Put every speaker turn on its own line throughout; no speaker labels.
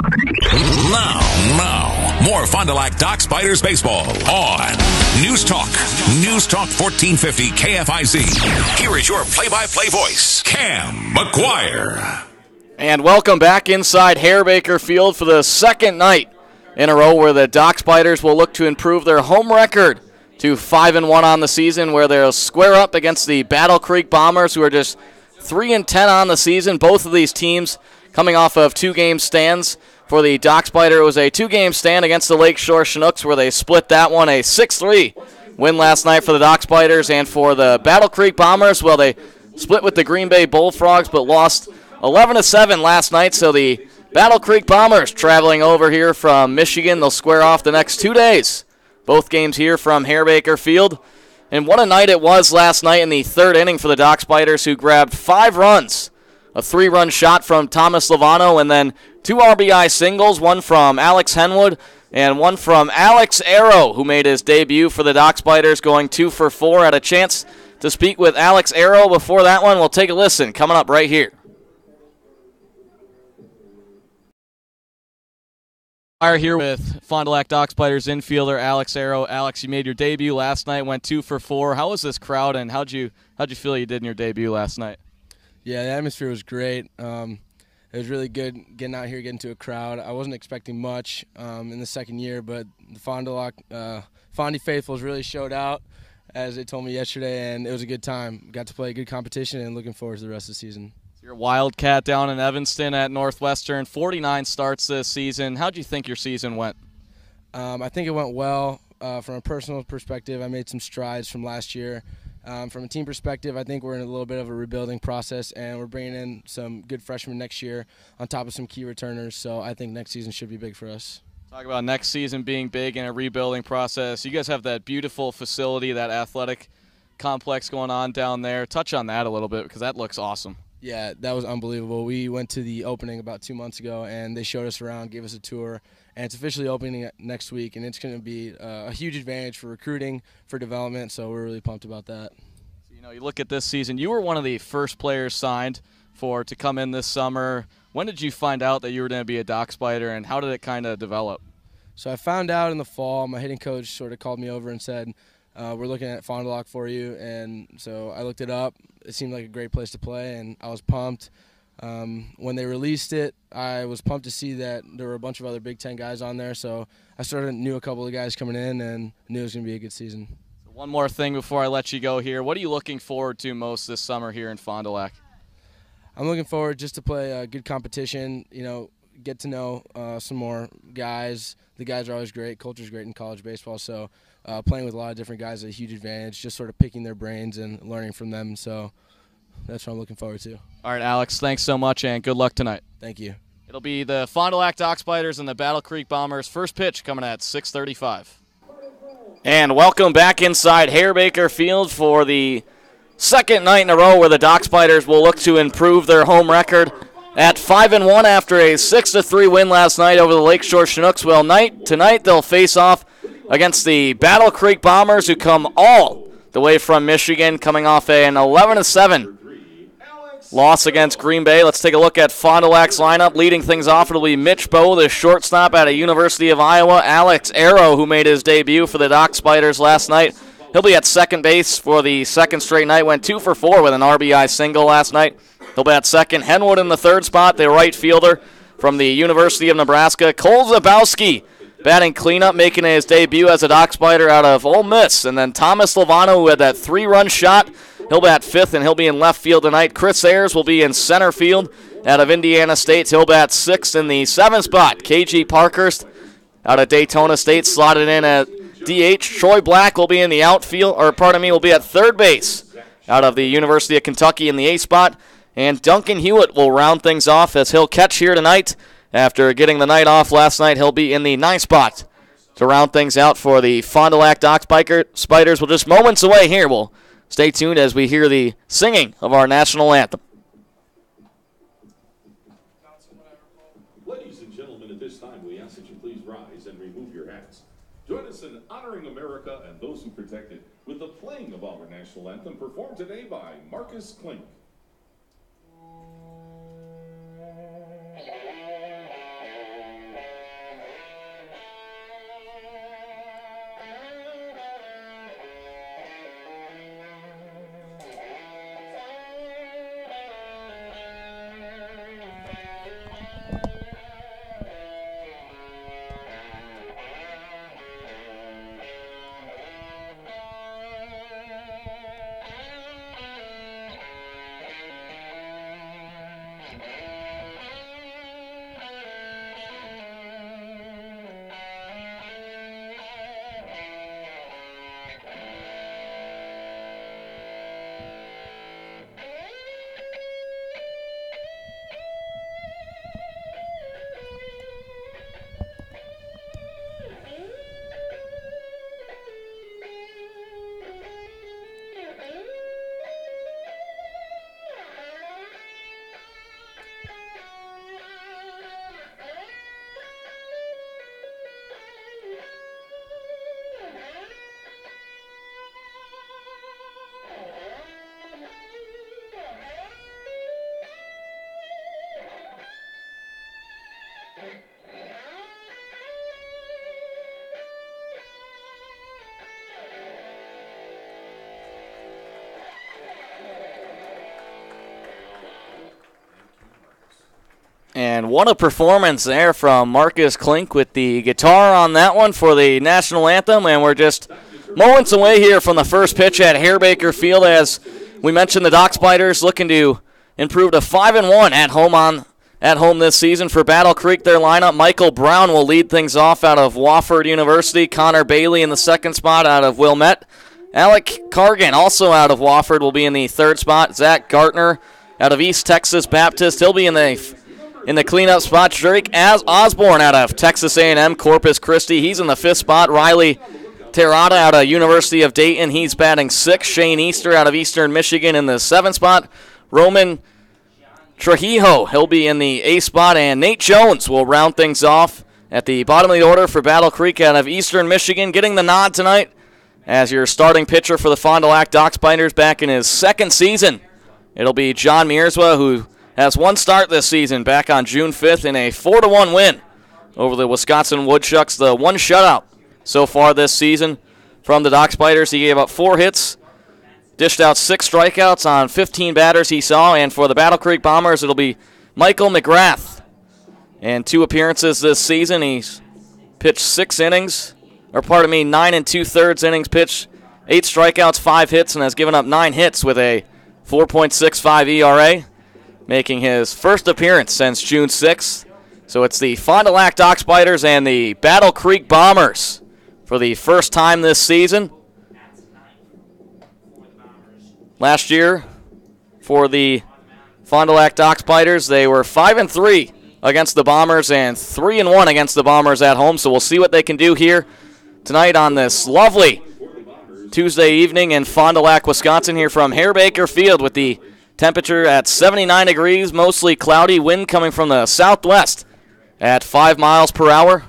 Now, more Fond du Lac Doc Spiders baseball on News Talk 1450 KFIZ. Here is your play-by-play voice, Cam McGuire.
And welcome back inside Hare-Baker Field for the second night in a row where the Doc Spiders will look to improve their home record to 5-1 on the season, where they'll square up against the Battle Creek Bombers, who are just 3-10 on the season. Both of these teams coming off of two-game stands. For the Doc Spider, it was a two-game stand against the Lakeshore Chinooks, where they split that one, a 6-3 win last night for the Doc Spiders. And for the Battle Creek Bombers, well, they split with the Green Bay Bullfrogs but lost 11-7 last night. So the Battle Creek Bombers traveling over here from Michigan. They'll square off the next 2 days. Both games here from Hare-Baker Field. And what a night it was last night in the third inning for the Doc Spiders, who grabbed 5 runs. A 3-run shot from Thomas Lovano, and then 2 RBI singles, one from Alex Henwood and one from Alex Arrow, who made his debut for the Doc Spiders, going 2 for 4. Had a chance to speak with Alex Arrow before that one. We'll take a listen coming up right here. We're here with Fond du Lac Doc Spiders infielder Alex Arrow. Alex, you made your debut last night, went 2 for 4. How was this crowd, and how'd you feel you did in your debut last night?
Yeah, the atmosphere was great. It was really good getting out here, getting to a crowd. I wasn't expecting much in the second year, but the Fond du Lac Fondy faithfuls really showed out, as they told me yesterday, and it was a good time. Got to play a good competition, and looking forward to the rest of the season.
You're a Wildcat down in Evanston at Northwestern, 49 starts this season. How'd you think your season went?
I think it went well. From a personal perspective, I made some strides from last year. From a team perspective, I think we're in a little bit of a rebuilding process, and we're bringing in some good freshmen next year on top of some key returners, so I think next season should be big for us.
Talk about next season being big in a rebuilding process. You guys have that beautiful facility, that athletic complex going on down there. Touch on that a little bit, because that looks awesome.
Yeah, that was unbelievable. We went to the opening about 2 months ago, and they showed us around, gave us a tour, and it's officially opening next week, and it's going to be a huge advantage for recruiting, for development, so we're really pumped about that.
So, you look at this season, you were one of the first players signed to come in this summer. When did you find out that you were going to be a Doc Spider, and how did it kind of develop?
So I found out in the fall. My hitting coach sort of called me over and said, we're looking at Fond du Lac for you, and so I looked it up. It seemed like a great place to play, and I was pumped. When they released it, I was pumped to see that there were a bunch of other Big Ten guys on there, so I knew a couple of guys coming in and knew it was going to be a good season.
So one more thing before I let you go here. What are you looking forward to most this summer here in Fond du Lac?
I'm looking forward just to play a good competition, get to know some more guys. The guys are always great. Culture's great in college baseball, so playing with a lot of different guys is a huge advantage, just sort of picking their brains and learning from them, so that's what I'm looking forward to.
All right, Alex, thanks so much, and good luck tonight.
Thank you.
It'll be the Fond du Lac Doc Spiders and the Battle Creek Bombers. First pitch coming at 6:35. And welcome back inside Hare-Baker Field for the second night in a row where the Doc Spiders will look to improve their home record at 5-1 after a 6-3 win last night over the Lakeshore Chinooks. Well, tonight they'll face off against the Battle Creek Bombers, who come all the way from Michigan, coming off an 11-7 loss against Green Bay. Let's take a look at Fond du Lac's lineup. Leading things off, it'll be Mitch Bowe, the shortstop out of University of Iowa. Alex Arrow, who made his debut for the Doc Spiders last night. He'll be at second base for the second straight night. Went 2 for 4 with an RBI single last night. He'll bat second. Henwood in the third spot, the right fielder from the University of Nebraska. Cole Zabowski batting cleanup, making his debut as a Doc Spider out of Ole Miss. And then Thomas Lovano, who had that 3-run shot, he'll bat fifth, and he'll be in left field tonight. Chris Ayers will be in center field out of Indiana State. He'll bat sixth in the seventh spot. KG Parkhurst out of Daytona State slotted in at DH. Troy Black will be in the outfield, will be at third base out of the University of Kentucky in the eighth spot. And Duncan Hewitt will round things off as he'll catch here tonight. After getting the night off last night, he'll be in the ninth spot to round things out for the Fond du Lac Doc Spiders. Well, just moments away here. We'll stay tuned as we hear the singing of our national anthem.
Ladies and gentlemen, at this time, we ask that you please rise and remove your hats. Join us in honoring America and those who protect it with the playing of our national anthem, performed today by Marcus Klink.
And what a performance there from Marcus Klink with the guitar on that one for the national anthem. And we're just moments away here from the first pitch at Harebaker Field. As we mentioned, the Dock Spiders looking to improve to 5-1 at home this season. For Battle Creek, their lineup, Michael Brown will lead things off out of Wofford University. Connor Bailey in the second spot out of Wilmette. Alec Cargan, also out of Wofford, will be in the third spot. Zach Gartner out of East Texas Baptist, he'll be in the cleanup spot. Drake Osborne out of Texas A&M Corpus Christi, he's in the fifth spot. Riley Terrata out of University of Dayton, he's batting sixth. Shane Easter out of Eastern Michigan in the seventh spot. Roman Trujillo, he'll be in the eighth spot. And Nate Jones will round things off at the bottom of the order for Battle Creek out of Eastern Michigan, getting the nod tonight as your starting pitcher for the Fond du Lac Dock Spiders back in his second season. It'll be John Mierswa, who has one start this season back on June 5th in a 4-1 win over the Wisconsin Woodchucks. The one shutout so far this season from the Dock Spiders. He gave up 4 hits, dished out 6 strikeouts on 15 batters he saw. And for the Battle Creek Bombers, it'll be Michael McGrath. In 2 appearances this season, he's pitched 9 2/3 innings pitched, 8 strikeouts, 5 hits, and has given up 9 hits with a 4.65 ERA, making his first appearance since June 6th. So it's the Fond du Lac Dock Spiders and the Battle Creek Bombers for the first time this season. Last year, for the Fond du Lac Dock Spiders, they were 5-3 against the Bombers and 3-1 against the Bombers at home. So we'll see what they can do here tonight on this lovely Tuesday evening in Fond du Lac, Wisconsin, here from Harebaker Field with the temperature at 79 degrees, mostly cloudy, wind coming from the southwest at 5 miles per hour.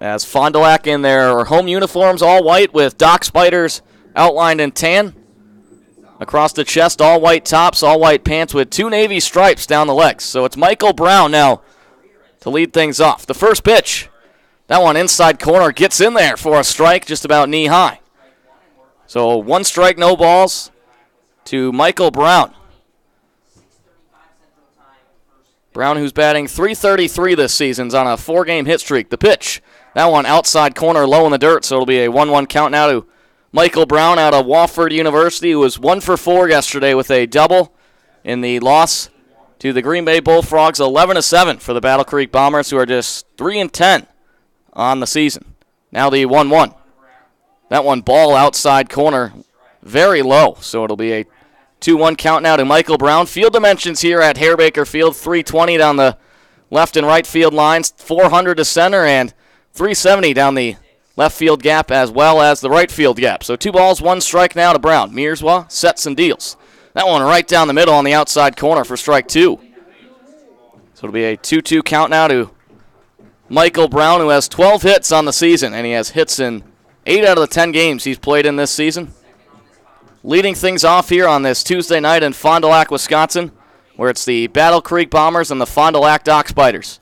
As Fond du Lac in their home uniforms, all white with Dock Spiders outlined in tan. Across the chest, all white tops, all white pants with 2 navy stripes down the legs. So it's Michael Brown now to lead things off. The first pitch, that one inside corner, gets in there for a strike just about knee high. So 1 strike, no balls to Michael Brown. Brown, who's batting .333 this season, is on a 4-game hit streak. The pitch, that one outside corner, low in the dirt, so it'll be a 1-1 count now to Michael Brown out of Wofford University, who was 1 for 4 yesterday with a double in the loss to the Green Bay Bullfrogs, 11-7 for the Battle Creek Bombers, who are just 3-10 on the season. Now the 1-1. That one ball outside corner, very low, so it'll be a 2-1 count now to Michael Brown. Field dimensions here at Harebaker Field, 320 down the left and right field lines, 400 to center, and 370 down the left field gap as well as the right field gap. So 2 balls, 1 strike now to Brown. Mierswa sets and deals. That one right down the middle on the outside corner for strike 2. So it'll be a 2-2 count now to Michael Brown, who has 12 hits on the season, and he has hits in 8 out of the 10 games he's played in this season. Leading things off here on this Tuesday night in Fond du Lac, Wisconsin, where it's the Battle Creek Bombers and the Fond du Lac Dock Spiders.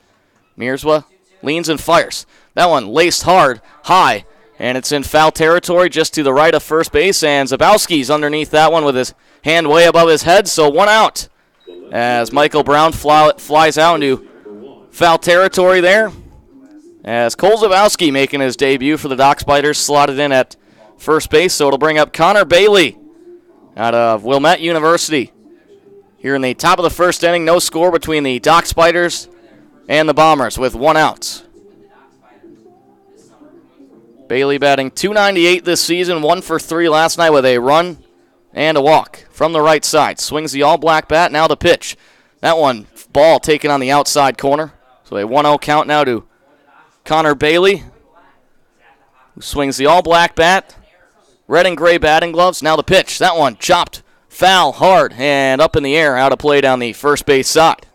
Mierswa leans and fires. That one laced hard, high, and it's in foul territory just to the right of first base, and Zabowski's underneath that one with his hand way above his head, so 1 out as Michael Brown flies out into foul territory there. As Cole Zabowski making his debut for the Dock Spiders, slotted in at first base, so it'll bring up Connor Bailey out of Wilmette University. Here in the top of the first inning, no score between the Dock Spiders and the Bombers with 1 out. Bailey batting .298 this season, 1 for 3 last night with a run and a walk from the right side. Swings the all-black bat, now the pitch. That one, ball taken on the outside corner. So a 1-0 count now to Connor Bailey, who swings the all-black bat. Red and gray batting gloves, now the pitch. That one chopped, foul, hard, and up in the air, out of play down the first base side.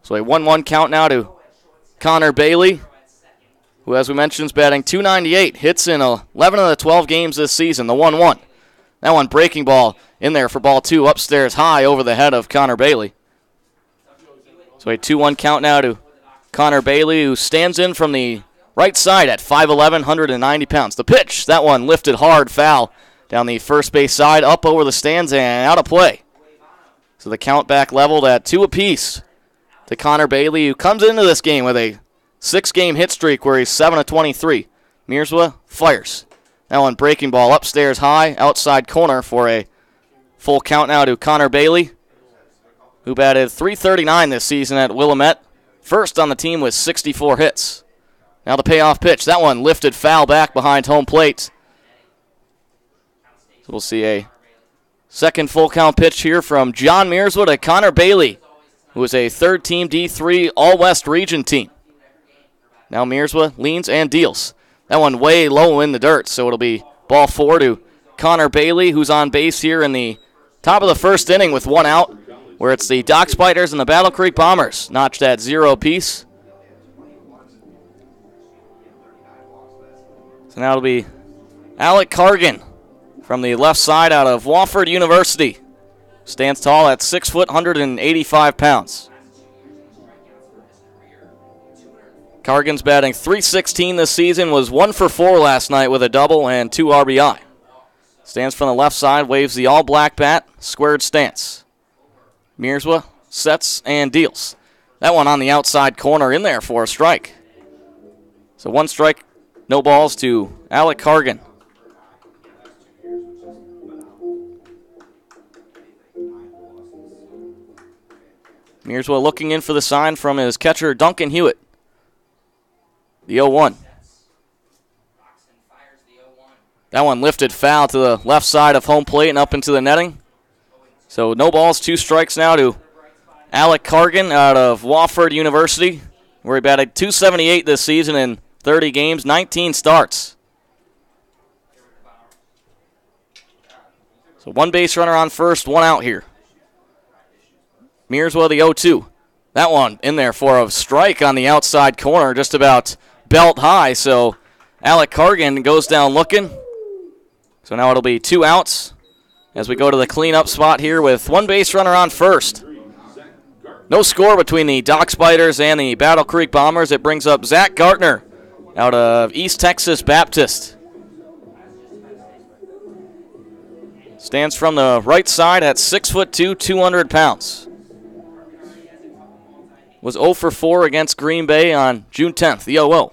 So a 1-1 count now to Connor Bailey, who, as we mentioned, is batting .298. Hits in 11 of the 12 games this season, the 1-1. That one breaking ball in there for ball 2, upstairs high over the head of Connor Bailey. So a 2-1 count now to Connor Bailey, who stands in from the right side at 5'11", 190 pounds. The pitch, that one lifted hard, foul down the first base side, up over the stands and out of play. So the count back leveled at 2 apiece to Connor Bailey, who comes into this game with a 6-game hit streak where he's 7 of 23. Mierswa fires. That one breaking ball upstairs high, outside corner for a full count now to Connor Bailey, who batted .339 this season at Willamette. First on the team with 64 hits. Now the payoff pitch. That one lifted foul back behind home plate. So we'll see a second full count pitch here from John Mierswa to Connor Bailey, who is a third-team D3 All-West Region team. Now Mierswa leans and deals. That one way low in the dirt, so it'll be ball 4 to Connor Bailey, who's on base here in the top of the first inning with 1 out, where it's the Dock Spiders and the Battle Creek Bombers, notched at 0 apiece. So now it'll be Alec Cargan from the left side out of Wofford University. Stands tall at 6 foot, 185 pounds. Cargan's batting .316 this season, was 1 for 4 last night with a double and 2 RBI. Stands from the left side, waves the all-black bat, squared stance. Mierswa sets and deals. That one on the outside corner in there for a strike. So 1 strike, no balls to Alec Cargan. Mierswa looking in for the sign from his catcher, Duncan Hewitt. The 0-1. That one lifted foul to the left side of home plate and up into the netting. So no balls, 2 strikes now to Alec Cargan out of Wofford University, where he batted .278 this season in 30 games, 19 starts. So 1 base runner on first, 1 out here. Mierswa the 0-2. That one in there for a strike on the outside corner, just about belt high. So Alec Cargan goes down looking. So now it'll be 2 outs as we go to the cleanup spot here with 1 base runner on first. No score between the Dock Spiders and the Battle Creek Bombers. It brings up Zach Gartner out of East Texas Baptist. Stands from the right side at 6'2", 200 pounds. Was 0 for 4 against Green Bay on June 10th, the 0-0.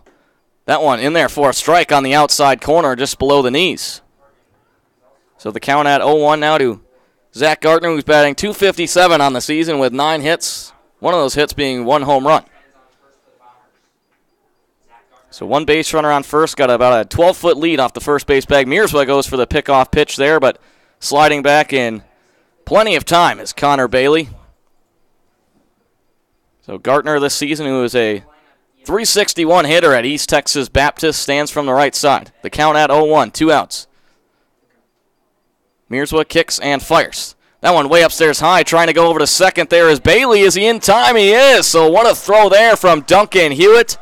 That one in there for a strike on the outside corner just below the knees. So the count at 0-1 now to Zach Gartner, who's batting .257 on the season with 9 hits. One of those hits being 1 home run. So 1 base runner on first, got about a 12-foot lead off the first base bag. Mierswa goes for the pickoff pitch there, but sliding back in plenty of time is Connor Bailey. So Gartner this season, who is a .361 hitter at East Texas Baptist, stands from the right side. The count at 0-1, 2 outs. Mierswa kicks and fires. That one way upstairs high, trying to go over to second there is Bailey. Is he in time? He is. So what a throw there from Duncan Hewitt.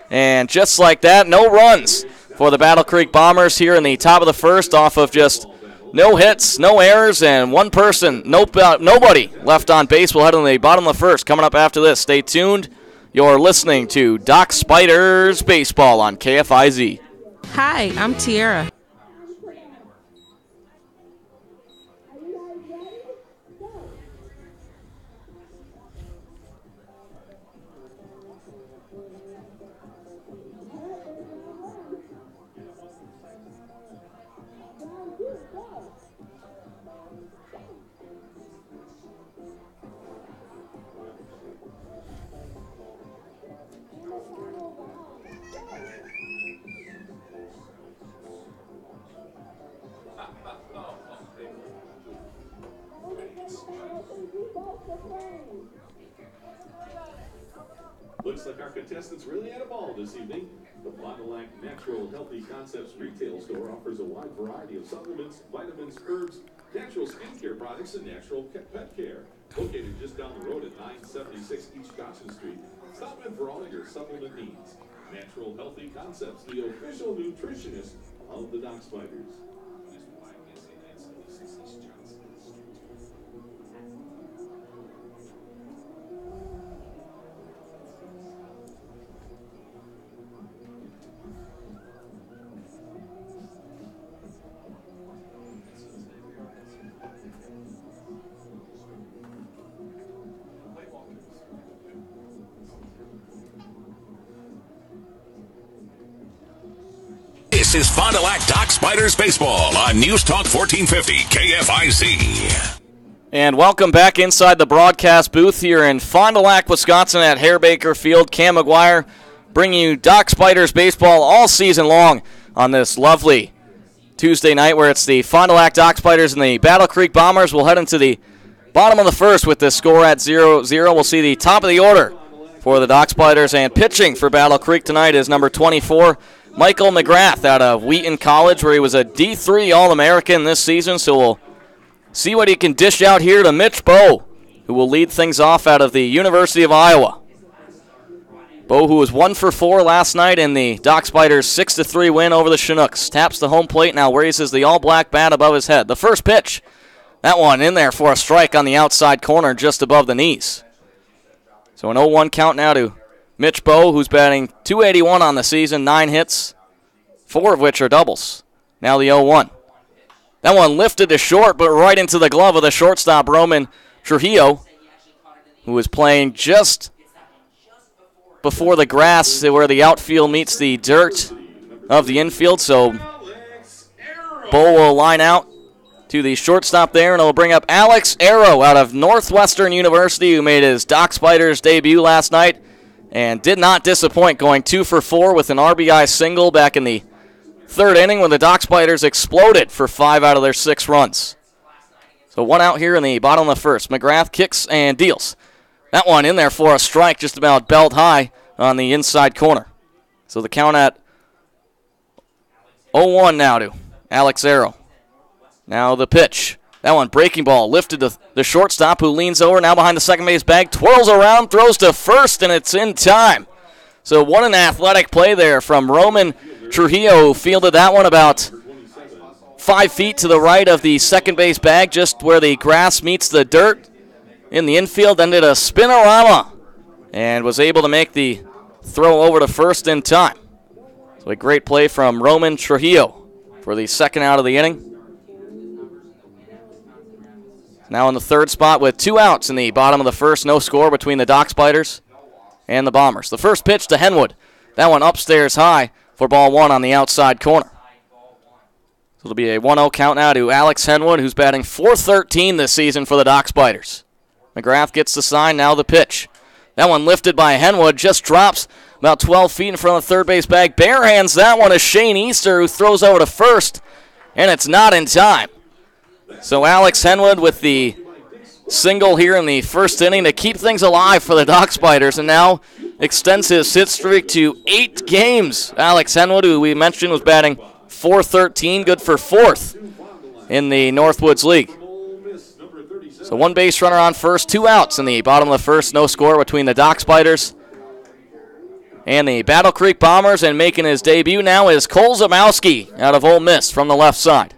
And just like that, no runs for the Battle Creek Bombers here in the top of the first off of just no hits, no errors, and 1 person, nobody left on base. We'll head on the bottom of the first. Coming up after this, stay tuned. You're listening to Dock Spiders Baseball on KFIZ.
Hi, I'm Tiara.
Looks like our contestants really had a ball this evening. The Fond du Lac Natural Healthy Concepts retail store offers a wide variety of supplements, vitamins, herbs, natural skincare products, and natural pet care. Located just down the road at 976 East Johnson Street. Stop in for all your supplement needs. Natural Healthy Concepts, the official nutritionist of the Dock Spiders.
This is Fond du Lac Dock Spiders Baseball on News Talk 1450 KFIZ.
And welcome back inside the broadcast booth here in Fond du Lac, Wisconsin at Hare Baker Field. Cam McGuire bringing you Dock Spiders baseball all season long on this lovely Tuesday night where it's the Fond du Lac Dock Spiders and the Battle Creek Bombers. We'll head into the bottom of the first with this score at 0-0. We'll see the top of the order for the Dock Spiders, and pitching for Battle Creek tonight is number 24, Michael McGrath out of Wheaton College, where he was a D3 All-American this season, so we'll see what he can dish out here to Mitch Bowe, who will lead things off out of the University of Iowa. Bowe, who was 1 for 4 last night in the Dock Spiders' 6-3 win over the Chinooks, taps the home plate, now raises the all-black bat above his head. The first pitch, that one in there for a strike on the outside corner just above the knees. So an 0-1 count now to Mitch Bowe, who's batting .281 on the season, 9 hits, 4 of which are doubles. Now the 0-1. That one lifted to short, but right into the glove of the shortstop, Roman Trujillo, who was playing just before the grass where the outfield meets the dirt of the infield. So Bowe will line out to the shortstop there, and it'll bring up Alex Arrow out of Northwestern University, who made his Dock Spiders debut last night and did not disappoint, going 2 for 4 with an RBI single back in the third inning when the Dock Spiders exploded for 5 out of their 6 runs. So 1 out here in the bottom of the first. McGrath kicks and deals. That one in there for a strike, just about belt high on the inside corner. So the count at 0-1 now to Alex Arrow. Now the pitch. That one breaking ball lifted to the shortstop, who leans over now behind the second base bag, twirls around, throws to first, and it's in time. So what an athletic play there from Roman Trujillo, who fielded that one about 5 feet to the right of the second base bag, just where the grass meets the dirt in the infield, then did a spinorama and was able to make the throw over to first in time. So a great play from Roman Trujillo for the second out of the inning. Now in the third spot with 2 outs in the bottom of the first, no score between the Dock Spiders and the Bombers. The first pitch to Henwood. That one upstairs high for ball 1 on the outside corner. So it'll be a 1-0 count now to Alex Henwood, who's batting .413 this season for the Dock Spiders. McGrath gets the sign, now the pitch. That one lifted by Henwood, just drops about 12 feet in front of the third base bag. Barehands that one to Shane Easter, who throws over to first, and it's not in time. So Alex Henwood with the single here in the first inning to keep things alive for the Dock Spiders, and now extends his hit streak to 8 games. Alex Henwood, who we mentioned was batting .413, good for 4th in the Northwoods League. So 1 base runner on first, 2 outs in the bottom of the first, no score between the Dock Spiders and the Battle Creek Bombers, and making his debut now is Cole Zamowski out of Ole Miss from the left side.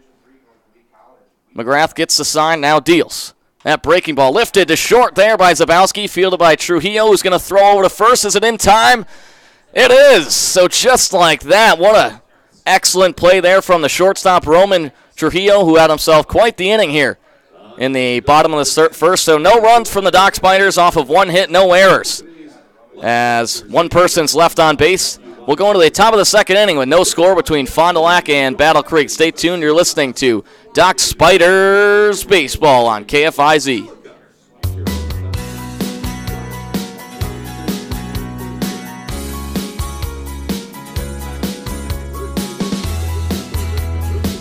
McGrath gets the sign, now deals. That breaking ball lifted to short there by Zabowski, fielded by Trujillo, who's going to throw over to first. Is it in time? It is. So just like that, what a excellent play there from the shortstop, Roman Trujillo, who had himself quite the inning here in the bottom of the first. So no runs from the Dock Spiders off of 1 hit, no errors, as 1 person's left on base. We'll go into the top of the second inning with no score between Fond du Lac and Battle Creek. Stay tuned. You're listening to Dock Spiders Baseball on KFIZ.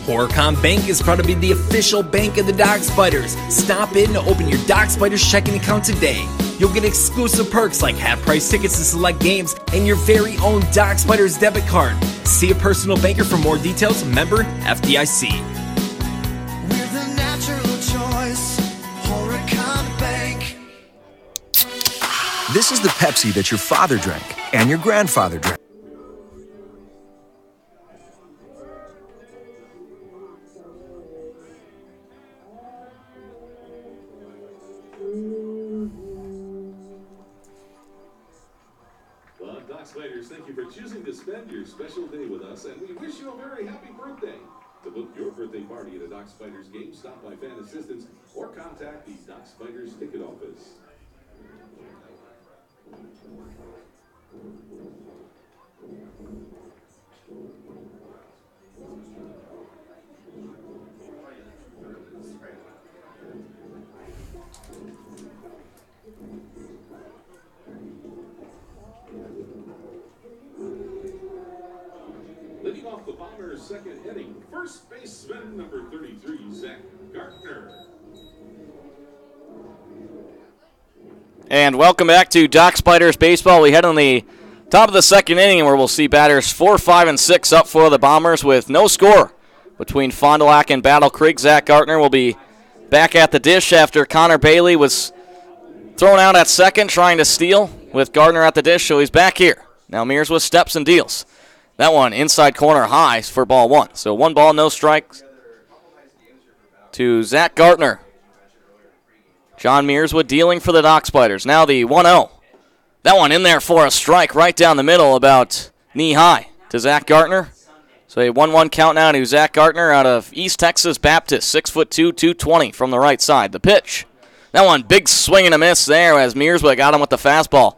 Horicon Bank is proud to be the official bank of the Dock Spiders. Stop in to open your Dock Spiders checking account today. You'll get exclusive perks like half-price tickets to select games and your very own Dock Spiders debit card. See a personal banker for more details. Member FDIC.
We're the natural choice, Horicon Bank.
This is the Pepsi that your father drank and your grandfather drank.
Dock Spiders, thank you for choosing to spend your special day with us, and we wish you a very happy birthday. To book your birthday party at a Dock Spiders game, stop by Fan Assistance or contact the Dock Spiders ticket office. second inning. First baseman, number 33, Zach Gartner.
And welcome back to Doc Spiders Baseball. We head on the top of the second inning where we'll see batters 4, 5, and 6 up for the Bombers with no score between Fond du Lac and Battle Creek. Zach Gartner will be back at the dish after Connor Bailey was thrown out at second trying to steal with Gardner at the dish, so he's back here. Now Mearswa steps and deals. That one inside corner high for ball one. So 1 ball, no strikes to Zach Gartner. John Mearswa dealing for the Doc Spiders. Now the 1-0. That one in there for a strike right down the middle, about knee high to Zach Gartner. So a 1-1 count now to Zach Gartner out of East Texas Baptist, 6'2", 220 from the right side. The pitch. That one big swing and a miss there as Mearswa got him with the fastball.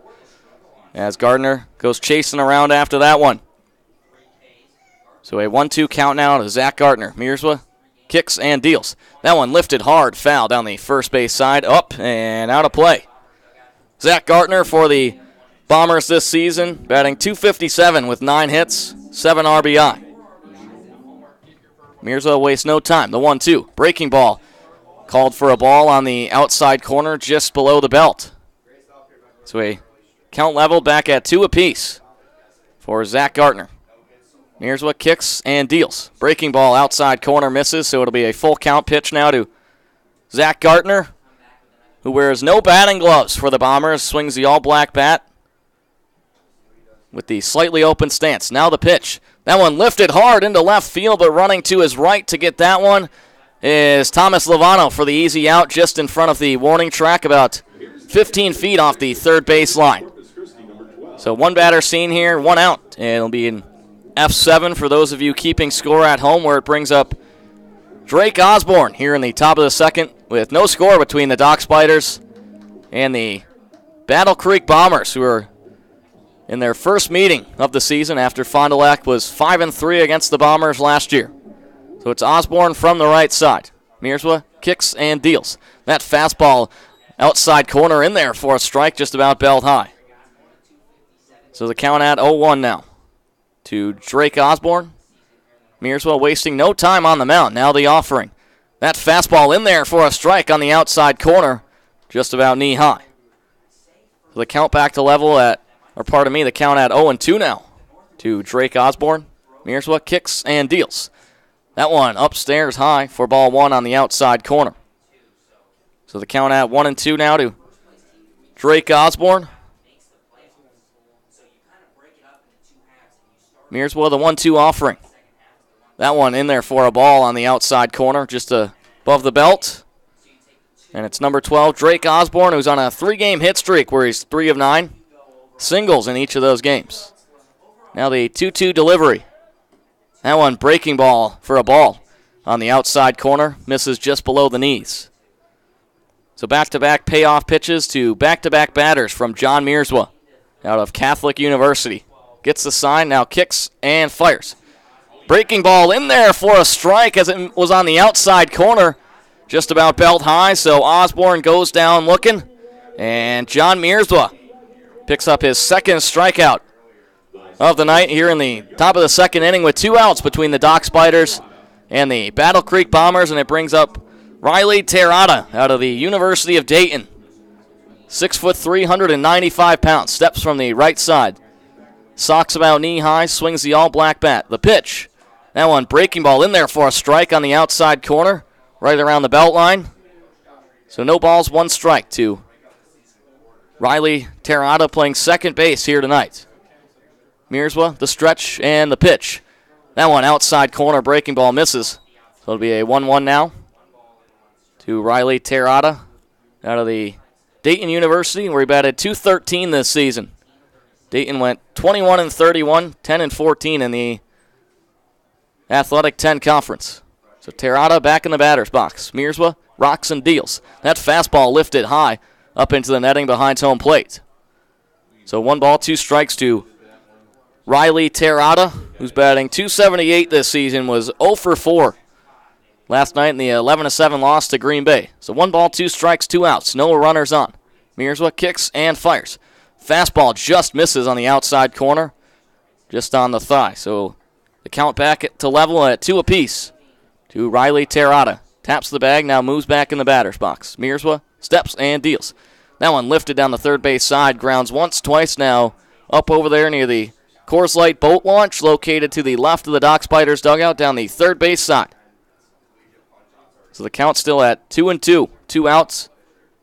As Gardner goes chasing around after that one. So a 1-2 count now to Zach Gartner. Mearswa kicks and deals. That one lifted hard, foul down the first base side, up and out of play. Zach Gartner for the Bombers this season, batting .257 with 9 hits, 7 RBI. Mearswa wastes no time. The 1-2. Breaking ball. Called for a ball on the outside corner just below the belt. So a count level back at 2 apiece for Zach Gartner. Mearswa kicks and deals. Breaking ball outside corner misses, so it'll be a full count pitch now to Zach Gartner, who wears no batting gloves for the Bombers, swings the all-black bat with the slightly open stance. Now the pitch. That one lifted hard into left field, but running to his right to get that one is Thomas Lovano for the easy out just in front of the warning track, about 15 feet off the third base line. So 1 batter seen here, 1 out, and it'll be an F7 for those of you keeping score at home, where it brings up Drake Osborne here in the top of the second with no score between the Doc Spiders and the Battle Creek Bombers, who are in their first meeting of the season after Fond du Lac was 5-3 against the Bombers last year. So it's Osborne from the right side. Mearswa kicks and deals. That fastball outside corner in there for a strike, just about belt high. So the count at 0-1 now to Drake Osborne. Mearswa wasting no time on the mound. Now the offering. That fastball in there for a strike on the outside corner, just about knee high. So the count back to level at, the count at 0-2 now to Drake Osborne. Mearswa kicks and deals. That one upstairs high for ball 1 on the outside corner. So the count at 1-2 now to Drake Osborne. Mearswa the 1-2 offering. That one in there for a ball on the outside corner, just above the belt. And it's number 12, Drake Osborne, who's on a 3-game hit streak where he's 3 of 9. Singles in each of those games. Now the 2-2 delivery. That one breaking ball for a ball on the outside corner. Misses just below the knees. So back-to-back payoff pitches to back-to-back batters from John Mearswa out of Catholic University. Gets the sign, now kicks and fires. Breaking ball in there for a strike as it was on the outside corner, just about belt high. So Osborne goes down looking, and John Mearswa picks up his second strikeout of the night here in the top of the second inning with 2 outs between the Doc Spiders and the Battle Creek Bombers, and it brings up Riley Terrata out of the University of Dayton. 6'3", 195 pounds, steps from the right side. Socks about knee high, swings the all-black bat. The pitch. That one breaking ball in there for a strike on the outside corner, right around the belt line. So no balls, 1 strike to Riley Terrata playing second base here tonight. Mearswa, the stretch, and the pitch. That one outside corner, breaking ball misses. So it'll be a 1-1 now to Riley Terrata out of the Dayton University, where he batted .213 this season. Dayton went 21-31, 10-14 in the Athletic 10 Conference. So Terrata back in the batter's box. Mearswa rocks and deals. That fastball lifted high up into the netting behind home plate. So 1 ball, 2 strikes to Riley Terrata, who's batting .278 this season, was 0 for 4 last night in the 11-7 loss to Green Bay. So 1 ball, 2 strikes, 2 outs, no runners on. Mearswa kicks and fires. Fastball just misses on the outside corner, just on the thigh. So The count back to level at 2 apiece to Riley Terrata. Taps the bag, now moves back in the batter's box. Mierswa steps and deals. That one lifted down the third base side, grounds once, twice now, up over there near the Coors Light boat launch, located to the left of the Dock Spiders dugout down the third base side. So the count's still at 2-2, 2 outs,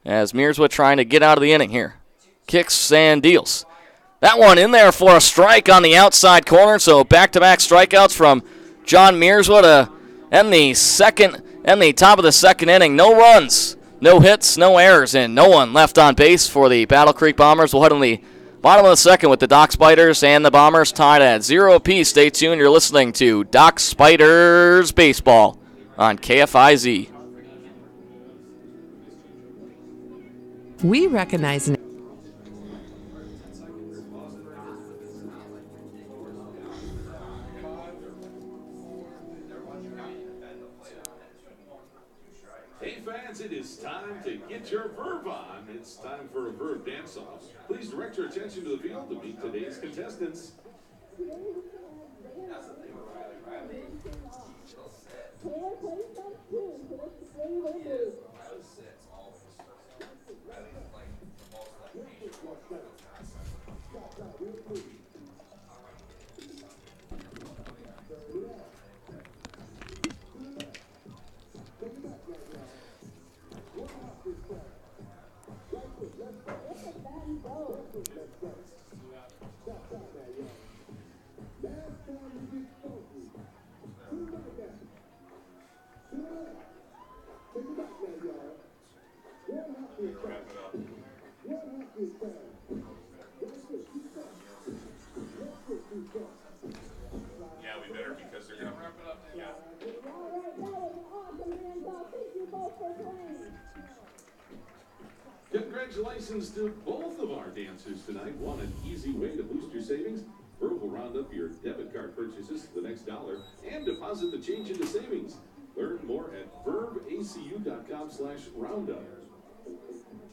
as Mierswa trying to get out of the inning here. Kicks and deals. That one in there for a strike on the outside corner, so back-to-back strikeouts from John Mierswa to end the top of the second inning. No runs, no hits, no errors, and no one left on base for the Battle Creek Bombers. We'll head in the bottom of the second with the Dock Spiders and the Bombers tied at 0 apiece. Stay tuned. You're listening to Dock Spiders Baseball on KFIZ.
We recognize an
Hey fans, it is time to get your verve on. It's time for a verve dance-off. Please direct your attention to the field to meet today's contestants. Congratulations to both of our dancers tonight. Want an easy way to boost your savings? Verve will round up your debit card purchases to the next dollar and deposit the change into savings. Learn more at verveacu.com/roundup.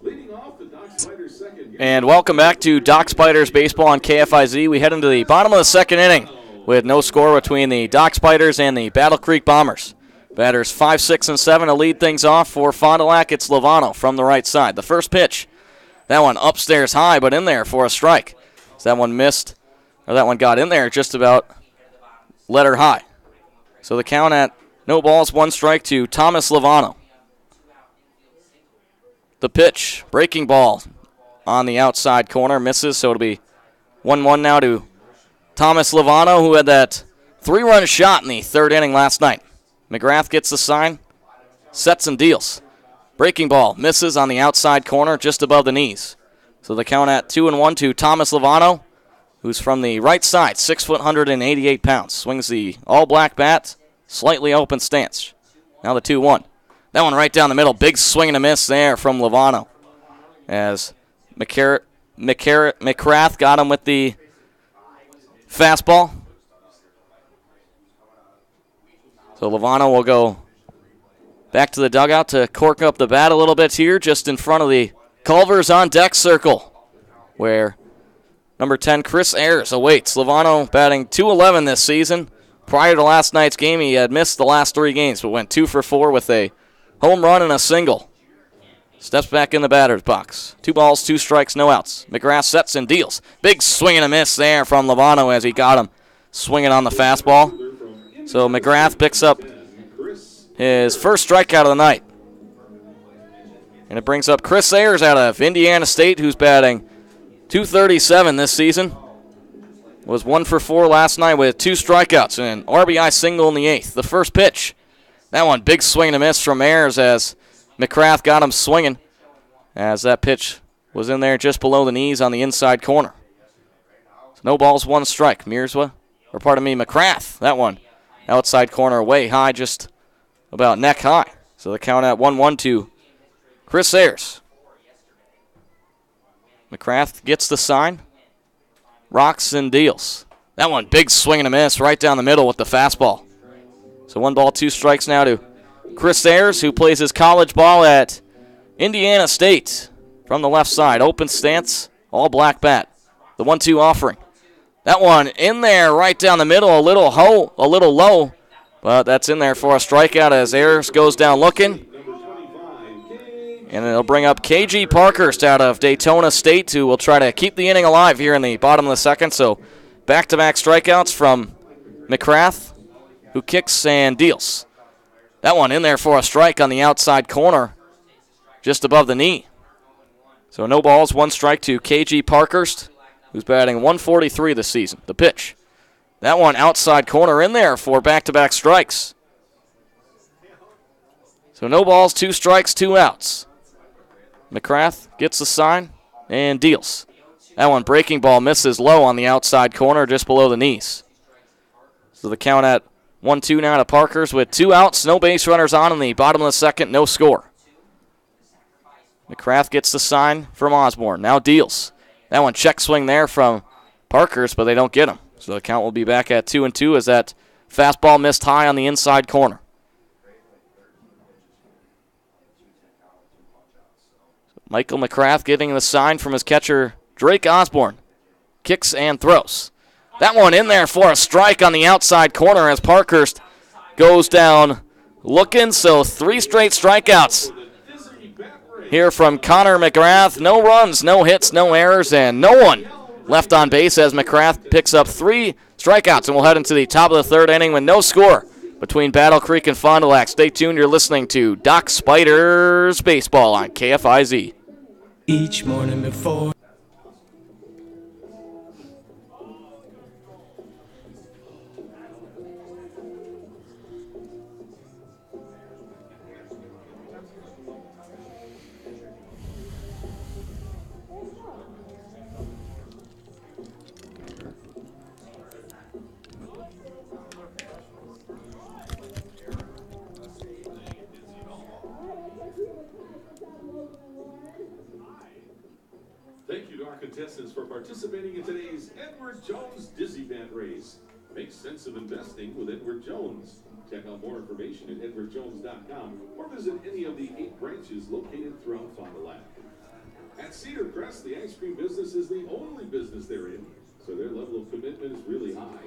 Leading off the Dock Spiders second.
And welcome back to Dock Spiders Baseball on KFIZ. We head into the bottom of the second inning with no score between the Dock Spiders and the Battle Creek Bombers. Batters 5, 6, and 7 to lead things off for Fond du Lac. It's Lovano from the right side. The first pitch, that one upstairs high, but in there for a strike. So that one missed, or that one got in there just about letter high. So the count at no balls, 1 strike to Thomas Lovano. The pitch, breaking ball on the outside corner, misses, so it'll be 1-1 now to Thomas Lovano, who had that 3-run shot in the third inning last night. McGrath gets the sign, sets and deals. Breaking ball, misses on the outside corner, just above the knees. So the count at 2-1 to Thomas Lovano, who's from the right side, 6 foot, 188 pounds. Swings the all-black bat, slightly open stance. Now the 2-1. That one right down the middle, big swing and a miss there from Lovano. As McGrath got him with the fastball. So Lovano will go back to the dugout to cork up the bat a little bit here, just in front of the Culvers on deck circle, where number 10, Chris Ayers, awaits. Lovano batting .211 this season. Prior to last night's game, he had missed the last 3 games, but went 2 for 4 with a home run and a single. Steps back in the batter's box. 2 balls, 2 strikes, no outs. McGrath sets and deals. Big swing and a miss there from Lovano as he got him swinging on the fastball. So McGrath picks up his first strikeout of the night. And it brings up Chris Ayers out of Indiana State, who's batting .237 this season. Was 1 for 4 last night with 2 strikeouts and an RBI single in the 8th. The first pitch, that one, big swing and a miss from Ayers as McGrath got him swinging, as that pitch was in there just below the knees on the inside corner. So no balls, 1 strike. McGrath, that one. Outside corner way high, just about neck high. So the count at 1-1 to Chris Ayers. McGrath gets the sign, rocks and deals. That one, big swing and a miss right down the middle with the fastball. So 1 ball, 2 strikes now to Chris Ayers, who plays his college ball at Indiana State from the left side. Open stance, all black bat. The 1-2 offering. That one in there right down the middle, a little low, but that's in there for a strikeout as Ayers goes down looking. And it'll bring up KG Parkhurst out of Daytona State, who will try to keep the inning alive here in the bottom of the second. So back-to-back strikeouts from McCrath, who kicks and deals. That one in there for a strike on the outside corner, just above the knee. So no balls, 1 strike to KG Parkhurst, who's batting .143 this season. The pitch. That one outside corner in there for back-to-back strikes. So no balls, 2 strikes, 2 outs. McCrath gets the sign and deals. That one breaking ball misses low on the outside corner just below the knees. So the count at 1-2 now to Parkhurst with 2 outs, no base runners on in the bottom of the second, no score. McCrath gets the sign from Osborne, now deals. That one check swing there from Parkhurst, but they don't get him. So the count will be back at 2-2 as that fastball missed high on the inside corner. Michael McCrath getting the sign from his catcher, Drake Osborne. Kicks and throws. That one in there for a strike on the outside corner as Parkhurst goes down looking. So 3 straight strikeouts here from Connor McGrath. No runs, no hits, no errors, and no one left on base as McCrath picks up 3 strikeouts. And we'll head into the top of the third inning with no score between Battle Creek and Fond du Lac. Stay tuned. You're listening to Doc Spiders Baseball on KFIZ.
Each morning before.
Thank you to our contestants for participating in today's Edward Jones Dizzy Bat Race. Make sense of investing with Edward Jones. Check out more information at edwardjones.com or visit any of the 8 branches located throughout Fond du Lac. At Cedar Crest, the ice cream business is the only business they're in, so their level of commitment is really high.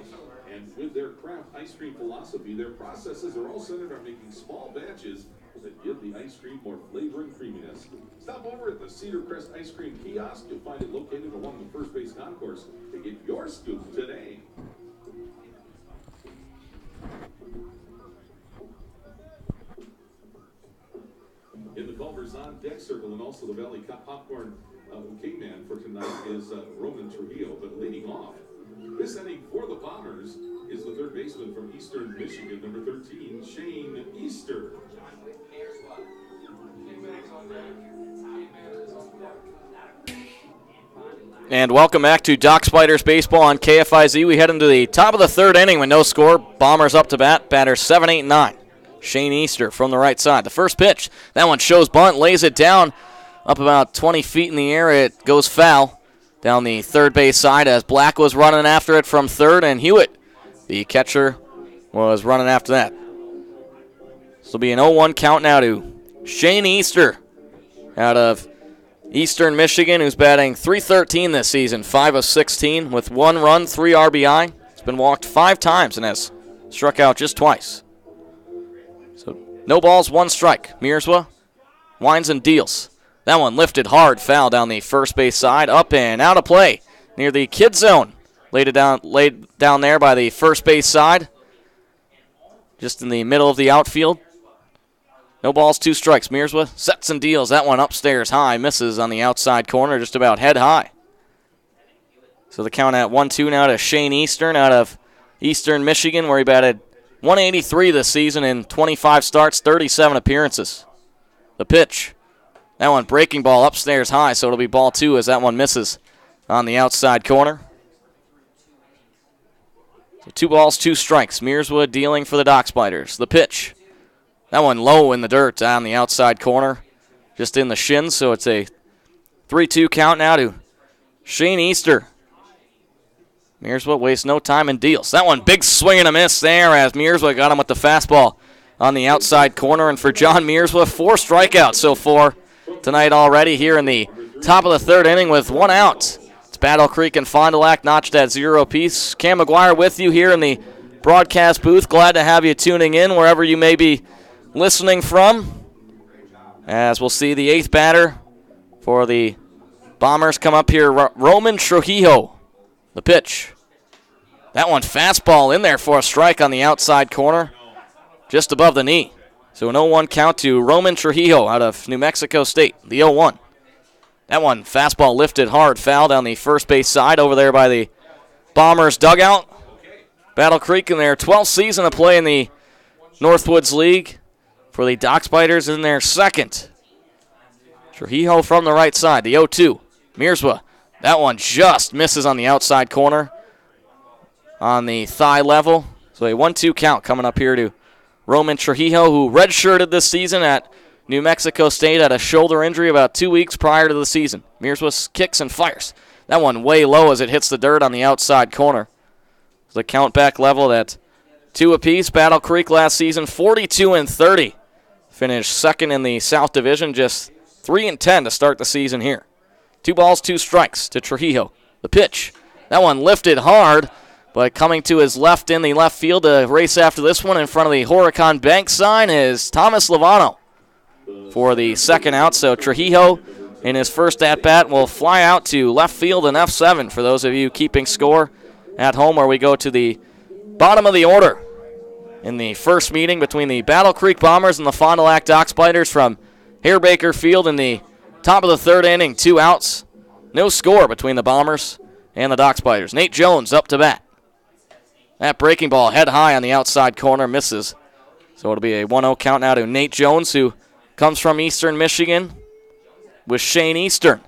And with their craft ice cream philosophy, their processes are all centered on making small batches that give the ice cream more flavor and creaminess. Stop over at the Cedar Crest Ice Cream Kiosk. You'll find it located along the first base concourse to get your scoop today. In the Culver's on deck circle and also the Valley Popcorn Kingman for tonight is Roman Trujillo. But leading off this inning for the Bombers is the third baseman from Eastern Michigan, number 13, Shane Easter.
And welcome back to Doc Spiders Baseball on KFIZ. We head into the top of the third inning with no score. Bombers up to bat. Batter 7, 8, 9. Shane Easter from the right side. The first pitch. That one shows bunt, lays it down up about 20 feet in the air. It goes foul down the third base side as Black was running after it from third, and Hewitt, the catcher, was running after that. This will be an 0-1 count now to Shane Easter out of Eastern Michigan, who's batting .313 this season, 5 of 16 with 1 run, 3 RBI. He's been walked 5 times and has struck out just twice. So no balls, 1 strike. Mearswa winds and deals. That one lifted hard, foul down the first base side, up and out of play near the kid zone. Laid down there by the first base side, just in the middle of the outfield. No balls, 2 strikes. Mearswa sets and deals. That one upstairs high, misses on the outside corner, just about head high. So the count at 1-2 now to Shane Eastern out of Eastern Michigan, where he batted .183 this season in 25 starts, 37 appearances. The pitch. That one breaking ball upstairs high, so it'll be ball 2 as that one misses on the outside corner. So 2 balls, 2 strikes. Mearswood dealing for the Doc Spiders. The pitch. That one low in the dirt on the outside corner, just in the shins, so it's a 3-2 count now to Shane Easter. Mearswood wastes no time and deals. That one big swing and a miss there as Mearswood got him with the fastball on the outside corner. And for John Mearswood, 4 strikeouts so far tonight already here in the top of the third inning with 1 out. It's Battle Creek and Fond du Lac notched at 0 apiece. Cam McGuire with you here in the broadcast booth. Glad to have you tuning in wherever you may be listening from. As we'll see the 8th batter for the Bombers come up here, Roman Trujillo. The pitch. That one fastball in there for a strike on the outside corner, just above the knee. So an 0-1 count to Roman Trujillo out of New Mexico State, the 0-1. That one fastball lifted hard, foul down the first base side over there by the Bombers dugout. Battle Creek in their 12th season of play in the Northwoods League for the Dock Spiders in their 2nd. Trujillo from the right side, the 0-2. Mearswa, that one just misses on the outside corner on the thigh level. So a 1-2 count coming up here to Roman Trujillo, who redshirted this season at New Mexico State, had a shoulder injury about 2 weeks prior to the season. Mearswa kicks and fires. That one way low as it hits the dirt on the outside corner. The count back level at 2 apiece. Battle Creek last season 42-30. Finished 2nd in the South Division, just 3-10 to start the season here. 2 balls, 2 strikes to Trujillo. The pitch. That one lifted hard, but coming to his left in the left field to race after this one in front of the Horicon Bank sign is Thomas Lovano for the 2nd out. So Trujillo in his first at-bat will fly out to left field in F7 for those of you keeping score at home, where we go to the bottom of the order in the first meeting between the Battle Creek Bombers and the Fond du Lac Dock Spiders from Hare-Baker Field in the top of the 3rd inning. 2 outs. No score between the Bombers and the Dock Spiders. Nate Jones up to bat. That breaking ball head high on the outside corner misses. So it'll be a 1-0 count now to Nate Jones, who comes from Eastern Michigan, with Shane Eastern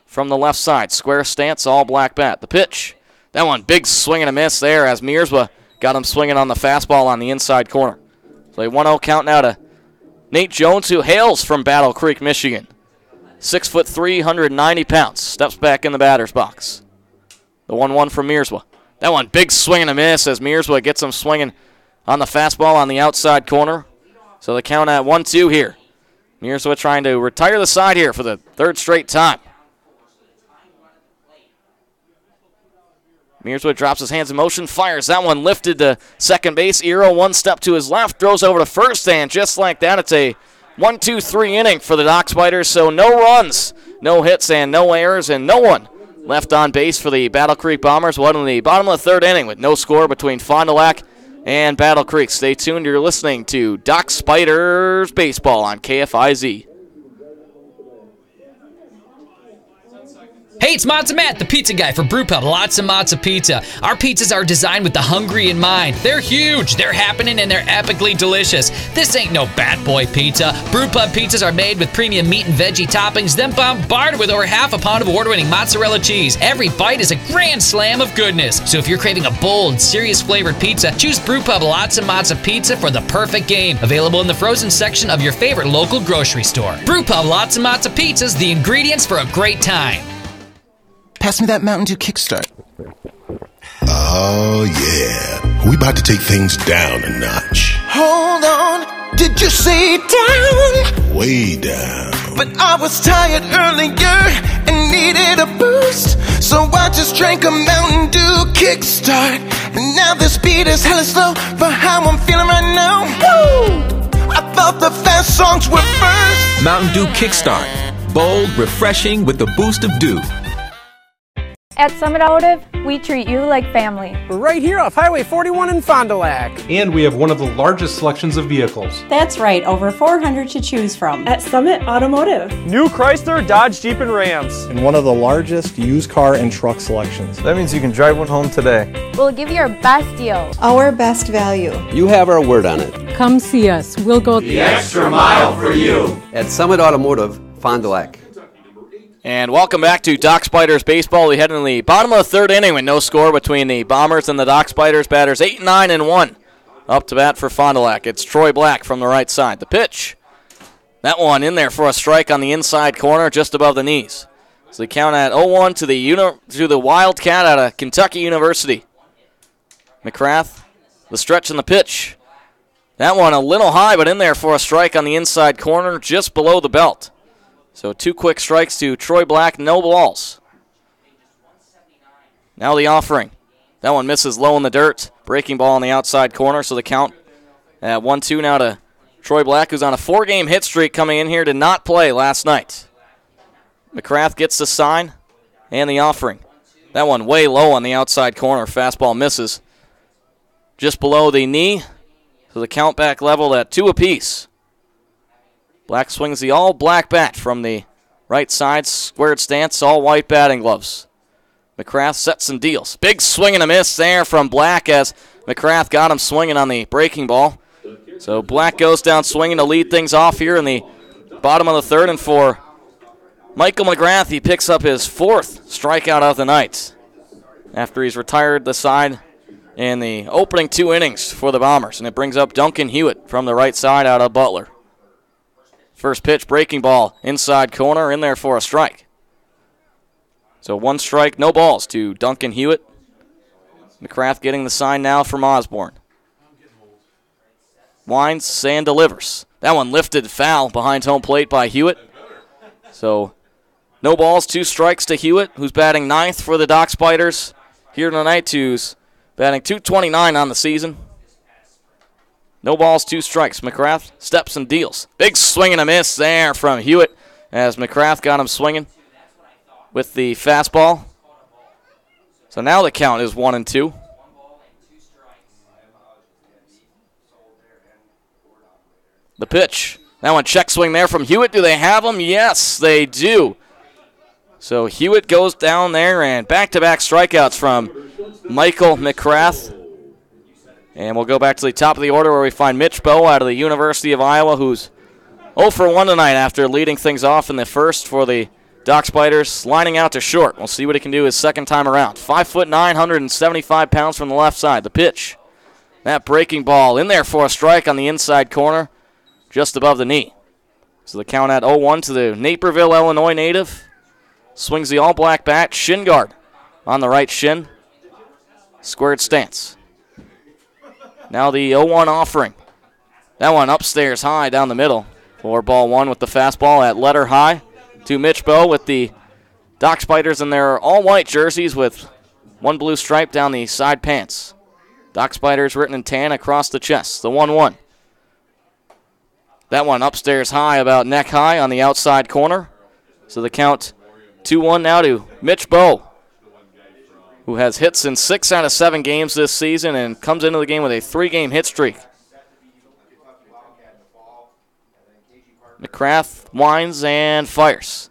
from the left side. Square stance, all black bat. The pitch. That one, big swing and a miss there as Mearswa got him swinging on the fastball on the inside corner. So a 1-0 count now to Nate Jones, who hails from Battle Creek, Michigan. 6'3", 190 pounds. Steps back in the batter's box. The 1-1 from Mearswa. That one, big swing and a miss as Mearswa gets him swinging on the fastball on the outside corner. So the count at 1-2 here. Mearswa trying to retire the side here for the 3rd straight time. Mearswa drops his hands in motion, fires. That one lifted to second base. Eero 1 step to his left, throws over to first, and just like that, it's a 1-2-3 inning for the Dock Spiders. So no runs, no hits, and no errors, and no one left on base for the Battle Creek Bombers. One in the bottom of the 3rd inning with no score between Fond du Lac and Battle Creek. Stay tuned. You're listening to Dock Spiders Baseball on KFIZ.
Hey, it's Matza Matt, the pizza guy for Brewpub Lots of Matza Pizza. Our pizzas are designed with the hungry in mind. They're huge, they're happening, and they're epically delicious. This ain't no Bat Boy pizza. Brewpub pizzas are made with premium meat and veggie toppings, then bombarded with over half a pound of award-winning mozzarella cheese. Every bite is a grand slam of goodness. So if you're craving a bold, serious flavored pizza, choose Brewpub Lots of Matza Pizza for the perfect game. Available in the frozen section of your favorite local grocery store. Brewpub Lots of Matza Pizzas, the ingredients for a great time.
Pass me that Mountain Dew Kickstart.
Oh, yeah. We about to take things down a notch.
Hold on. Did you say down?
Way down.
But I was tired earlier and needed a boost. So I just drank a Mountain Dew Kickstart. And now the speed is hella slow for how I'm feeling right now. Woo! I thought the fast songs were first.
Mountain Dew Kickstart. Bold, refreshing with the boost of dew.
At Summit Automotive, we treat you like family.
We're right here off Highway 41 in Fond du Lac.
And we have one of the largest selections of vehicles.
That's right, over 400 to choose from.
At Summit Automotive.
New Chrysler, Dodge, Jeep, and Rams.
And one of the largest used car and truck selections.
That means you can drive one home today.
We'll give you our best deal.
Our best value.
You have our word on it.
Come see us. We'll go
the extra mile for you.
At Summit Automotive, Fond du Lac.
And welcome back to Dock Spiders Baseball. We head in the bottom of the 3rd inning with no score between the Bombers and the Dock Spiders. Batters 8, 9, and 1. Up to bat for Fond du Lac. It's Troy Black from the right side. The pitch. That one in there for a strike on the inside corner just above the knees. So they count at 0-1 to the Wildcat out of Kentucky University. McCrath, the stretch and the pitch. That one a little high, but in there for a strike on the inside corner just below the belt. So 2 quick strikes to Troy Black, no balls. Now the offering. That one misses low in the dirt. Breaking ball on the outside corner, so the count at 1-2 now to Troy Black, who's on a 4-game hit streak coming in here, did not play last night. McCrath gets the sign and the offering. That one way low on the outside corner. Fastball misses just below the knee, so the count back level at 2 apiece. Black swings the all-black bat from the right side, squared stance, all-white batting gloves. McCrath sets and deals. Big swing and a miss there from Black as McCrath got him swinging on the breaking ball. So Black goes down swinging to lead things off here in the bottom of the third, and for Michael McGrath, he picks up his 4th strikeout of the night after he's retired the side in the opening 2 innings for the Bombers, and it brings up Duncan Hewitt from the right side out of Butler. First pitch, breaking ball, inside corner, in there for a strike. So 1 strike, no balls to Duncan Hewitt. McCrath getting the sign now from Osborne. Winds and delivers. That one lifted foul behind home plate by Hewitt. So no balls, 2 strikes to Hewitt, who's batting 9th for the Dock Spiders here tonight, who's batting .229 on the season. No balls, 2 strikes. McCrath steps and deals. Big swing and a miss there from Hewitt as McCrath got him swinging with the fastball. So now the count is 1-2. The pitch. That one check swing there from Hewitt. Do they have him? Yes, they do. So Hewitt goes down there, and back-to-back strikeouts from Michael McCrath. And we'll go back to the top of the order where we find Mitch Bowe out of the University of Iowa, who's 0 for 1 tonight after leading things off in the first for the Dock Spiders, lining out to short. We'll see what he can do his second time around. 5'9", 175 pounds from the left side. The pitch. That breaking ball in there for a strike on the inside corner, just above the knee. So the count at 0-1 to the Naperville, Illinois native. Swings the all-black bat, shin guard on the right shin. Squared stance. Now the 0-1 offering. That one upstairs high down the middle for ball 1 with the fastball at letter high to Mitch Bowe with the Dock Spiders in their all-white jerseys with 1 blue stripe down the side pants. Dock Spiders written in tan across the chest. The 1-1. That one upstairs high, about neck high on the outside corner. So the count 2-1 now to Mitch Bowe, who has hits in 6 out of 7 games this season and comes into the game with a 3-game hit streak. McCrath winds and fires.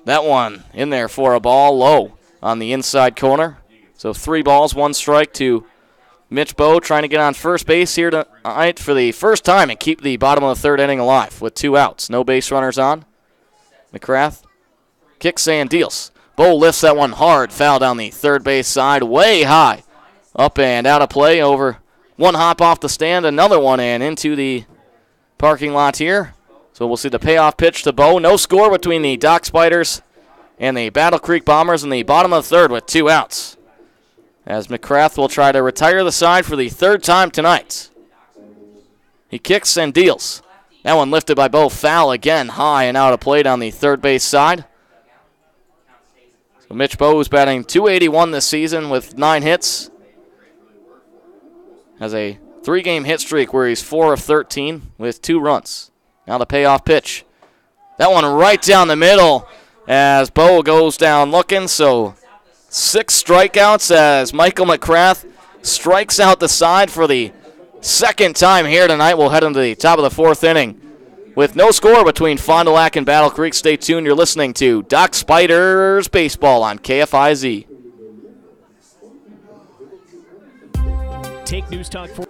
That one in there for a ball low on the inside corner. So 3 balls, 1 strike to Mitch Bowe, trying to get on first base here tonight for the first time and keep the bottom of the 3rd inning alive with 2 outs. No base runners on. McCrath kicks and deals. Bowe lifts that one hard, foul down the third base side, way high. Up and out of play, over 1 hop off the stand, another one and into the parking lot here. So we'll see the payoff pitch to Bowe. No score between the Dock Spiders and the Battle Creek Bombers in the bottom of the 3rd with 2 outs. As McCrath will try to retire the side for the 3rd time tonight. He kicks and deals. That one lifted by Bowe, foul again, high and out of play down the third base side. So Mitch Bowe, who's batting .281 this season with 9 hits, has a 3-game hit streak where he's 4 of 13 with 2 runs. Now the payoff pitch. That one right down the middle as Bowe goes down looking. So 6 strikeouts as Michael McCrath strikes out the side for the 2nd time here tonight. We'll head into the top of the 4th inning with no score between Fond du Lac and Battle Creek. Stay tuned. You're listening to Dock Spiders Baseball on KFIZ.
Take News Talk for.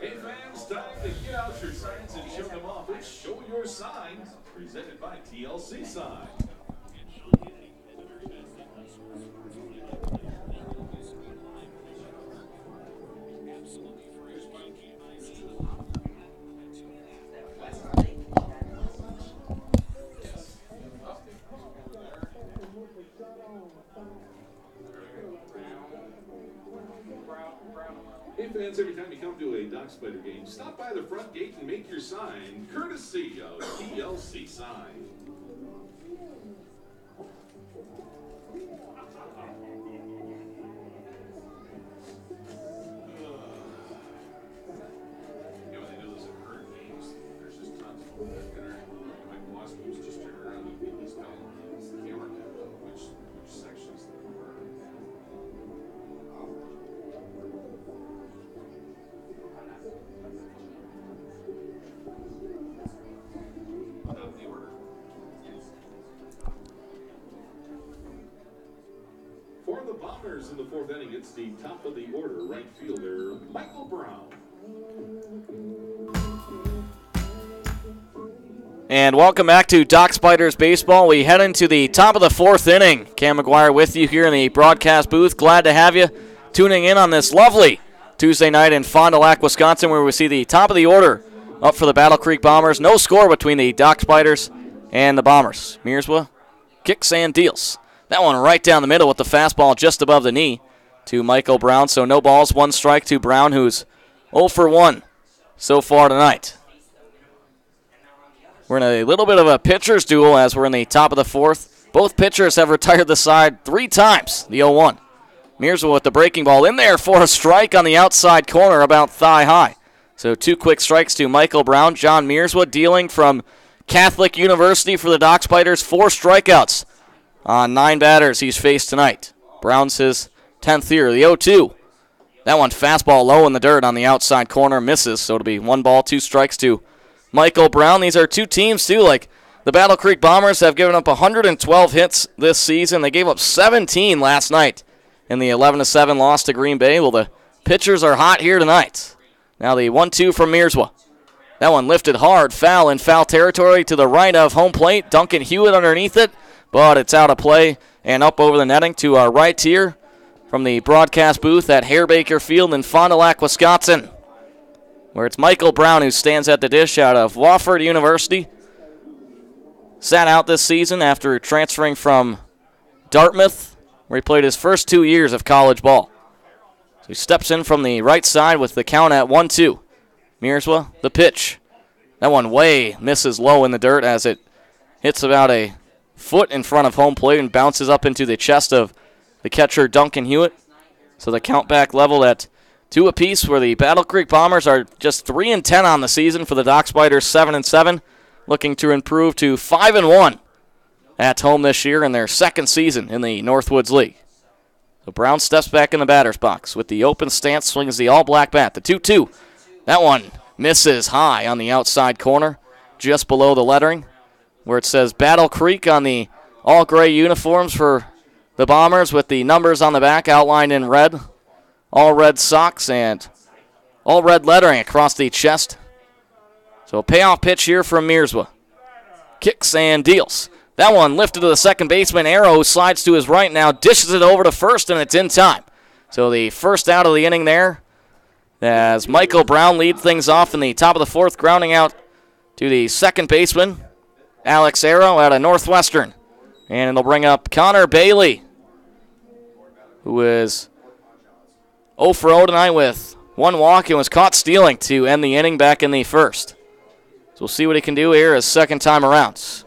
Hey fans, time to get out your signs and show them off. It's Show Your Signs, presented by TLC Sign. Hey fans, every time you come to a Doc Spider game, stop by the front gate and make your sign, courtesy of TLC Sign. For the Bombers in the fourth inning, it's the top of the order right fielder, Michael Brown.
And welcome back to Doc Spiders Baseball. We head into the top of the fourth inning. Cam McGuire with you here in the broadcast booth. Glad to have you tuning in on this lovely Tuesday night in Fond du Lac, Wisconsin, where we see the top of the order up for the Battle Creek Bombers. No score between the Doc Spiders and the Bombers. Mierswa kicks and deals. That one right down the middle with the fastball just above the knee to Michael Brown. So no balls, one strike to Brown, who's 0 for 1 so far tonight. We're in a little bit of a pitcher's duel as we're in the top of the fourth. Both pitchers have retired the side 3 times, the 0-1. Mierswa with the breaking ball in there for a strike on the outside corner about thigh high. So 2 quick strikes to Michael Brown. John Mierswa dealing from Catholic University for the Doc Spiders. 4 strikeouts on 9 batters he's faced tonight. Brown's his 10th year. The 0-2. That one fastball low in the dirt on the outside corner. Misses, so it'll be 1 ball, 2 strikes to Michael Brown. These are 2 teams, too, like the Battle Creek Bombers have given up 112 hits this season. They gave up 17 last night in the 11-7 loss to Green Bay. Well, the pitchers are hot here tonight. Now the 1-2 from Mierswa. That one lifted hard, foul in foul territory to the right of home plate. Duncan Hewitt underneath it, but it's out of play and up over the netting to our right here from the broadcast booth at Harebaker Field in Fond du Lac, Wisconsin, where it's Michael Brown who stands at the dish out of Wofford University. Sat out this season after transferring from Dartmouth, where he played his first 2 years of college ball. So he steps in from the right side with the count at 1-2. Mierswa, the pitch. That one way misses low in the dirt as it hits about a foot in front of home plate and bounces up into the chest of the catcher Duncan Hewitt. So the count back leveled at 2 apiece, where the Battle Creek Bombers are just 3-10 on the season for the Doc Spiders 7-7, looking to improve to 5-1 at home this year in their second season in the Northwoods League. So Brown steps back in the batter's box with the open stance, swings the all-black bat. The 2-2. That one misses high on the outside corner, just below the lettering, where it says Battle Creek on the all-gray uniforms for the Bombers with the numbers on the back outlined in red. All red socks and all red lettering across the chest. So a payoff pitch here from Mierswa. Kicks and deals. That one lifted to the second baseman. Arrow slides to his right now, dishes it over to first, and it's in time. So the first out of the inning there as Michael Brown leads things off in the top of the fourth, grounding out to the second baseman, Alex Arrow out of Northwestern. And it'll bring up Connor Bailey, who is 0 for 0 tonight with 1 walk and was caught stealing to end the inning back in the first. So we'll see what he can do here his second time around.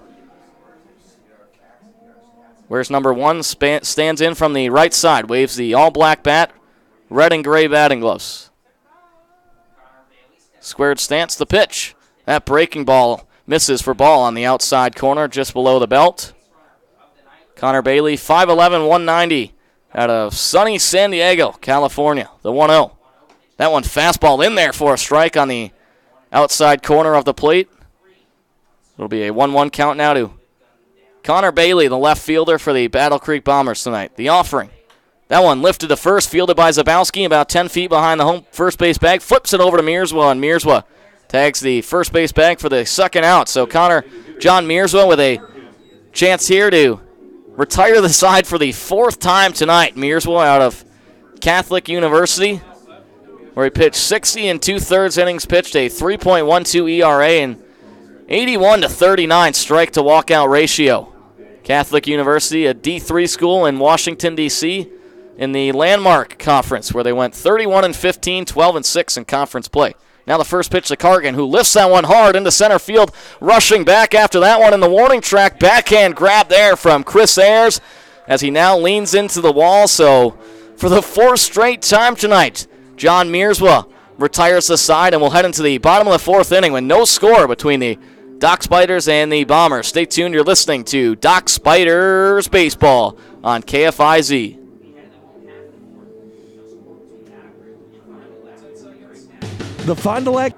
Where's number 1? Stands in from the right side, waves the all-black bat, red and gray batting gloves. Squared stance, the pitch. That breaking ball misses for ball on the outside corner just below the belt. Connor Bailey, 5'11", 190, out of sunny San Diego, California, the 1-0. That one fastball in there for a strike on the outside corner of the plate. It'll be a 1-1 count now to Connor Bailey, the left fielder for the Battle Creek Bombers tonight. The offering. That one lifted to first, fielded by Zabowski, about 10 feet behind the home first base bag. Flips it over to Mierswa, and Mierswa tags the first base bag for the second out. So John Mierswa with a chance here to retire the side for the 4th time tonight. Mierswa out of Catholic University, where he pitched 60 2/3 innings pitched, a 3.12 ERA, and 81-39 strike-to-walkout ratio. Catholic University, a D3 school in Washington, D.C., in the Landmark Conference, where they went 31-15, 12-6 in conference play. Now the first pitch to Cargan, who lifts that one hard into center field, rushing back after that one in the warning track. Backhand grab there from Chris Ayers as he now leans into the wall. So for the fourth straight time tonight, John Mearswa retires the side, and we'll head into the bottom of the fourth inning with no score between the Dock Spiders and the Bombers. Stay tuned. You're listening to Dock Spiders Baseball on KFIZ.
The Fond du Lac.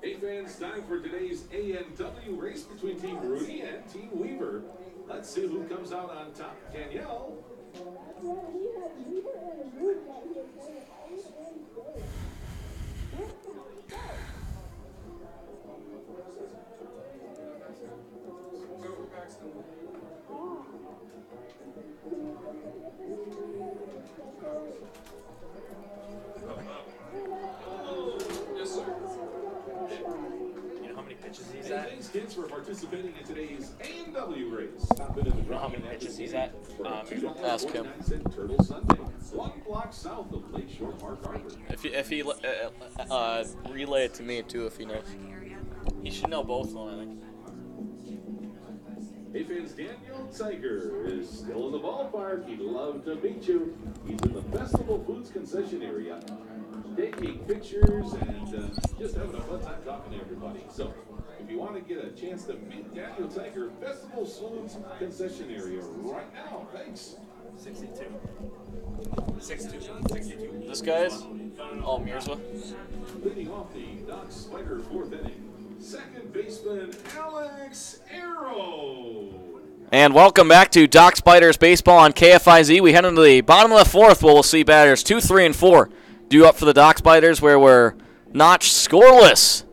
Hey fans, time for today's ANW race between Team Rudy and Team Weaver. Let's see who comes out on top. Danielle. Thanks, kids, for participating in today's A&W race. Stop in the draw.
How many pitches he's at? Ask him.
Turtle Sunday, 1 block south of Lakeshore Park Harbor.
If he relay it to me too, if he knows. He should know both of them, I think.
Hey fans, Daniel Tiger is still in the ballpark. He'd love to meet you. He's in the Festival Foods concession area, taking pictures and just having a fun time talking to everybody. So if you want to get a chance to meet Daniel Tiger, Festival Foods concession area right now. Thanks.
62. This guy's? Oh, Mearswa.
Leading off the Dock Spider fourth inning, second baseman Alex Arrow.
And welcome back to Dock Spiders Baseball on KFIZ. We head into the bottom of the fourth where we'll see batters 2, 3, and 4 due up for the Dock Spiders, where we're notched scoreless.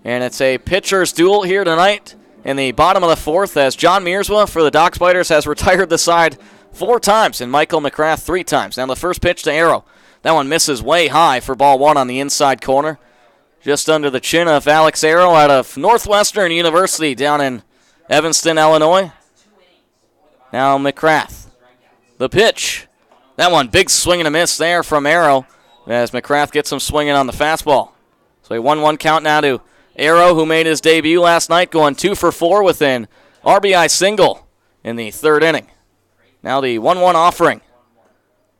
And it's a pitcher's duel here tonight in the bottom of the fourth, as John Mearswa for the Dock Spiders has retired the side 4 times and Michael McCrath 3 times. Now the first pitch to Arrow. That one misses way high for ball 1 on the inside corner, just under the chin of Alex Arrow out of Northwestern University down in Evanston, Illinois. Now McCrath. The pitch. That one, big swing and a miss there from Arrow as McCrath gets him swinging on the fastball. So a 1-1 count now to Arrow, who made his debut last night, going 2 for 4 with an RBI single in the third inning. Now the 1-1 offering.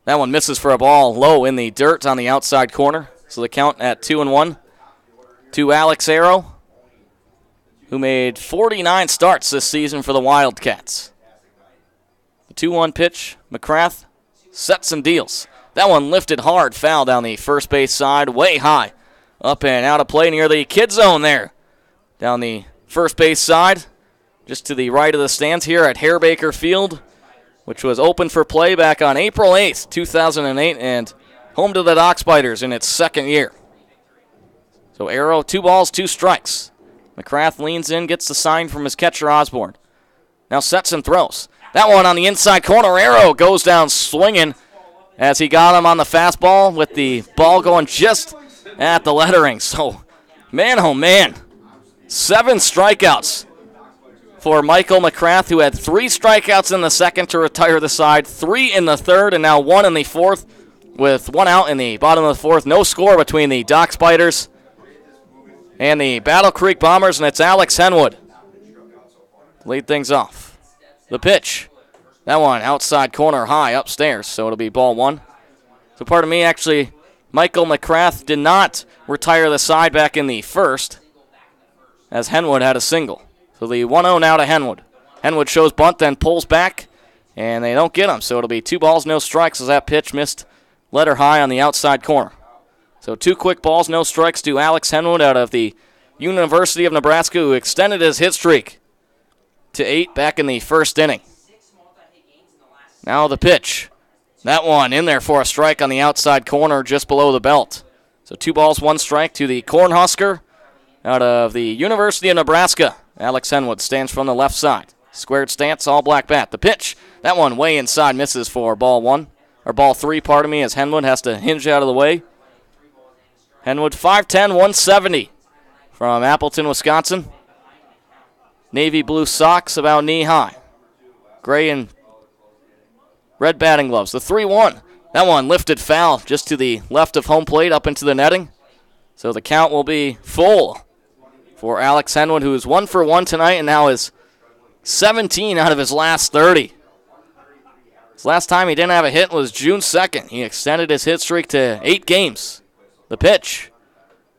That one misses for a ball low in the dirt on the outside corner. So the count at 2-1 to Alex Arrow, who made 49 starts this season for the Wildcats. The 2-1 pitch, McCrath sets and deals. That one lifted hard, foul down the first base side, way high. Up and out of play near the kid zone there. Down the first base side, just to the right of the stands here at Harebaker Field, which was open for play back on April 8th, 2008, and home to the Dock Spiders in its second year. So Arrow, 2 balls, 2 strikes. McCrath leans in, gets the sign from his catcher Osborne. Now sets and throws. That one on the inside corner. Arrow goes down swinging as he got him on the fastball with the ball going just at the lettering. So, man, oh man, 7 strikeouts for Michael McCrath, who had 3 strikeouts in the second to retire the side, 3 in the third, and now 1 in the fourth, with 1 out in the bottom of the fourth. No score between the Dock Spiders and the Battle Creek Bombers, and it's Alex Henwood to lead things off. The pitch. That one outside corner high upstairs, so it'll be ball 1. So pardon me, actually, Michael McCrath did not retire the side back in the first, as Henwood had a single. So the 1-0 now to Henwood. Henwood shows bunt, then pulls back, and they don't get him. So it'll be 2 balls, no strikes, as that pitch missed letter high on the outside corner. So 2 quick balls, no strikes to Alex Henwood out of the University of Nebraska, who extended his hit streak to 8 back in the first inning. Now the pitch. That one in there for a strike on the outside corner just below the belt. So 2 balls, 1 strike to the Cornhusker out of the University of Nebraska. Alex Henwood stands from the left side. Squared stance, all black bat. The pitch. That one way inside, misses for ball 3, pardon me, as Henwood has to hinge out of the way. Henwood 5'10", 170 from Appleton, Wisconsin. navy blue socks about knee high. Gray and red batting gloves. The 3-1. That one lifted foul just to the left of home plate up into the netting. So the count will be full for Alex Henwood, who is 1 for 1 tonight and now is 17 out of his last 30. His last time he didn't have a hit was June 2nd. He extended his hit streak to 8 games. The pitch.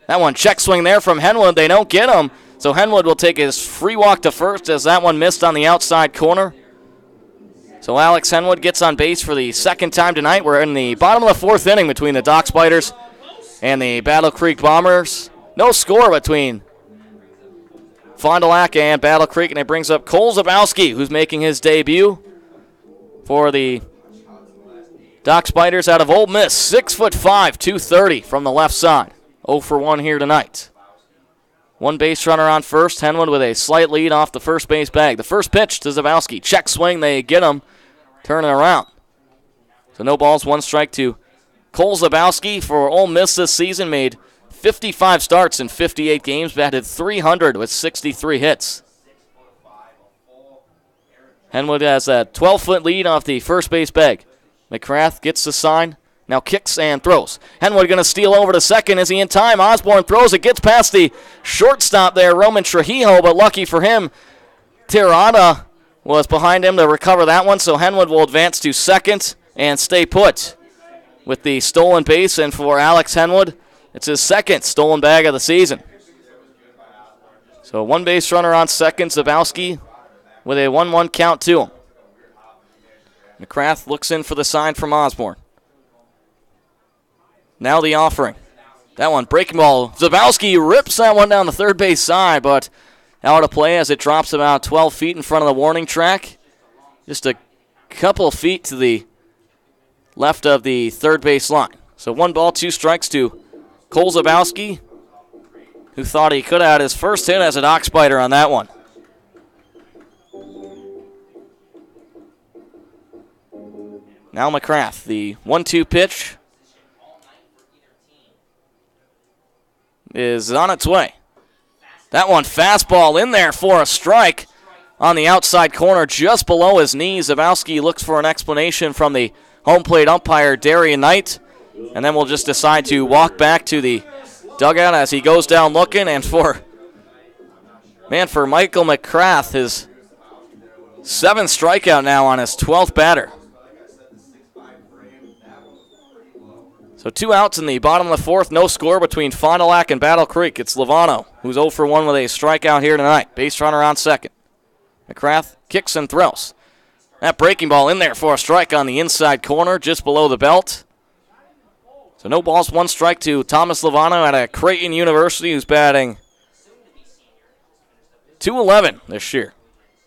That one check swing there from Henwood. They don't get him. So Henwood will take his free walk to first as that one missed on the outside corner. So Alex Henwood gets on base for the second time tonight. We're in the bottom of the 4th inning between the Dock Spiders and the Battle Creek Bombers. No score between Fond du Lac and Battle Creek, and it brings up Cole Zabowski, who's making his debut for the Dock Spiders out of Ole Miss. 6'5", 230 from the left side. 0 for 1 here tonight. One base runner on first. Henwood with a slight lead off the first base bag. The first pitch to Zabowski. Check swing. They get him. Turning around. So no balls, 1 strike to Cole Zabowski for Ole Miss this season. Made 55 starts in 58 games. Batted .300 with 63 hits. Henwood has a 12-foot lead off the first base bag. McCrath gets the sign. Now kicks and throws. Henwood going to steal over to second. Is he in time? Osborne throws it. Gets past the shortstop there, Roman Trujillo, but lucky for him, Tirada was behind him to recover that one, so Henwood will advance to second and stay put with the stolen base. And for Alex Henwood, it's his second stolen bag of the season. So one base runner on second, Zabowski with a 1-1 count to him. McCrath looks in for the sign from Osborne. Now the offering. That one, breaking ball. Zabowski rips that one down the third base side, but out of play as it drops about 12 feet in front of the warning track. Just a couple feet to the left of the third base line. So 1 ball, 2 strikes to Cole Zabowski, who thought he could have had his first hit as a Dock Spider on that one. Now McCrath, the 1-2 pitch is on its way. That one fastball in there for a strike on the outside corner just below his knees. Zabowski looks for an explanation from the home plate umpire, Darian Knight, and then we'll just decide to walk back to the dugout as he goes down looking. And for Michael McCrath, his 7th strikeout now on his 12th batter. So 2 outs in the bottom of the 4th. No score between Fond du Lac and Battle Creek. It's Lovano, who's 0 for 1 with a strikeout here tonight. Base runner on second. McCrath kicks and throws. That breaking ball in there for a strike on the inside corner, just below the belt. So no balls, 1 strike to Thomas Lovano out of Creighton University, who's batting .211 this year.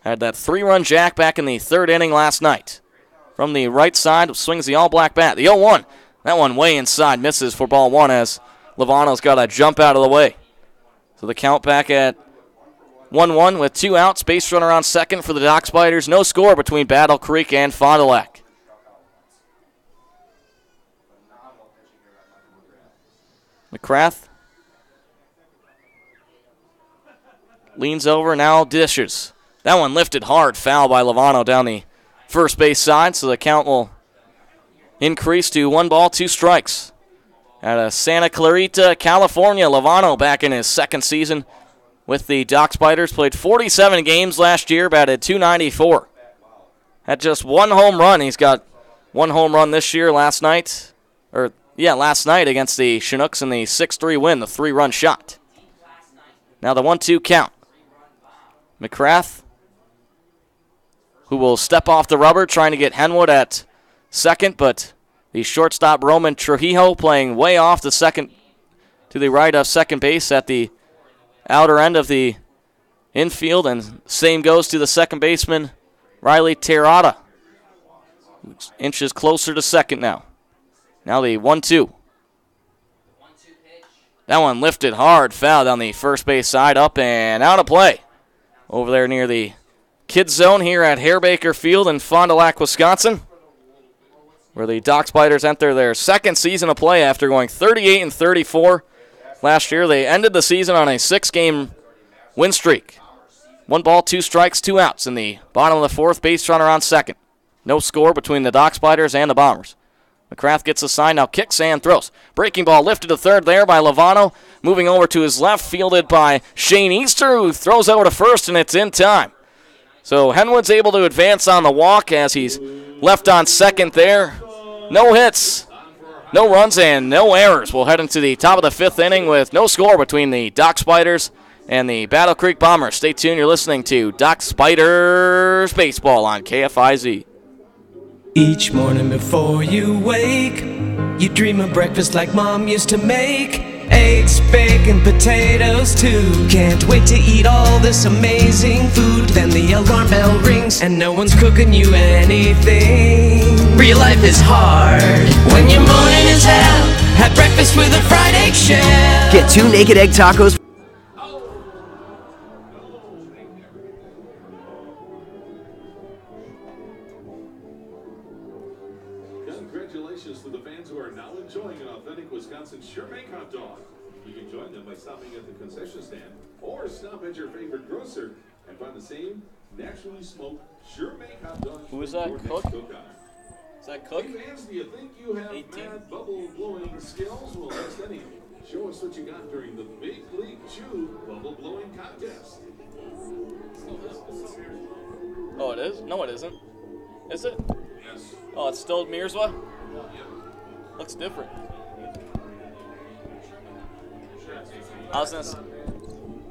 Had that 3-run jack back in the 3rd inning last night. From the right side, swings the all-black bat. The 0-1. That one way inside, misses for ball 1 as Lovano's got to jump out of the way. So the count back at 1-1 with 2 outs. Base runner on second for the Dock Spiders. No score between Battle Creek and Fond du Lac. McCrath leans over, now dishes. That one lifted hard, foul by Lovano down the first base side, so the count will increase to 1 ball, 2 strikes. Out of Santa Clarita, California, Lovano back in his 2nd season with the Dock Spiders. Played 47 games last year, batted .294. Had just 1 home run. He's got 1 home run this year last night against the Chinooks in the 6-3 win, the 3-run shot. Now the 1-2 count. McCrath, who will step off the rubber, trying to get Henwood at second, but the shortstop Roman Trujillo playing way off the second to the right of second base at the outer end of the infield, and same goes to the second baseman Riley Tirada, inches closer to second now. Now the 1-2. That one lifted hard, foul down the first base side, up and out of play. Over there near the kids zone here at Hairbaker Field in Fond du Lac, Wisconsin, where the Dock Spiders enter their 2nd season of play after going 38-34 last year. They ended the season on a 6-game win streak. 1 ball, 2 strikes, 2 outs in the bottom of the 4th. Base runner on second. No score between the Dock Spiders and the Bombers. McCrath gets a sign, now kicks and throws. Breaking ball lifted to third there by Lovano. Moving over to his left, fielded by Shane Easter, who throws over to first, and it's in time. So Henwood's able to advance on the walk as he's left on second there. No hits, no runs, and no errors. We'll head into the top of the 5th inning with no score between the Dock Spiders and the Battle Creek Bombers. Stay tuned. You're listening to Dock Spiders Baseball on KFIZ.
Each morning before you wake, you dream of breakfast like Mom used to make. Eggs, bacon, potatoes too. Can't wait to eat all this amazing food. Then the alarm bell rings and no one's cooking you anything. Real life is hard when your morning is hell. Have breakfast with a fried eggshell.
Get 2 naked egg tacos.
Congratulations to the fans who are now enjoying an authentic Wisconsin Sure-Make hot dog. You can join them by stopping at the concession stand or stop at your favorite grocer and find the same naturally smoked Sure-Make hot dog.
Who is that, Cook? Is that Cook?
Hey fans, do you think you have mad bubble-blowing skills? Well, ask any. Show us what you got during the Big League Chew bubble-blowing contest.
Oh, it is? No, it isn't. Is it?
Yes.
Oh, it's still Mearswa?
Yep.
Looks different.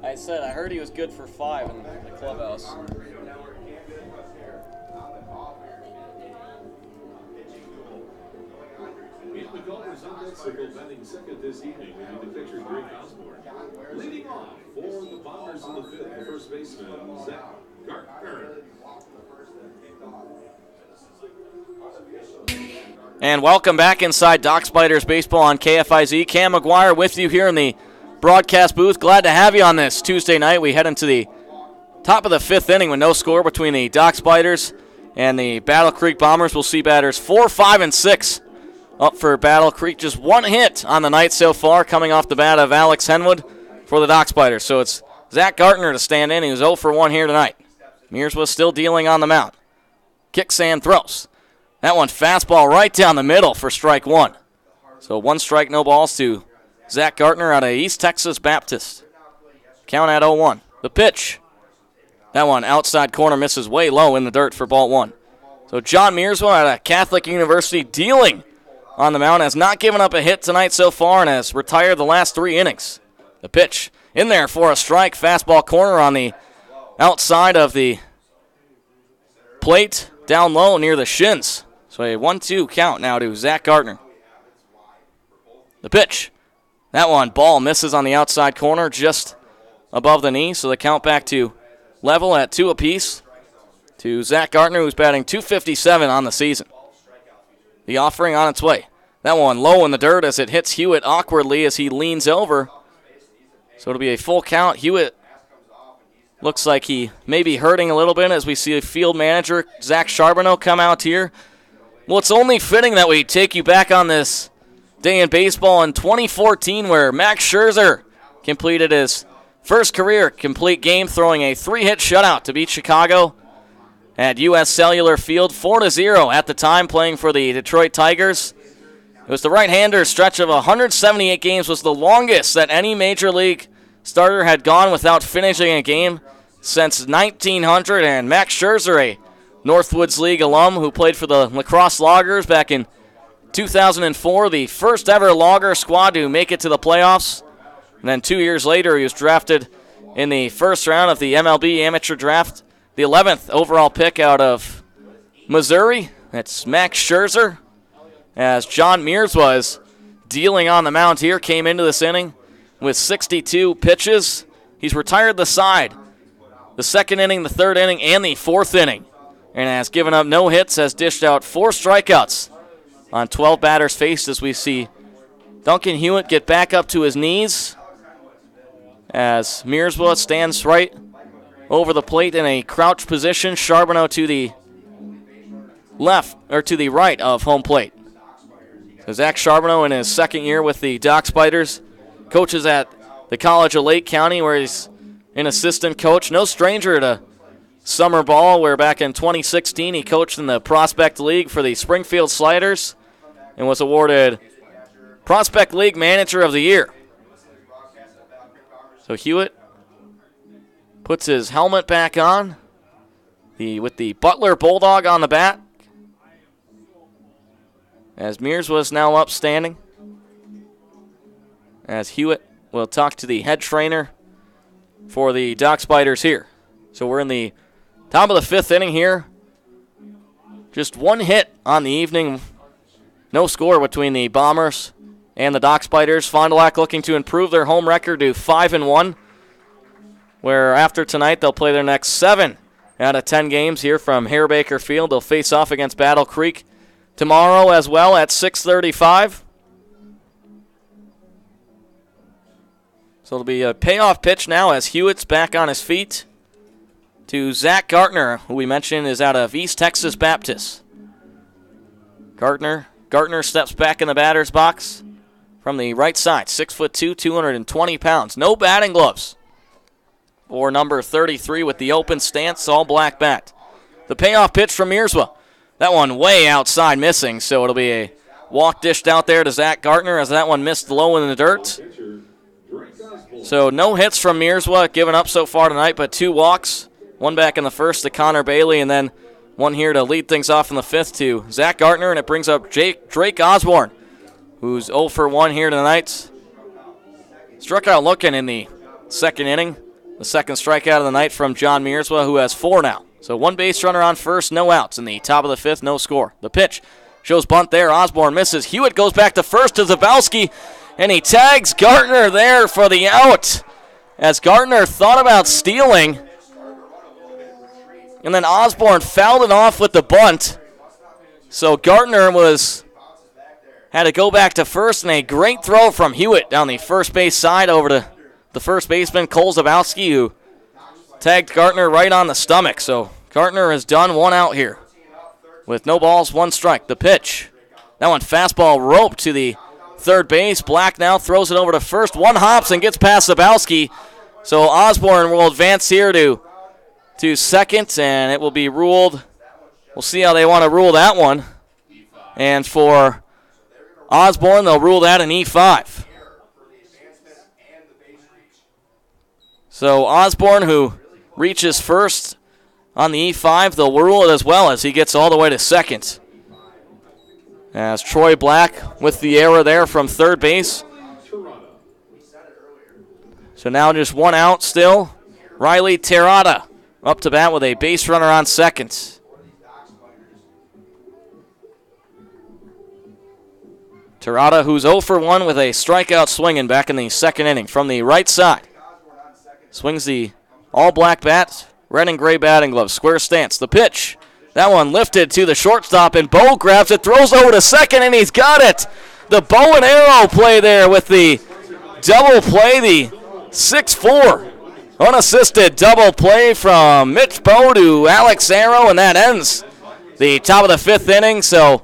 I said I heard he was good for 5 in the clubhouse.
Meet the Gophers on that circle, batting second this evening will be the pitcher Greg Osborne. Leading off for the Bombers in the 5th, the first baseman Zach Gartner.
And welcome back inside Dock Spiders Baseball on KFIZ. Cam McGuire with you here in the broadcast booth. Glad to have you on this Tuesday night. We head into the top of the 5th inning with no score between the Dock Spiders and the Battle Creek Bombers. We'll see batters 4, 5, and 6 up for Battle Creek. Just 1 hit on the night so far, coming off the bat of Alex Henwood for the Dock Spiders. So it's Zach Gartner to stand in. He was 0 for 1 here tonight. Mears was still dealing on the mound. Kicks and throws. That one fastball right down the middle for strike 1. So 1 strike, no balls to Zach Gartner out of East Texas Baptist. Count at 0-1. The pitch. That one outside corner misses way low in the dirt for ball 1. So John Mearsville out of Catholic University dealing on the mound, has not given up a hit tonight so far and has retired the last 3 innings. The pitch in there for a strike. Fastball corner on the outside of the plate, down low near the shins. So a 1-2 count now to Zach Gartner. The pitch. That one, ball misses on the outside corner just above the knee. So the count back to level at 2 apiece to Zach Gartner, who's batting .257 on the season. The offering on its way. That one low in the dirt as it hits Hewitt awkwardly as he leans over. So it'll be a full count. Hewitt looks like he may be hurting a little bit as we see a field manager, Zach Charbonneau, come out here. Well, it's only fitting that we take you back on this day in baseball in 2014 where Max Scherzer completed his first career complete game throwing a 3-hit shutout to beat Chicago at U.S. Cellular Field 4-0 at the time, playing for the Detroit Tigers. It was the right-hander's stretch of 178 games was the longest that any major league starter had gone without finishing a game since 1900, and Max Scherzer, a Northwoods League alum who played for the Lacrosse Loggers back in 2004, the first ever Logger squad to make it to the playoffs. And then 2 years later, he was drafted in the first round of the MLB amateur draft, the 11th overall pick out of Missouri. That's Max Scherzer, as John Mears was dealing on the mound here, came into this inning with 62 pitches. He's retired the side, the 2nd inning, the 3rd inning, and the 4th inning, and has given up no hits, has dished out 4 strikeouts on 12 batters faced as we see Duncan Hewitt get back up to his knees as Mearsville stands right over the plate in a crouch position. Charbonneau to the left, or to the right of home plate. So Zach Charbonneau in his 2nd year with the Dock Spiders, coaches at the College of Lake County where he's an assistant coach, no stranger to summer ball, where back in 2016 he coached in the Prospect League for the Springfield Sliders and was awarded Prospect League Manager of the Year. So Hewitt puts his helmet back on with the Butler Bulldog on the bat, as Mears was now up standing, as Hewitt will talk to the head trainer for the Dock Spiders here. So we're in the top of the 5th inning here. Just one hit on the evening. No score between the Bombers and the Dock Spiders. Fond du Lac looking to improve their home record to 5-1, where after tonight they'll play their next 7 out of 10 games here from Hare-Baker Field. They'll face off against Battle Creek tomorrow as well at 6:35. So it'll be a payoff pitch now as Hewitt's back on his feet to Zach Gartner, who we mentioned is out of East Texas Baptist. Gartner steps back in the batter's box from the right side, 6'2", 220 pounds. No batting gloves for number 33 with the open stance, all black bat. The payoff pitch from Mearswa. That one way outside, missing, so it'll be a walk dished out there to Zach Gartner as that one missed low in the dirt. So no hits from Mearswa given up so far tonight, but 2 walks. One back in the first to Connor Bailey, and then one here to lead things off in the 5th to Zach Gartner, and it brings up Drake Osborne, who's 0 for 1 here tonight. Struck out looking in the 2nd inning. The 2nd strikeout of the night from John Mearswa, who has 4 now. So 1 base runner on first, no outs. In the top of the 5th, no score. The pitch shows bunt there. Osborne misses. Hewitt goes back to first to Zabowski, and he tags Gartner there for the out, as Gartner thought about stealing, and then Osborne fouled it off with the bunt. So Gartner had to go back to first, and a great throw from Hewitt down the first base side over to the first baseman, Cole Zabowski, who tagged Gartner right on the stomach. So Gartner has done 1 out here with no balls, 1 strike. The pitch. That one fastball roped to the third base. Black now throws it over to first. 1 hops and gets past Zabowski. So Osborne will advance here to second, and it will be ruled. We'll see how they want to rule that one. And for Osborne, they'll rule that an E5. So Osborne, who reaches first on the E5, they'll rule it as well as he gets all the way to second. As Troy Black with the error there from third base. So now just 1 out still. Riley Terrata up to bat with a base runner on second. Terrata, who's 0 for 1 with a strikeout swinging back in the 2nd inning from the right side. Swings the all-black bat, red and gray batting gloves, square stance. The pitch, that one lifted to the shortstop, and Bo grabs it, throws over to second, and he's got it. The bow and arrow play there with the double play, the 6-4 unassisted double play from Mitch Bowe to Alex Arrow, and that ends the top of the 5th inning. So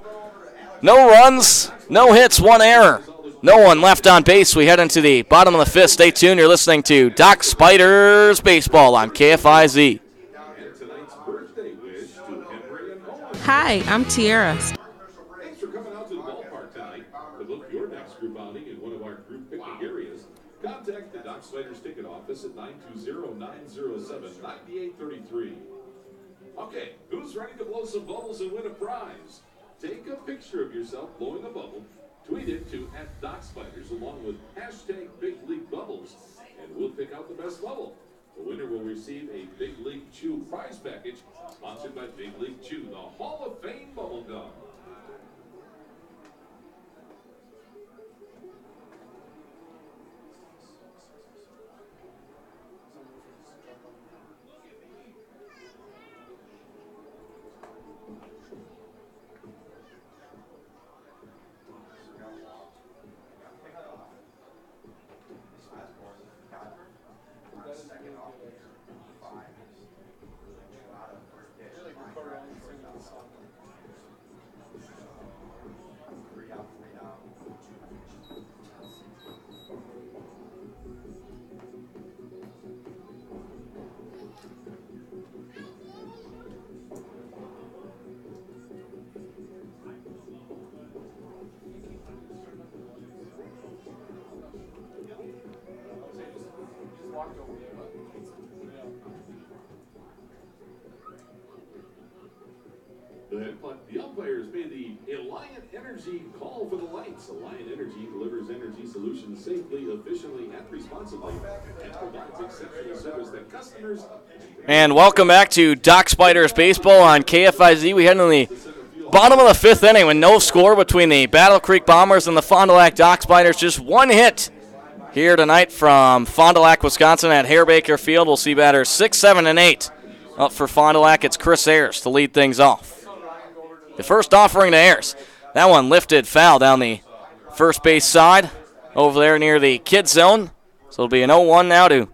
no runs, no hits, 1 error. No one left on base. We head into the bottom of the 5th. Stay tuned. You're listening to Dock Spiders Baseball on KFIZ.
Hi, I'm Tiara.
Thanks for coming out to the ballpark tonight. To book your next group outing in one of our group picnic areas, contact the Dock Spiders ticket office at 920-907-9833. Okay, who's ready to blow some bubbles and win a prize? Take a picture of yourself blowing a bubble. Tweet it to @DockSpiders along with #BigLeagueBubbles, and we'll pick out the best bubble. The winner will receive a Big League Chew prize package sponsored by Big League Chew, the Hall of Fame bubble gum. Energy, call for the lights. Alliant Energy delivers energy solutions safely, efficiently, and responsibly, and provides exceptional service that customers.
And welcome back to Dock Spiders Baseball on KFIZ. We head into the bottom of the fifth inning with no score between the Battle Creek Bombers and the Fond du Lac Dock Spiders. Just one hit here tonight from Fond du Lac, Wisconsin at Hare-Baker Field. We'll see batters 6, 7, and 8. Up for Fond du Lac, it's Chris Ayers to lead things off. The first offering to Ayers. That one lifted foul down the first base side over there near the kid zone. So it'll be an 0-1 now to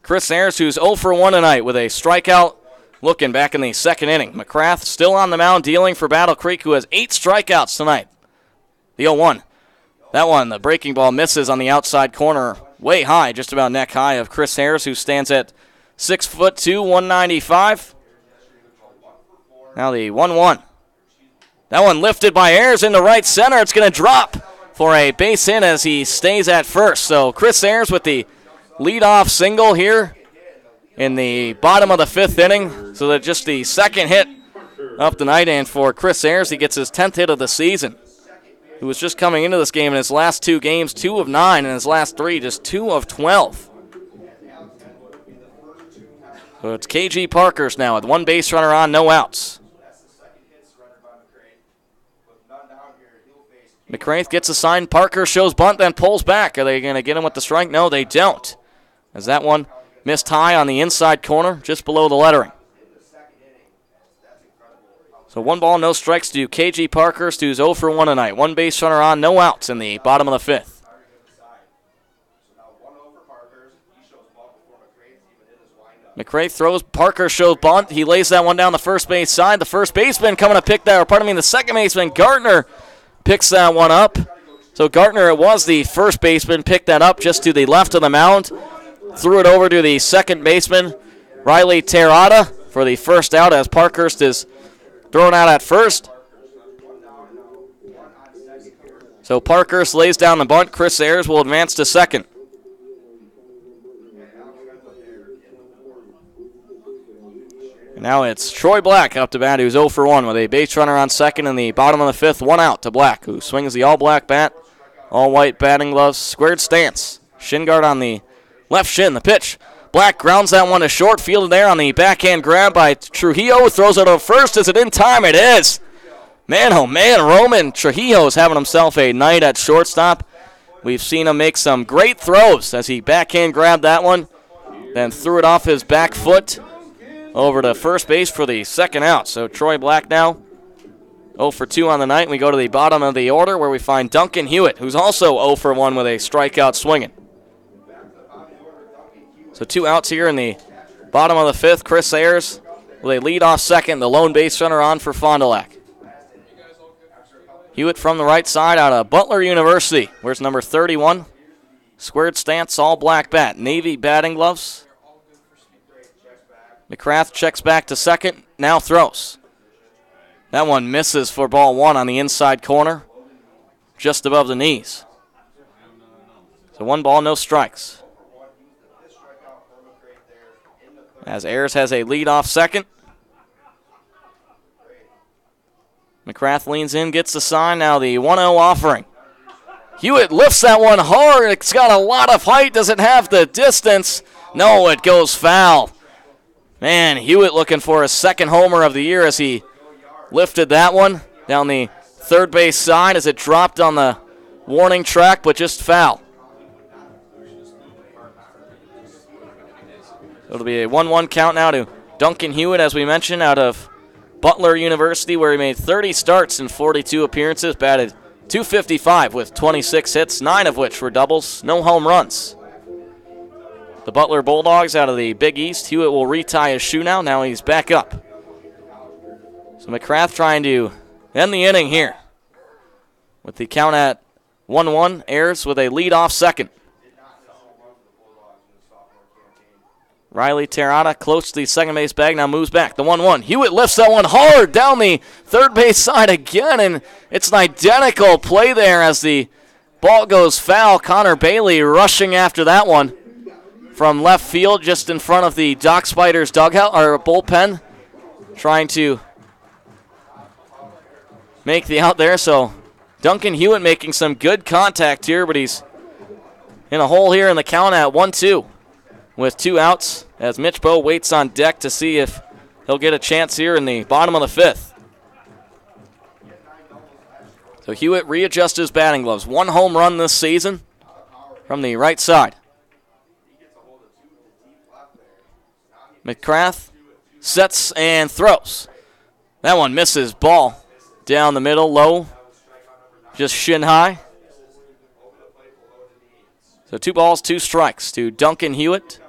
Chris Ayers, who's 0 for 1 tonight with a strikeout looking back in the second inning. McCrath still on the mound dealing for Battle Creek, who has 8 strikeouts tonight. The 0-1. That one, the breaking ball misses on the outside corner, way high, just about neck high of Chris Ayers, who stands at 6'2", 195. Now the 1-1. That one lifted by Ayers into right center. It's going to drop for a base hit as he stays at first. So Chris Ayers with the leadoff single here in the bottom of the fifth inning. So that just the second hit of the night. And for Chris Ayers, he gets his 10th hit of the season. He was just coming into this game in his last 2 games, 2 of 9, and his last 3, just 2 of 12. So it's KG Parkhurst now with 1 base runner on, no outs. McCraith gets assigned. Parker shows bunt, then pulls back. Are they going to get him with the strike? No, they don't. As that one missed high on the inside corner, just below the lettering. So 1 ball, no strikes to KG Parkhurst, who's 0 for 1 tonight. 1 base runner on, no outs in the bottom of the fifth. McCraith throws. Parker shows bunt. He lays that one down the first base side. The first baseman coming to pick that, or pardon me, the second baseman, Gartner, picks that one up. So Gartner, it was the first baseman, picked that up just to the left of the mound. Threw it over to the second baseman, Riley Terrata, for the first out as Parkhurst is thrown out at first. So Parkhurst lays down the bunt. Chris Ayers will advance to second. And now it's Troy Black up to bat, who's 0 for 1 with a base runner on second in the bottom of the fifth. 1 out to Black, who swings the all-black bat, all-white batting gloves, squared stance. Shin guard on the left shin. The pitch. Black grounds that one to short, fielded there on the backhand grab by Trujillo. Throws it over first. Is it in time? It is. Man, oh man, Roman Trujillo's having himself a night at shortstop. We've seen him make some great throws as he backhand grabbed that one, then threw it off his back foot over to first base for the second out. So Troy Black now 0 for 2 on the night. We go to the bottom of the order where we find Duncan Hewitt, who's also 0 for 1 with a strikeout swinging. So 2 outs here in the bottom of the fifth. Chris Ayers with a leadoff second, the lone base runner on for Fond du Lac. Hewitt from the right side out of Butler University. Where's number 31? Squared stance, all black bat. Navy batting gloves. McCrath checks back to second, now throws. That one misses for ball 1 on the inside corner, just above the knees. So 1 ball, no strikes. As Ayers has a leadoff second. McCrath leans in, gets the sign. Now the 1-0 offering. Hewitt lifts that one hard. It's got a lot of height. Does it have the distance? No, it goes foul. Man, Hewitt looking for his second homer of the year as he lifted that one down the third base side as it dropped on the warning track, but just foul. It'll be a 1-1 count now to Duncan Hewitt, as we mentioned, out of Butler University, where he made 30 starts in 42 appearances, batted .255 with 26 hits, 9 of which were doubles, no home runs. The Butler Bulldogs out of the Big East. Hewitt will retie his shoe now. Now he's back up. So McCrath trying to end the inning here with the count at 1-1. Ayers with a leadoff second. Riley Terrata close to the second base bag, now moves back. The 1-1. Hewitt lifts that one hard down the third base side again, and it's an identical play there as the ball goes foul. Connor Bailey rushing after that one from left field just in front of the Dock Spiders dugout, or bullpen, trying to make the out there. So Duncan Hewitt making some good contact here, but he's in a hole here in the count at 1-2 with 2 outs as Mitch Bowe waits on deck to see if he'll get a chance here in the bottom of the 5th. So Hewitt readjusts his batting gloves. 1 home run this season from the right side. McCrath sets and throws. That one misses. Ball down the middle, low, just shin high. So 2 balls, 2 strikes to Duncan Hewitt,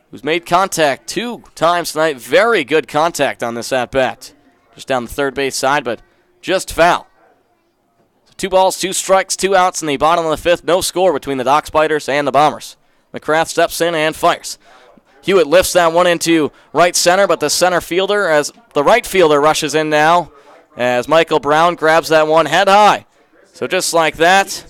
who's made contact 2 times tonight. Very good contact on this at-bat. Just down the third base side, but just foul. 2 balls, 2 strikes, 2 outs in the bottom of the 5th. No score between the Dock Spiders and the Bombers. McCrath steps in and fires. Hewitt lifts that one into right center, but the center fielder, as the right fielder rushes in now, as Michael Brown grabs that one head high. So just like that,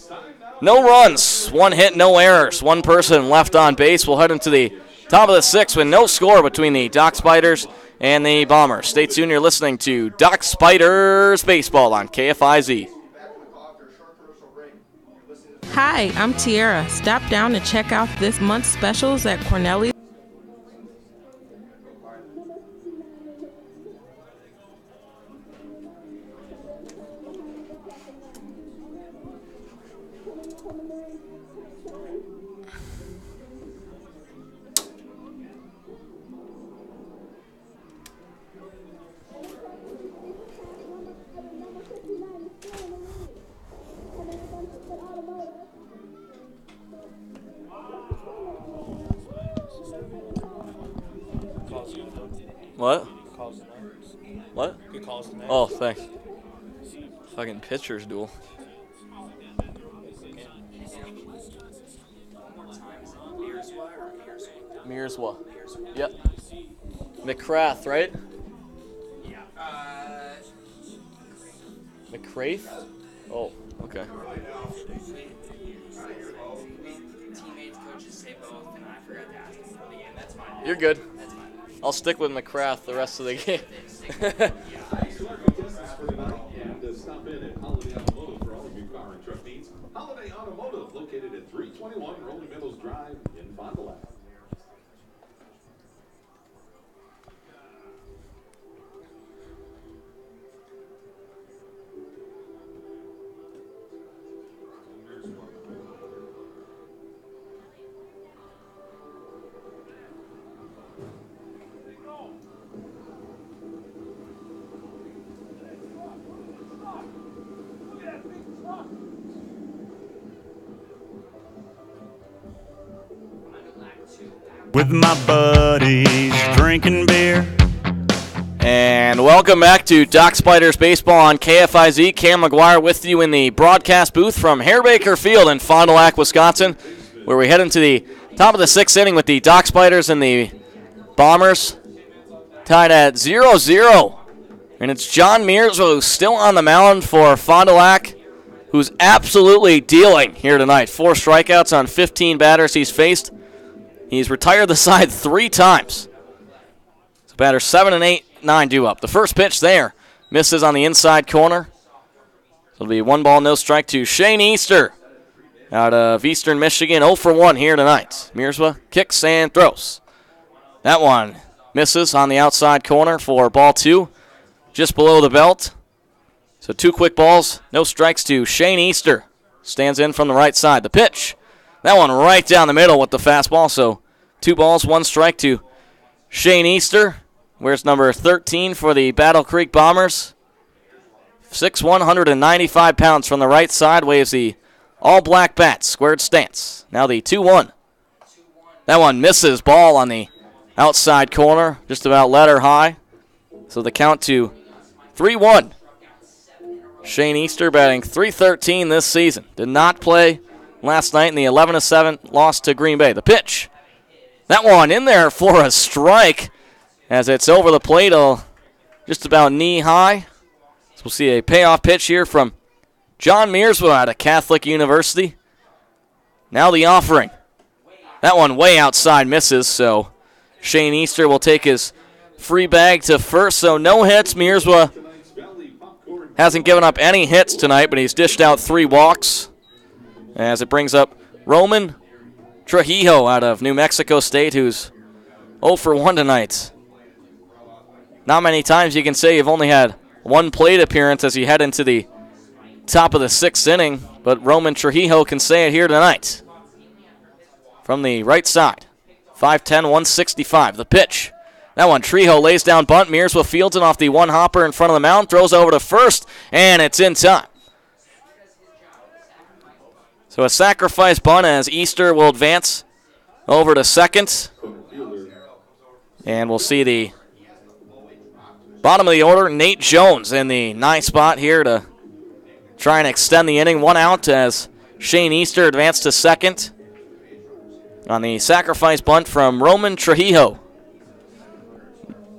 no runs, 1 hit, no errors. 1 person left on base. We'll head into the top of the 6th with no score between the Dock Spiders and the Bombers. Stay tuned. You're listening to Dock Spiders Baseball on KFIZ.
Hi, I'm Tiara. Stop down to check out this month's specials at Cornelius.
What? What?
Good calls tonight.
Oh, thanks. Fucking pitchers duel. Mearswa. Yep. McCrath, right? McCrath? Oh, okay.
Teammates, coaches say both, and I forgot to ask them for the game. That's fine.
You're good. I'll stick with McCrath the rest of the game.
Stop in at Holiday Automotive for all of your car and truck needs. Holiday Automotive, located at 321 Rolling Meadows Drive in Fond du Lac.
With my buddies drinking beer.
And welcome back to Dock Spiders Baseball on KFIZ. Cam McGuire with you in the broadcast booth from Harebaker Field in Fond du Lac, Wisconsin, where we head into the top of the 6th inning with the Dock Spiders and the Bombers tied at 0-0. And it's John Mearswa who's still on the mound for Fond du Lac, who's absolutely dealing here tonight. 4 strikeouts on 15 batters he's faced. He's retired the side 3 times. So batters 7 and 8, 9 due up. The first pitch there misses on the inside corner. It'll be 1 ball, no strike to Shane Easter out of Eastern Michigan. 0 for 1 here tonight. Mearswa kicks and throws. That one misses on the outside corner for ball 2, just below the belt. So 2 quick balls, no strikes to Shane Easter. Stands in from the right side. The pitch. That one right down the middle with the fastball. So 2 balls, 1 strike to Shane Easter. Wears number 13 for the Battle Creek Bombers. 6'1", 195 pounds from the right side. Waves the all-black bat, squared stance. Now the 2-1. That one misses. Ball on the outside corner. Just about letter high. So the count to 3-1. Shane Easter batting .313 this season. Did not play last night in the 11-7 loss to Green Bay. The pitch. That one in there for a strike as it's over the plate just about knee high. So we'll see a payoff pitch here from John Mearswa out of Catholic University. Now the offering. That one way outside misses, so Shane Easter will take his free bag to first. So no hits. Mearswa hasn't given up any hits tonight, but he's dished out 3 walks as it brings up Roman Trujillo out of New Mexico State, who's 0 for 1 tonight. Not many times you can say you've only had 1 plate appearance as you head into the top of the 6th inning, but Roman Trujillo can say it here tonight. From the right side, 5'10", 165. The pitch. That one, Trujillo lays down bunt. Mearswa fields it off the 1-hopper in front of the mound, throws over to first, and it's in time. So a sacrifice bunt as Easter will advance over to second. And we'll see the bottom of the order, Nate Jones in the 9th spot here to try and extend the inning. 1 out as Shane Easter advanced to second on the sacrifice bunt from Roman Trujillo.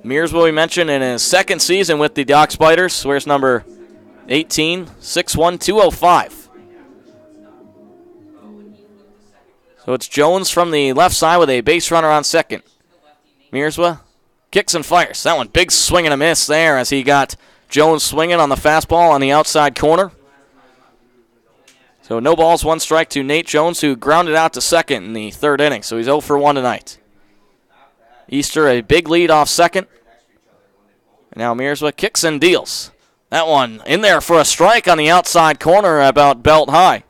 Mearswa, we mentioned, in his 2nd season with the Dock Spiders, wears number 18, 6'1", 205. So it's Jones from the left side with a base runner on second. Mearswa kicks and fires. That one, big swing and a miss there as he got Jones swinging on the fastball on the outside corner. So no balls, 1 strike to Nate Jones, who grounded out to second in the 3rd inning. So he's 0 for 1 tonight. Easter a big lead off second. And now Mearswa kicks and deals. That one in there for a strike on the outside corner about belt high.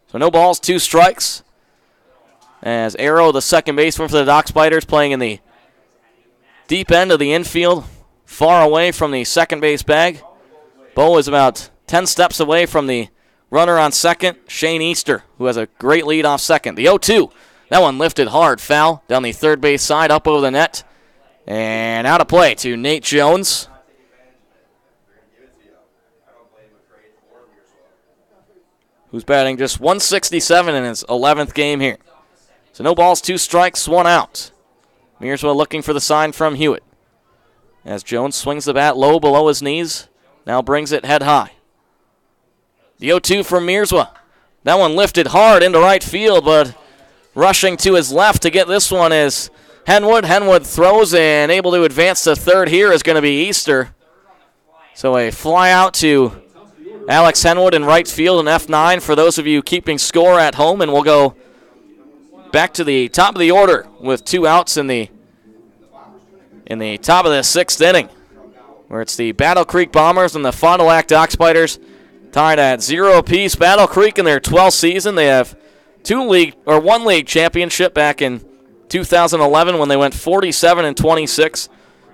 So no balls, 2 strikes. As Arrow, the second baseman for the Dock Spiders, playing in the deep end of the infield, far away from the second base bag. Bo is about 10 steps away from the runner on second, Shane Easter, who has a great lead off second. The 0-2. That one lifted hard, foul down the third base side, up over the net, and out of play to Nate Jones. Who's batting just 167 in his 11th game here. So no balls, 2 strikes, 1 out. Mearswa looking for the sign from Hewitt. As Jones swings the bat low below his knees, now brings it head high. The 0-2 from Mearswa. That one lifted hard into right field, but rushing to his left to get this one is Henwood. Henwood throws and able to advance to third here is going to be Easter. So a fly out to Alex Henwood in right field, an F9 for those of you keeping score at home, and we'll go back to the top of the order with 2 outs in the top of the 6th inning, where it's the Battle Creek Bombers and the Fond du Lac Dock Spiders tied at 0 apiece. Battle Creek in their 12th season, they have 1 league championship back in 2011 when they went 47-26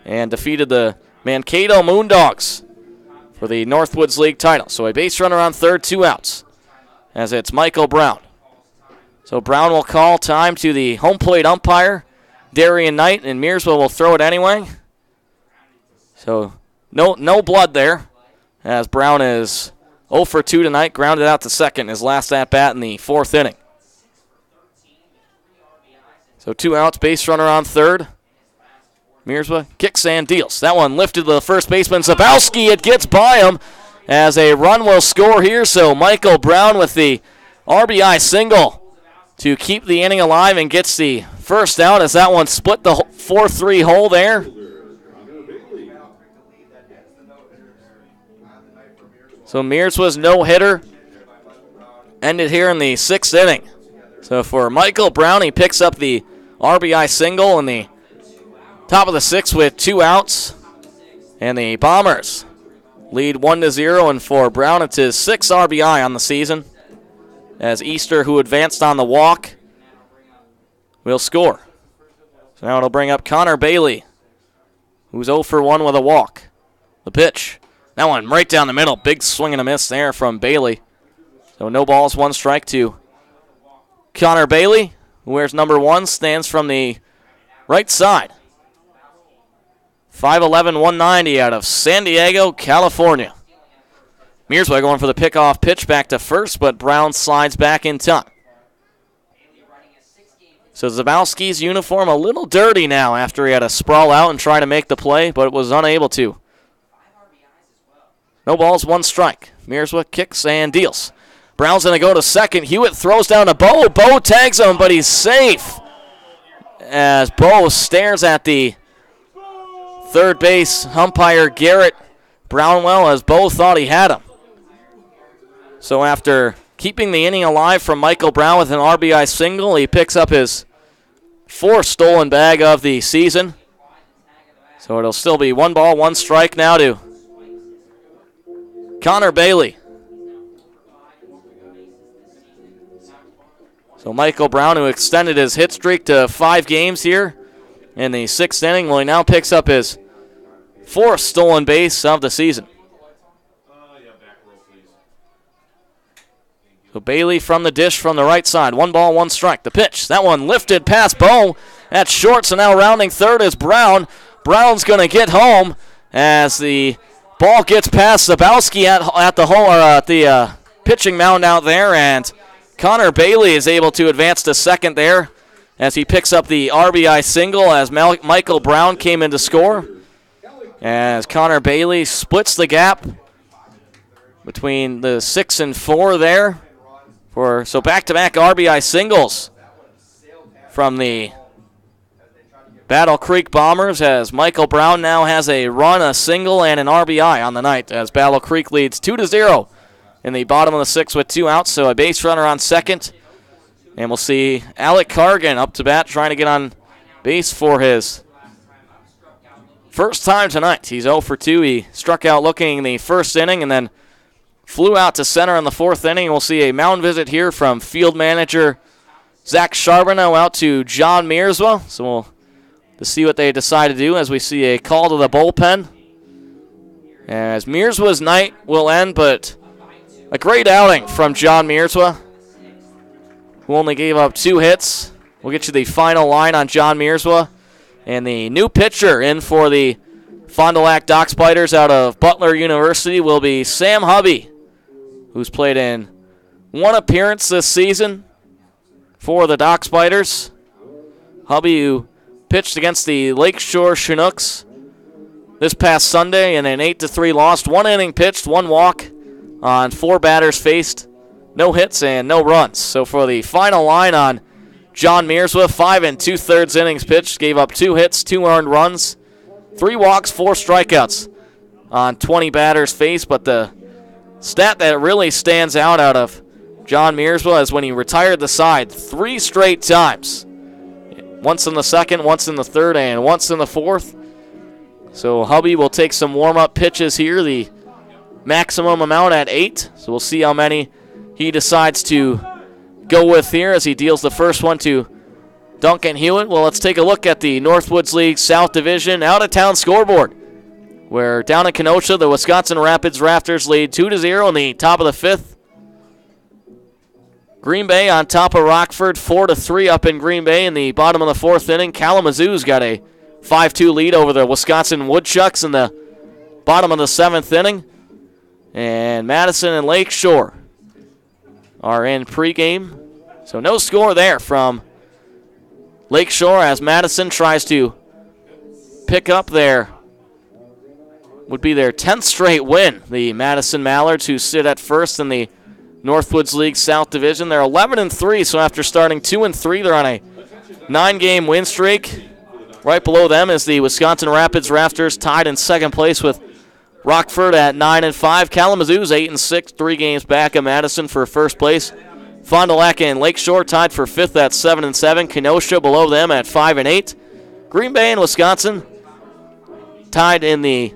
and defeated the Mankato Moondogs for the Northwoods League title. So a base runner on third, 2 outs, as it's Michael Brown. So Brown will call time to the home plate umpire, Darian Knight, and Mearswa will throw it anyway. So no blood there, as Brown is 0 for 2 tonight, grounded out to second, his last at-bat in the 4th inning. So 2 outs, base runner on third. Mearswa kicks and deals. That one lifted to the first baseman, Zabowski. It gets by him as a run will score here. So Michael Brown with the RBI single to keep the inning alive and gets the first out as that one split the 4-3 hole there. So Mearswa's no-hitter ended here in the 6th inning. So for Michael Brown, he picks up the RBI single in the top of the 6th with 2 outs. And the Bombers lead 1-0, and for Brown, it's his 6th RBI on the season, as Easter, who advanced on the walk, will score. So now it'll bring up Connor Bailey, who's 0 for 1 with a walk. The pitch. That one right down the middle. Big swing and a miss there from Bailey. So no balls, 1 strike to Connor Bailey, who wears number 1, stands from the right side. 5'11", 190 out of San Diego, California. Mearswa going for the pickoff pitch back to first, but Brown slides back in time. So Zabowski's uniform a little dirty now after he had to sprawl out and try to make the play, but was unable to. No balls, 1 strike. Mearswa kicks and deals. Brown's going to go to second. Hewitt throws down to Bo. Bo tags him, but he's safe, as Bo stares at the third base umpire, Garrett Brownwell, as Bo thought he had him. So after keeping the inning alive from Michael Brown with an RBI single, he picks up his 4th stolen bag of the season. So it'll still be 1 ball, 1 strike now to Connor Bailey. So Michael Brown, who extended his hit streak to 5 games here in the 6th inning, well, he now picks up his 4th stolen base of the season. So Bailey from the dish from the right side. 1 ball, 1 strike. The pitch. That one lifted past Bo at short. So now rounding third is Brown. Brown's going to get home as the ball gets past Zabowski at the pitching mound out there. And Connor Bailey is able to advance to second there as he picks up the RBI single as Michael Brown came in to score. As Connor Bailey splits the gap between the 6 and 4 there. So back-to-back RBI singles from the Battle Creek Bombers as Michael Brown now has a run, a single, and an RBI on the night as Battle Creek leads 2-0 in the bottom of the 6th with 2 outs. So a base runner on second. And we'll see Alec Cargan up to bat trying to get on base for his first time tonight. He's 0 for 2. He struck out looking in the 1st inning and then flew out to center in the 4th inning. We'll see a mound visit here from field manager Zach Charbonneau out to John Mearswa. So we'll see what they decide to do as we see a call to the bullpen. As Mearswa's night will end, but a great outing from John Mearswa, who only gave up 2 hits. We'll get you the final line on John Mearswa. And the new pitcher in for the Fond du Lac Dock Spiders out of Butler University will be Sam Hubby, who's played in 1 appearance this season for the Dock Spiders. Hubby, who pitched against the Lakeshore Chinooks this past Sunday in an 8-3 loss. 1 inning pitched, 1 walk on 4 batters faced, no hits and no runs. So for the final line on John Mearswa, 5 2/3 innings pitched, gave up 2 hits, 2 earned runs, 3 walks, 4 strikeouts on 20 batters faced. But the stat that really stands out of John Mearswa is when he retired the side 3 straight times. Once in the 2nd, once in the 3rd, and once in the 4th. So Hubby will take some warm-up pitches here, the maximum amount at 8. So we'll see how many he decides to go with here as he deals the first one to Duncan Hewitt. Well, let's take a look at the Northwoods League South Division out-of-town scoreboard, where down in Kenosha, the Wisconsin Rapids Rafters lead 2-0 in the top of the 5th. Green Bay on top of Rockford, 4-3 up in Green Bay in the bottom of the 4th inning. Kalamazoo's got a 5-2 lead over the Wisconsin Woodchucks in the bottom of the 7th inning. And Madison and Lakeshore are in pregame. So no score there from Lakeshore as Madison tries to pick up would be their 10th straight win. The Madison Mallards, who sit at first in the Northwoods League South Division. They're 11-3, so after starting 2-3, they're on a 9-game win streak. Right below them is the Wisconsin Rapids Rafters, tied in 2nd place with Rockford at 9-5. Kalamazoo's 8-6, 3 games back of Madison for 1st place. Fond du Lac and Lakeshore tied for 5th at 7-7. Kenosha below them at 5-8. Green Bay and Wisconsin tied in the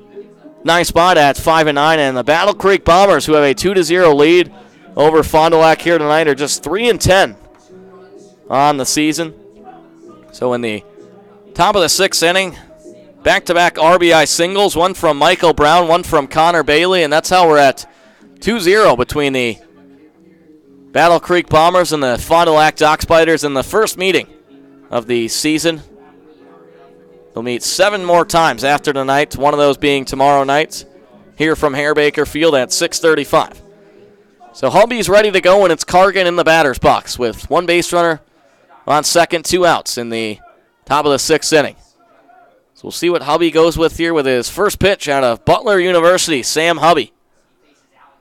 9th spot at 5-9. And the Battle Creek Bombers, who have a 2-0 lead over Fond du Lac here tonight, are just 3-10 on the season. So in the top of the 6th inning, back-to-back RBI singles, one from Michael Brown, one from Connor Bailey, and that's how we're at 2-0 between the Battle Creek Bombers and the Fond du Lac Dock Spiders in the first meeting of the season. They'll meet 7 more times after tonight, one of those being tomorrow night, here from Hare Baker Field at 6:35. So Hubby's ready to go, and it's Cargan in the batter's box with 1 base runner on second, 2 outs in the top of the 6th inning. So we'll see what Hubby goes with here with his first pitch out of Butler University. Sam Hubby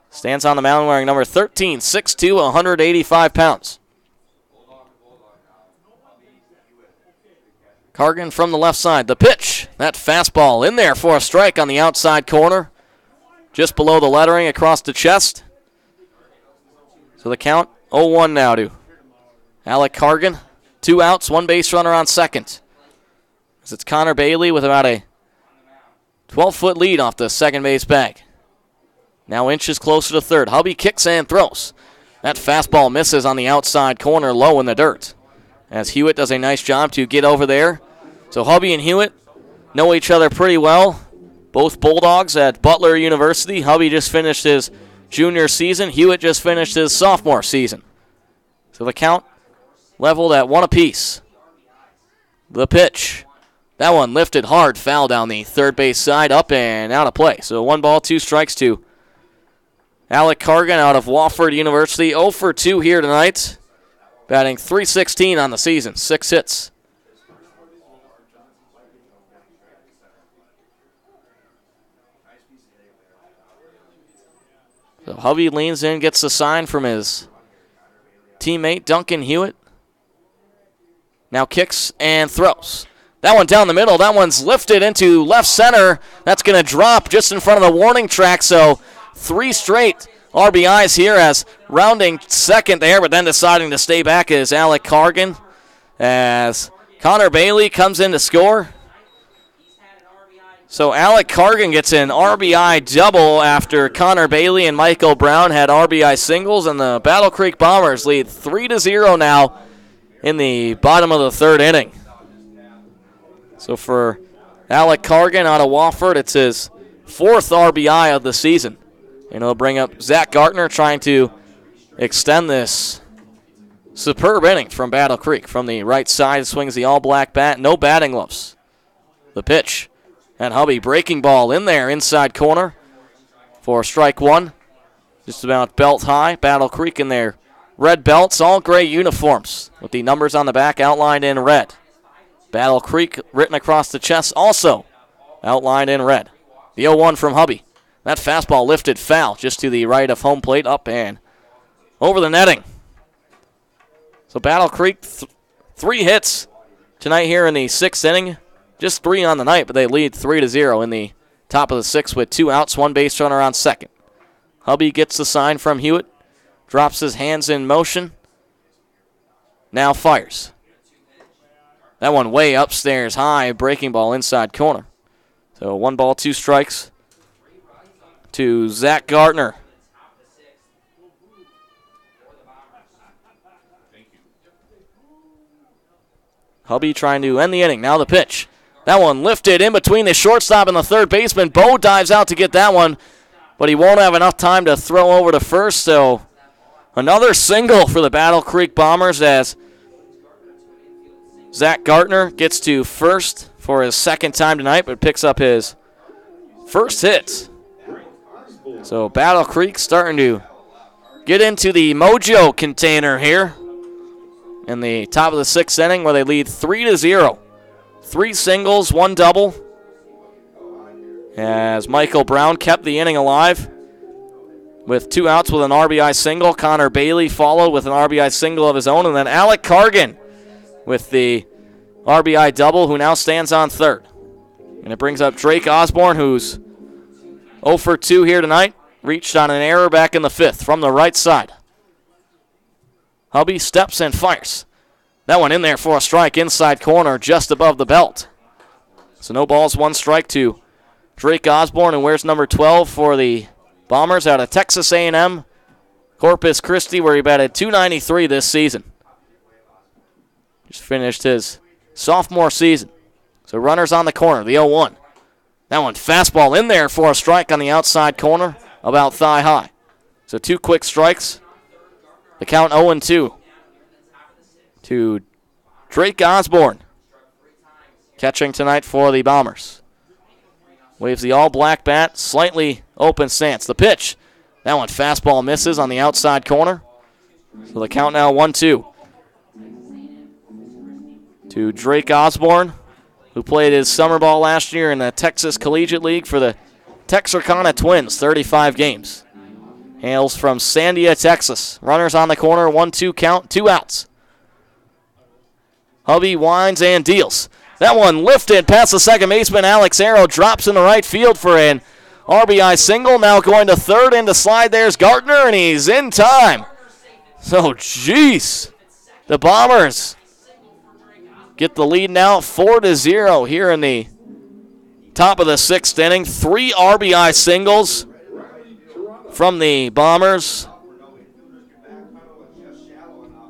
stands on the mound wearing number 13, 6'2", 185 pounds. Cargan from the left side. The pitch, that fastball in there for a strike on the outside corner. just below the lettering across the chest. So the count 0-1 now to Alec Cargan. 2 outs, 1 base runner on second. As it's Connor Bailey with about a 12-foot lead off the second base bag. Now inches closer to third. Hubby kicks and throws. That fastball misses on the outside corner, low in the dirt. As Hewitt does a nice job to get over there. So Hubby and Hewitt know each other pretty well. Both Bulldogs at Butler University. Hubby just finished his junior season. Hewitt just finished his sophomore season. So the count leveled at 1 apiece. The pitch. That one lifted hard, foul down the third base side, up and out of play. So 1 ball, 2 strikes to Alec Cargan out of Wofford University. 0 for 2 here tonight. Batting .316 on the season, 6 hits. So Hubby leans in, gets the sign from his teammate Duncan Hewitt. Now kicks and throws. That one down the middle. That one's lifted into left center. That's going to drop just in front of the warning track. So 3 straight RBIs here as rounding second there, but then deciding to stay back is Alec Cargan as Connor Bailey comes in to score. So Alec Cargan gets an RBI double after Connor Bailey and Michael Brown had RBI singles, and the Battle Creek Bombers lead 3-0 now in the bottom of the third inning. So for Alec Cargan out of Wofford, it's his 4th RBI of the season. And he'll bring up Zach Gartner trying to extend this superb inning from Battle Creek. From the right side, swings the all-black bat, no batting gloves. The pitch. And Hubby breaking ball in there, inside corner for strike 1. Just about belt high. Battle Creek in their red belts, all gray uniforms with the numbers on the back outlined in red. Battle Creek written across the chest also outlined in red. The 0-1 from Hubby. That fastball lifted foul just to the right of home plate, up and over the netting. So Battle Creek, 3 hits tonight here in the 6th inning. Just 3 on the night, but they lead 3-0 in the top of the 6th with 2 outs, 1 base runner on second. Hubby gets the sign from Hewitt, drops his hands in motion, now fires. That one way upstairs high, breaking ball inside corner. So 1 ball, 2 strikes to Zach Gartner. Hubby trying to end the inning. Now the pitch. That one lifted in between the shortstop and the third baseman. Bo dives out to get that one, but he won't have enough time to throw over to first. So another single for the Battle Creek Bombers as Zach Gartner gets to first for his 2nd time tonight, but picks up his 1st hit. So Battle Creek starting to get into the mojo container here in the top of the 6th inning where they lead 3-0. 3 singles, 1 double. As Michael Brown kept the inning alive with 2 outs with an RBI single. Connor Bailey followed with an RBI single of his own. And then Alec Cargan with the RBI double, who now stands on third. And it brings up Drake Osborne, who's 0 for 2 here tonight. Reached on an error back in the 5th from the right side. Hubby steps and fires. That one in there for a strike, inside corner, just above the belt. So no balls, 1 strike to Drake Osborne, and wears number 12 for the Bombers out of Texas A&M, Corpus Christi, where he batted .293 this season. Just finished his sophomore season. So runners on the corner, the 0-1. That one fastball in there for a strike on the outside corner, about thigh high. So 2 quick strikes. The count 0-2 to Drake Osborne. Catching tonight for the Bombers. Waves the all-black bat, slightly open stance. The pitch. That one fastball misses on the outside corner. So the count now 1-2 to Drake Osborne, who played his summer ball last year in the Texas Collegiate League for the Texarkana Twins, 35 games. Hails from Sandia, Texas. Runners on the corner, 1-2 count, 2 outs. Hubby winds and deals. That one lifted past the second baseman. Alex Arrow drops in the right field for an RBI single. Now going to third into slide. There's Gardner, and he's in time. So, jeez. The Bombers get the lead now 4-0 here in the top of the 6th inning. 3 RBI singles from the Bombers,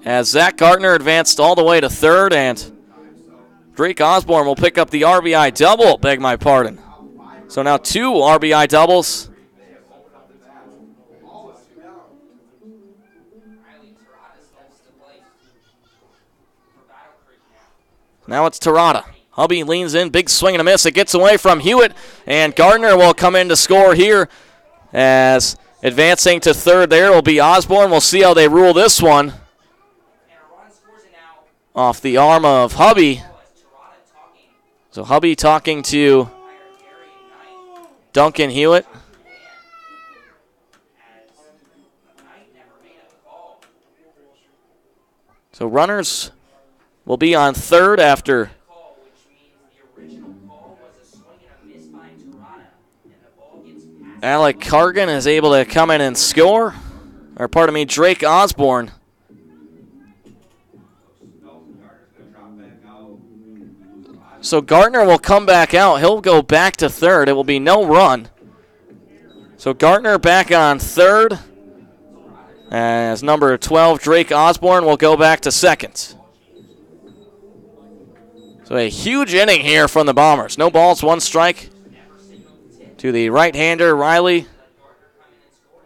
as Zach Gardner advanced all the way to third, and Drake Osborne will pick up the RBI double, beg my pardon. So now 2 RBI doubles. Now it's Terada. Hubby leans in, big swing and a miss. It gets away from Hewitt, and Gardner will come in to score here, as advancing to third there will be Osborne. We'll see how they rule this one. Off the arm of Hubby. So Hubby talking to Duncan Hewitt. So runners will be on third after Alec Cargan is able to come in and score. Or pardon me, Drake Osborne. So Gardner will come back out. He'll go back to third. It will be no run. So Gardner back on third. As number 12, Drake Osborne, will go back to second. So a huge inning here from the Bombers. No balls, 1 strike to the right-hander, Riley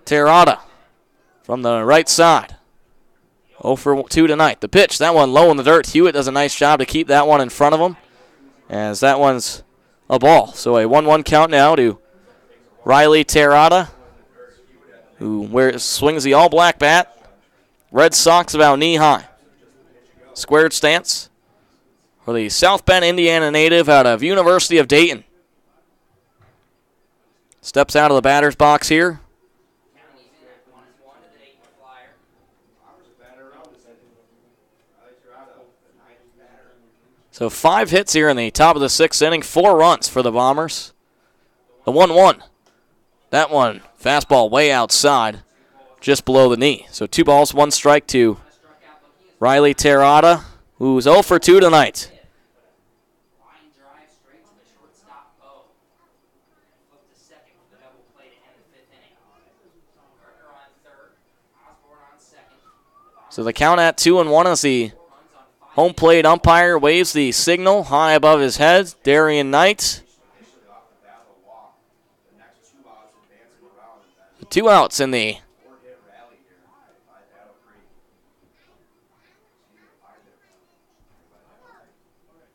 Terada from the right side. 0 for 2 tonight. The pitch, that one low in the dirt. Hewitt does a nice job to keep that one in front of him, as that one's a ball. So a 1-1 count now to Riley Terada, who swings the all-black bat. Red socks about knee-high. Squared stance for the South Bend, Indiana native out of University of Dayton. Steps out of the batter's box here. So 5 hits here in the top of the 6th inning, 4 runs for the Bombers. The 1-1. That one, fastball way outside, just below the knee. So 2 balls, 1 strike to Riley Terada, who's 0 for 2 tonight. So the count at 2-1 as the home plate umpire waves the signal high above his head. Darian Knight. 2 outs in the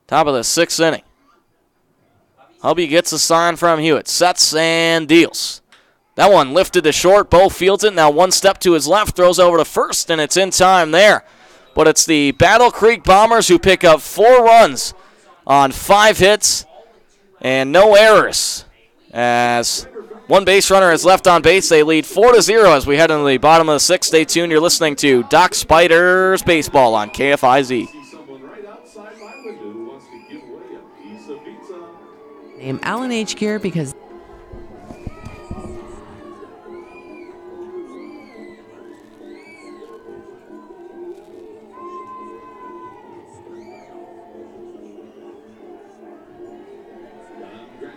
top of the 6th inning. Hubby gets a sign from Hewitt. Sets and deals. That one lifted to short. Bo fields it. Now 1 step to his left. Throws over to first, and it's in time there. But it's the Battle Creek Bombers who pick up 4 runs on 5 hits and no errors. As 1 base runner is left on base, they lead 4-0 as we head into the bottom of the 6th. Stay tuned. You're listening to Doc Spiders Baseball on KFIZ.
Name Allen H. Gear because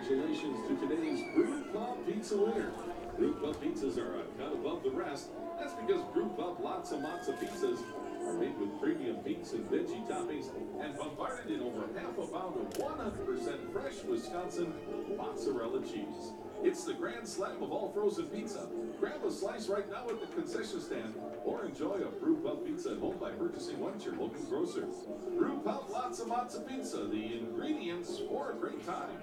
Congratulations to today's Brew Pub Pizza winner. Brew Pub pizzas are a cut above the rest. That's because Brew Pub lots and lots of pizzas are made with premium beets and veggie toppings and bombarded in over half a pound of 100% fresh Wisconsin mozzarella cheese. It's the grand slam of all frozen pizza. Grab a slice right now at the concession stand or enjoy a Brew Pub pizza at home by purchasing one at your local grocer. Brew Pub lots and lots of pizza, the ingredients for a great time.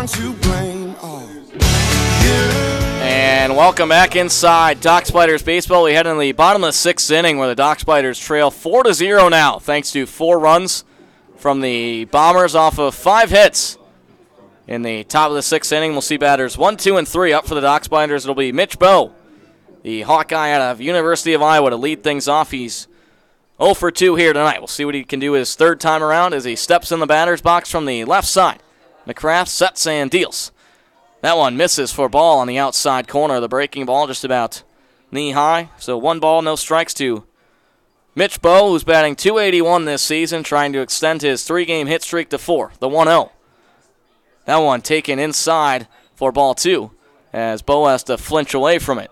one to blame.
And welcome back inside Dock Spiders baseball. We head in the bottom of the 6th inning where the Dock Spiders trail 4-0 now, thanks to 4 runs from the Bombers off of 5 hits. In the top of the 6th inning, we'll see batters 1, 2, and 3 up for the Dock Spiders. It'll be Mitch Bowe, the Hawkeye out of University of Iowa, to lead things off. He's 0 for 2 here tonight. We'll see what he can do his 3rd time around as he steps in the batter's box from the left side. McCrath sets and deals. That one misses for ball on the outside corner. The breaking ball just about knee-high. So 1 ball, no strikes to Mitch Bowe, who's batting .281 this season, trying to extend his 3-game hit streak to 4, the 1-0. That one taken inside for ball 2 as Bowe has to flinch away from it.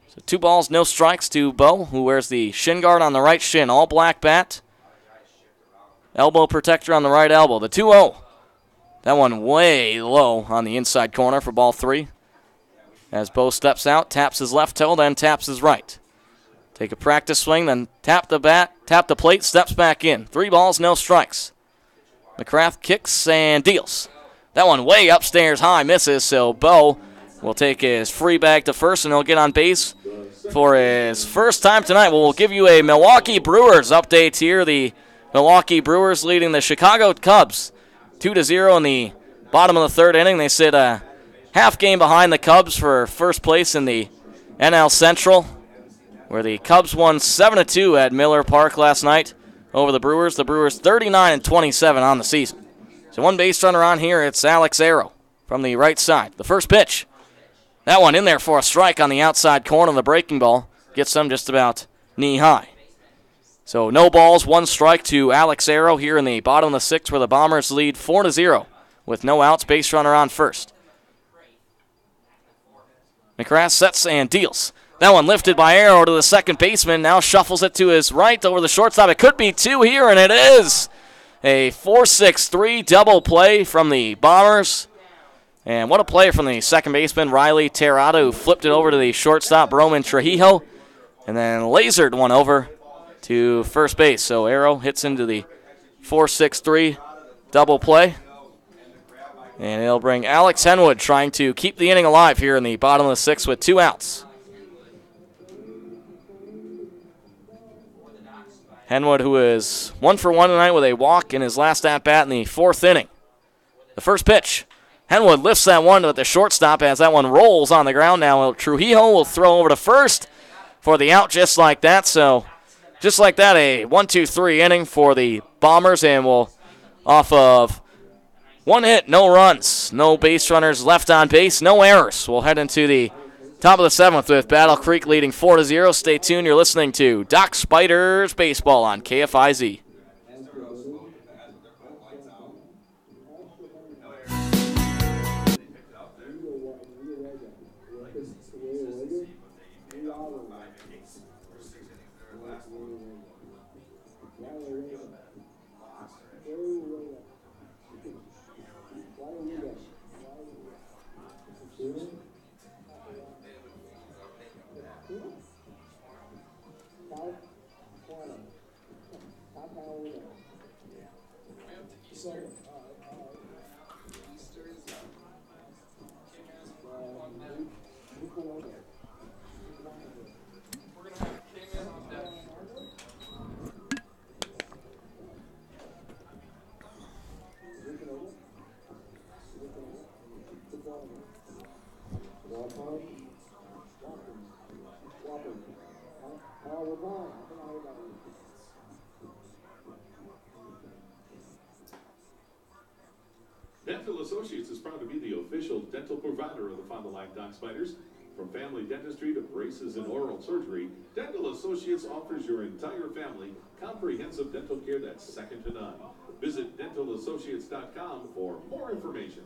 So 2 balls, no strikes to Bowe, who wears the shin guard on the right shin, all black bat. Elbow protector on the right elbow. The 2-0. That one way low on the inside corner for ball 3. As Bowe steps out, taps his left toe, then taps his right. Take a practice swing, then tap the bat, tap the plate, steps back in. 3 balls, no strikes. McCrath kicks and deals. That one way upstairs high, misses, so Bowe will take his free bag to first, and he'll get on base for his first time tonight. We'll give you a Milwaukee Brewers update here. The Milwaukee Brewers leading the Chicago Cubs 2-0 in the bottom of the 3rd inning. They sit a half game behind the Cubs for first place in the NL Central, where the Cubs won 7-2 at Miller Park last night over the Brewers. The Brewers 39-27 on the season. So 1 base runner on here. It's Alex Arrow from the right side. The first pitch. That one in there for a strike on the outside corner. The breaking ball gets them just about knee-high. So no balls, 1 strike to Alex Arrow here in the bottom of the 6th, where the Bombers lead 4-0 with no outs, base runner on first. McCrath sets and deals. That one lifted by Arrow to the second baseman, now shuffles it to his right over the shortstop. It could be 2 here, and it is a 4-6-3 double play from the Bombers. And what a play from the second baseman, Riley Terrata, who flipped it over to the shortstop, Broman Trujillo, and then lasered one over to first base. So Arrow hits into the 4-6-3 double play. And it'll bring Alex Henwood trying to keep the inning alive here in the bottom of the 6th with 2 outs. Henwood, who is 1 for 1 tonight with a walk in his last at-bat in the 4th inning. The first pitch. Henwood lifts that one to the shortstop as that one rolls on the ground. Now Trujillo will throw over to first for the out just like that. So just like that, a 1-2-3 inning for the Bombers, and we'll off of 1 hit, no runs, no base runners left on base, no errors. We'll head into the top of the 7th with Battle Creek leading 4-0. Stay tuned. You're listening to Dock Spiders Baseball on KFIZ.
Dental Associates is proud to be the official dental provider of the Fond du Lac Dock Spiders. From family dentistry to braces and oral surgery, Dental Associates offers your entire family comprehensive dental care that's second to none. Visit dentalassociates.com for more information.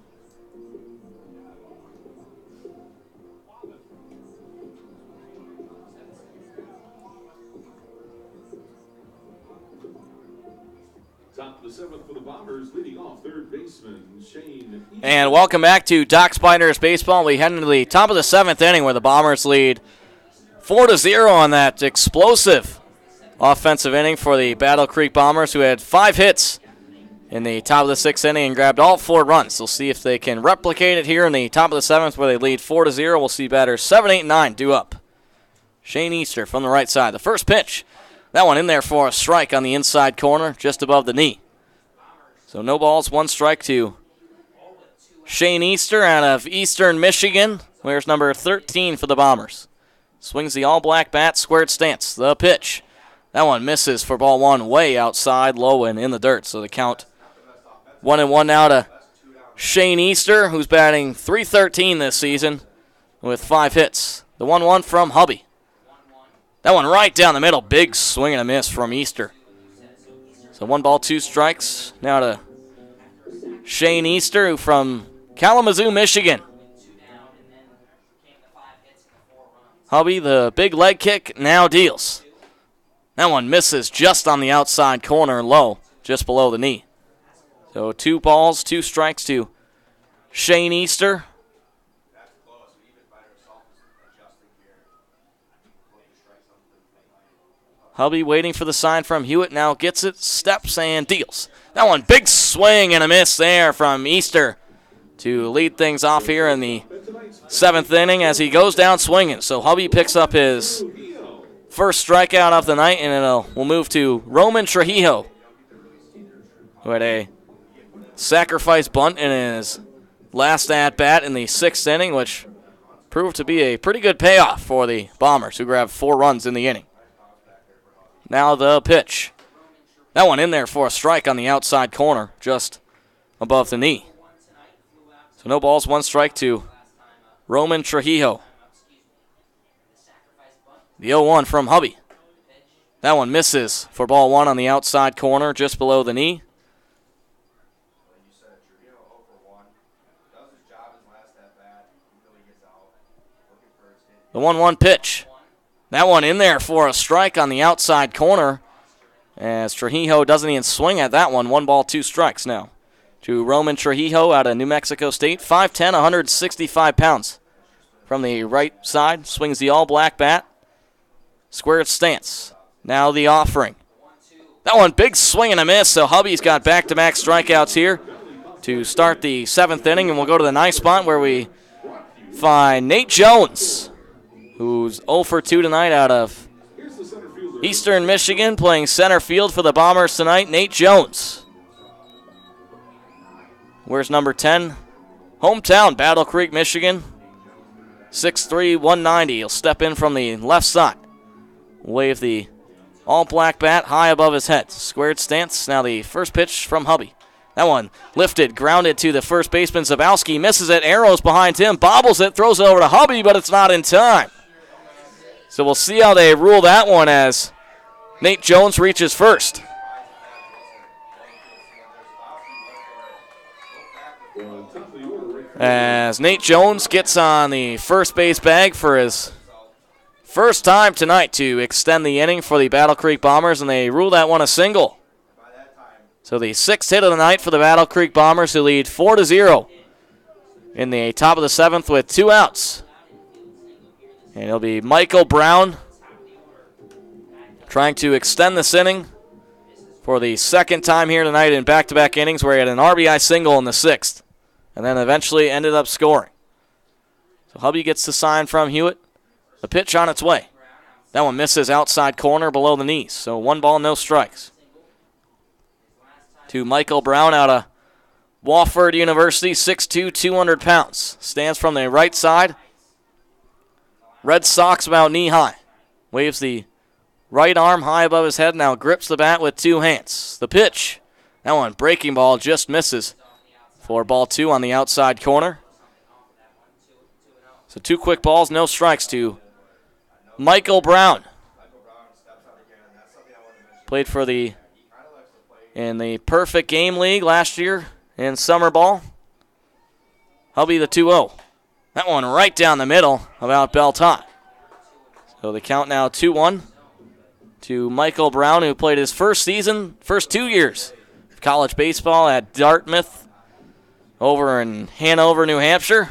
Top of the 7th for the Bombers, leading off third baseman Shane.
And welcome back to Dock Spiders Baseball. We head into the top of the 7th inning where the Bombers lead 4-0 on that explosive offensive inning for the Battle Creek Bombers, who had 5 hits in the top of the 6th inning and grabbed all 4 runs. We'll see if they can replicate it here in the top of the 7th where they lead 4-0. We'll see batters 7, 8, and 9 due up. Shane Easter from the right side. The first pitch, that one in there for a strike on the inside corner just above the knee. So no balls, 1 strike to Shane Easter out of Eastern Michigan. Wears number 13 for the Bombers. Swings the all-black bat, squared stance. The pitch. That one misses for ball 1 way outside, low and in the dirt. So the count 1-1 now to Shane Easter, who's batting .313 this season with 5 hits. The 1-1 from Hubby. That one right down the middle. Big swing and a miss from Easter. So 1 ball, 2 strikes. Now to Shane Easter, who from Kalamazoo, Michigan. Hubby, the big leg kick, now deals. That one misses just on the outside corner, low, just below the knee. So 2 balls, 2 strikes to Shane Easter. Hubby waiting for the sign from Hewitt, now gets it, steps, and deals. That one, big swing and a miss there from Easter to lead things off here in the 7th inning as he goes down swinging. So Hubby picks up his first strikeout of the night, and we'll move to Roman Trujillo, who had a sacrifice bunt in his last at-bat in the 6th inning, which proved to be a pretty good payoff for the Bombers, who grabbed 4 runs in the inning. Now the pitch. That one in there for a strike on the outside corner, just above the knee. So no balls, 1 strike to Roman Trujillo. The 0-1 from Hubby. That one misses for ball 1 on the outside corner, just below the knee. The 1-1 pitch. That one in there for a strike on the outside corner, as Trujillo doesn't even swing at that one. 1 ball, 2 strikes now to Roman Trujillo out of New Mexico State. 5'10", 165 pounds. From the right side, swings the all-black bat. Squared stance. Now the offering. That one, big swing and a miss, so Hubby's got back-to-back strikeouts here to start the 7th inning, and we'll go to the 9th spot where we find Nate Jones, who's 0 for 2 tonight out of Eastern Michigan, playing center field for the Bombers tonight. Nate Jones. Where's number 10? Hometown, Battle Creek, Michigan. 6'3", 190. He'll step in from the left side. Wave the all-black bat high above his head. Squared stance. Now the first pitch from Hubby. That one lifted, grounded to the first baseman. Zabowski misses it. Arrows behind him. Bobbles it. Throws it over to Hubby, but it's not in time. So we'll see how they rule that one as Nate Jones reaches first. As Nate Jones gets on the first base bag for his first time tonight to extend the inning for the Battle Creek Bombers, and they rule that one a single. So the 6th hit of the night for the Battle Creek Bombers, who lead 4-0 in the top of the 7th with 2 outs. And it'll be Michael Brown trying to extend this inning for the 2nd time here tonight in back-to-back innings, where he had an RBI single in the 6th and then eventually ended up scoring. So Hubby gets the sign from Hewitt. The pitch on its way. That one misses outside corner below the knees. So 1 ball, no strikes. To Michael Brown out of Wofford University, 6'2", 200 pounds. Stands from the right side. Red socks about knee high. Waves the right arm high above his head. Now grips the bat with 2 hands. The pitch. That one, breaking ball, just misses for ball 2 on the outside corner. So 2 quick balls, no strikes to Michael Brown. Played for in the Perfect Game League last year in summer ball. Hubby the 2-0. That one right down the middle, about belt high. So the count now 2-1 to Michael Brown, who played his first 2 years of college baseball at Dartmouth over in Hanover, New Hampshire.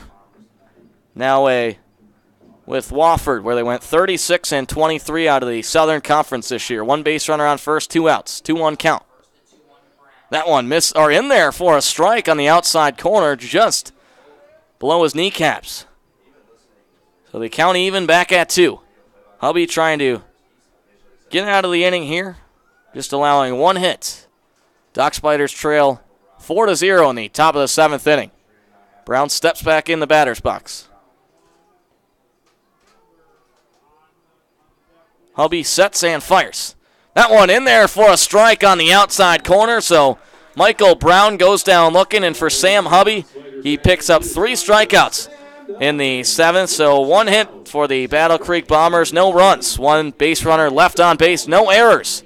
Now with Wofford, where they went 36-23 out of the Southern Conference this year. 1 base runner on first, 2 outs, 2-1 count. That one in there for a strike on the outside corner, just below his kneecaps. So they count even, back at 2. Hubby trying to get out of the inning here, just allowing 1 hit. Dock Spiders trail 4-0 in the top of the 7th inning. Brown steps back in the batter's box. Hubby sets and fires. That one in there for a strike on the outside corner, so Michael Brown goes down looking, and for Sam Hubby, he picks up 3 strikeouts in the 7th, so 1 hit for the Battle Creek Bombers, no runs, 1 base runner left on base, no errors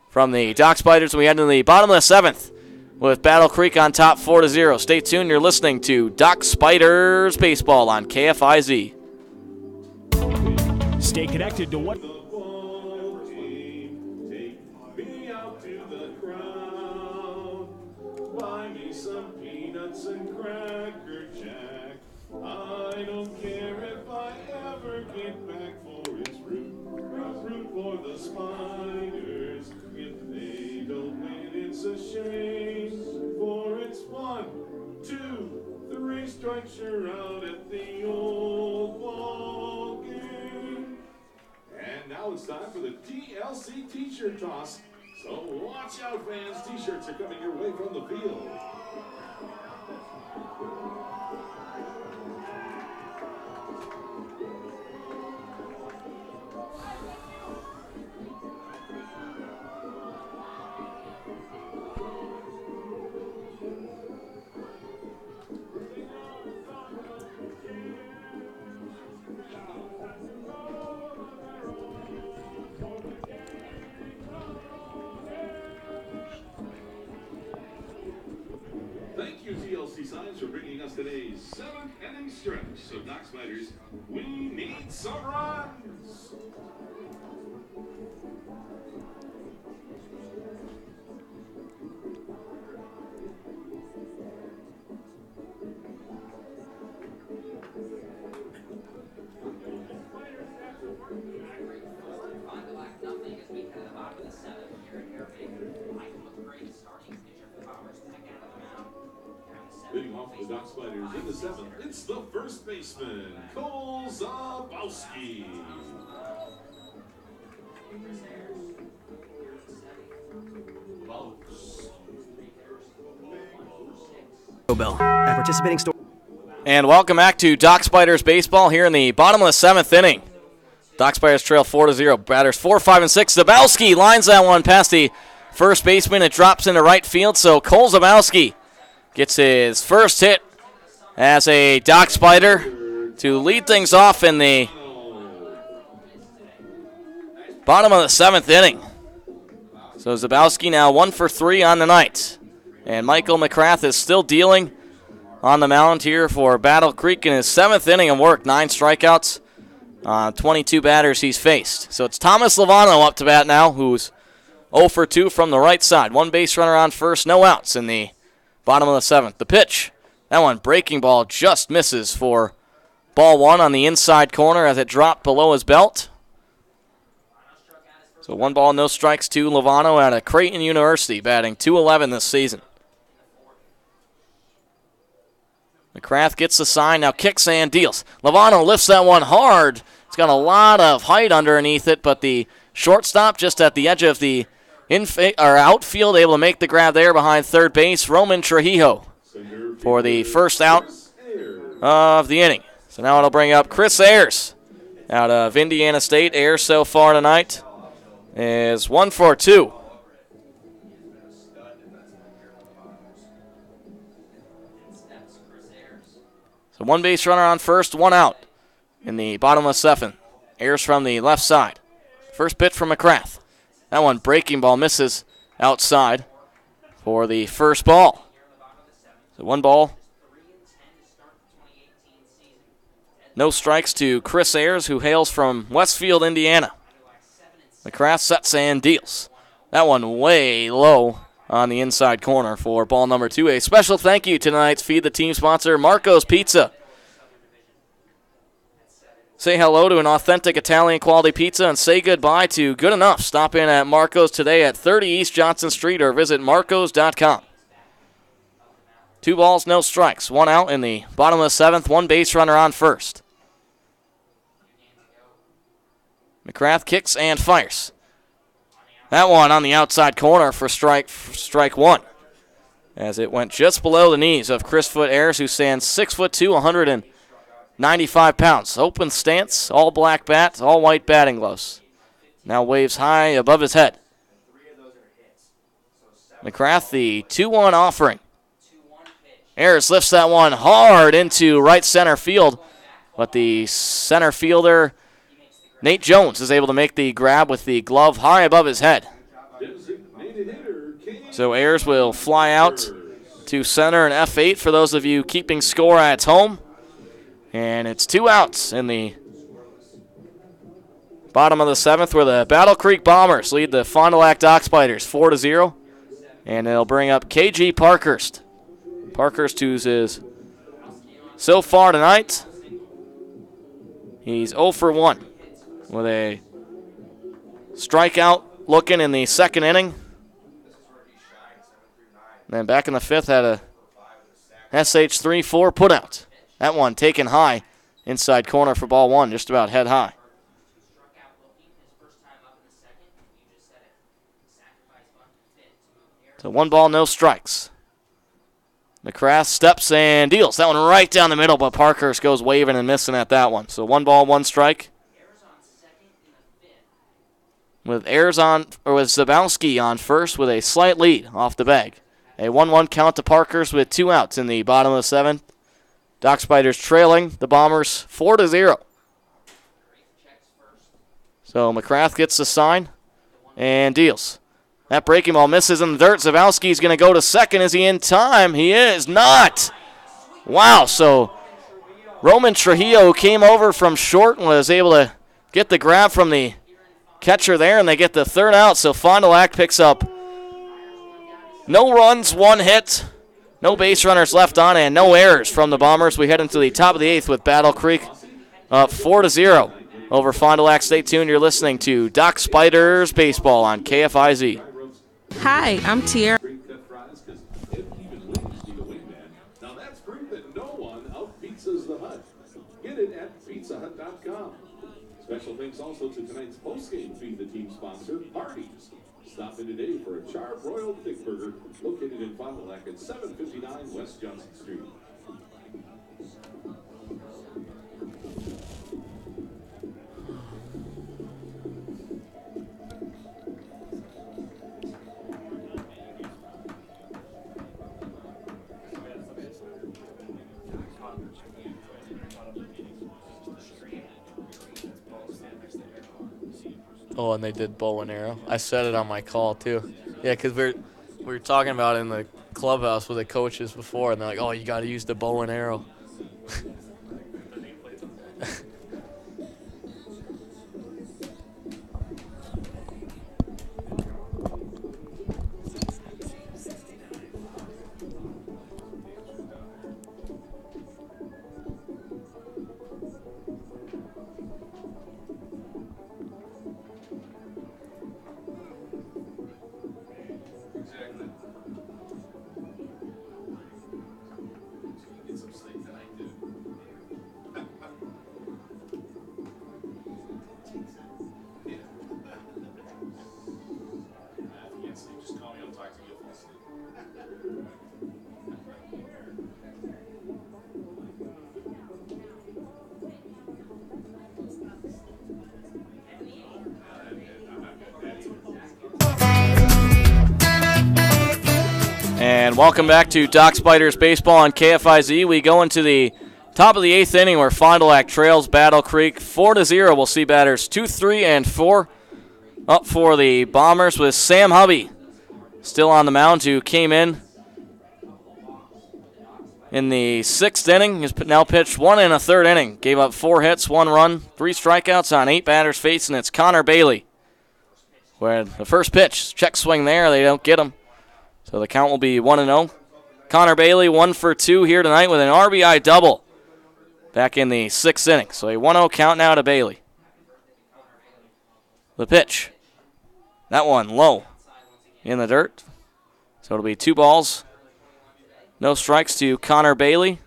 from the Dock Spiders. We head to the bottom of the 7th with Battle Creek on top 4-0. Stay tuned, you're listening to Dock Spiders Baseball on KFIZ.
Stay connected to what...
Buy me some peanuts and Cracker Jack. I don't care if I ever get back, for it's root for the Spiders. If they don't win, it's a shame, for it's 1, 2, 3 strikes, you're out at the old ball game. And now it's time for the TLC T-shirt toss. So watch out, fans. T-shirts are coming your way from the field. Thank you, TLC Signs, for bringing us today's 7th inning stretch. So, Dock Spiders, we need some runs. Leading off the Dock Spiders in the 7th, it's the first baseman, Cole Zabowski.
Bell at participating store.
And welcome back to Dock Spiders Baseball here in the bottom of the 7th inning. Dock Spiders trail 4-0. Batters 4, 5, and 6. Zabowski lines that one past the first baseman. It drops into right field, so Cole Zabowski gets his first hit as a Dock Spider to lead things off in the bottom of the 7th inning. So Zabowski now 1 for 3 on the night. And Michael McCrath is still dealing on the mound here for Battle Creek in his 7th inning of work. 9 strikeouts, 22 batters he's faced. So it's Thomas Lovano up to bat now, who's 0 for 2 from the right side. 1 base runner on first, no outs in the bottom of the 7th. The pitch, that one breaking ball just misses for ball 1 on the inside corner as it dropped below his belt. So 1 ball, no strikes to Lovano out of Creighton University, batting .211 this season. McCrath gets the sign, now kicks and deals. Lovano lifts that one hard. It's got a lot of height underneath it, but the shortstop just at the edge of the outfield, able to make the grab there behind third base, Roman Trujillo for the first out of the inning. So now it'll bring up Chris Ayers out of Indiana State. Ayers so far tonight is 1 for 2. So 1 base runner on first, 1 out in the bottom of the 7th. Ayers from the left side. First pitch from McCrath. That one breaking ball misses outside for the first ball. So 1 ball. No strikes to Chris Ayers, who hails from Westfield, Indiana. McCrath sets and deals. That one way low on the inside corner for ball number 2. A special thank you to tonight's Feed the Team sponsor, Marco's Pizza. Say hello to an authentic Italian quality pizza and say goodbye to Good Enough. Stop in at Marco's today at 30 East Johnson Street or visit marcos.com. 2 balls, no strikes. 1 out in the bottom of the 7th. 1 base runner on first. McGrath kicks and fires. That one on the outside corner for strike 1. As it went just below the knees of Chris Foot Ayers, who stands 6'2", 195 pounds. Open stance, all black bat, all white batting gloves. Now waves high above his head. McGrath, the 2-1 offering. Ayers lifts that one hard into right center field, but the center fielder, Nate Jones, is able to make the grab with the glove high above his head. So Ayers will fly out to center and F8 for those of you keeping score at home. And it's 2 outs in the bottom of the 7th where the Battle Creek Bombers lead the Fond du Lac Dock Spiders 4-0. And it'll bring up KG Parkhurst. Parkhurst, who's is so far tonight, he's 0 for 1 with a strikeout looking in the 2nd inning. And then back in the 5th had a SH3-4 putout. That one taken high inside corner for ball 1, just about head high. So 1 ball, no strikes. McGrath steps and deals. That one right down the middle, but Parkhurst goes waving and missing at that one. So 1 ball, 1 strike. With Ayers on, or with Zabowski on first with a slight lead off the bag. A 1-1 count to Parkhurst with 2 outs in the bottom of the 7th. Dock Spiders trailing the Bombers 4-0. So McGrath gets the sign and deals. That breaking ball misses in the dirt. Zabowski's going to go to second. Is he in time? He is not. Wow, so Roman Trujillo, who came over from short and was able to get the grab from the catcher there, and they get the 3rd out. So Fond du Lac picks up no runs, 1 hit, no base runners left on, and no errors from the Bombers. We head into the top of the 8th with Battle Creek up 4-0 over Fond du Lac. Stay tuned. You're listening to Dock Spiders Baseball on KFIZ.
Hi, I'm Tierra.
Now that's proof that no one out-pizzas the Hut. Get it at pizzahut.com. Special thanks also to tonight's postgame Feed the Team sponsor, Hardee's. Stop in today for a charbroiled thick burger located in Fond du Lac at 759 West Johnson Street.
Oh, and they did bow and arrow. I said it on my call, too. Yeah, because we were talking about it in the clubhouse with the coaches before, and they're like, oh, you got to use the bow and arrow. And welcome back to Dock Spiders Baseball on KFIZ. We go into the top of the 8th inning where Fond du Lac trails Battle Creek 4-0. We'll see batters 2, 3, and 4 up for the Bombers with Sam Hubby still on the mound, who came in the 6th inning. He's now pitched 1 1/3 inning. Gave up 4 hits, 1 run, 3 strikeouts on 8 batters facing. It's Connor Bailey. Where the first pitch, check swing there, they don't get him. So the count will be 1-0. Connor Bailey 1 for 2 here tonight with an RBI double. back in the 6th inning. So a 1-0 count now to Bailey. The pitch. That one low in the dirt. So it'll be 2 balls, no strikes to Connor Bailey.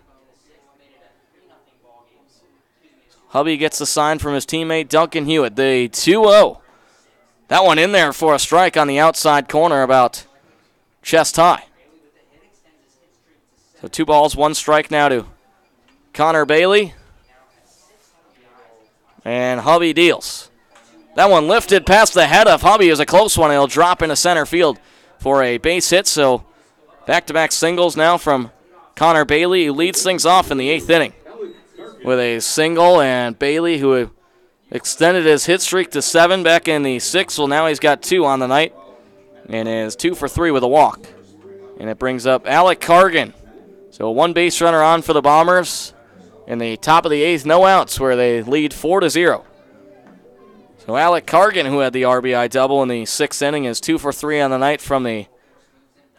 Hubby gets the sign from his teammate Duncan Hewitt. The 2-0. That one in there for a strike on the outside corner, about chest high. So 2 balls, 1 strike now to Connor Bailey. And Hubby deals. That one lifted past the head of Hubby. It was a close one. It'll drop into center field for a base hit. So back-to-back singles now from Connor Bailey, who leads things off in the 8th inning with a single. And Bailey, who extended his hit streak to 7 back in the 6th. Well, now he's got 2 on the night and is 2 for 3 with a walk. And it brings up Alec Cargan. So 1 base runner on for the Bombers in the top of the 8th, no outs, where they lead 4-0. So Alec Cargan, who had the RBI double in the 6th inning, is 2 for 3 on the night from the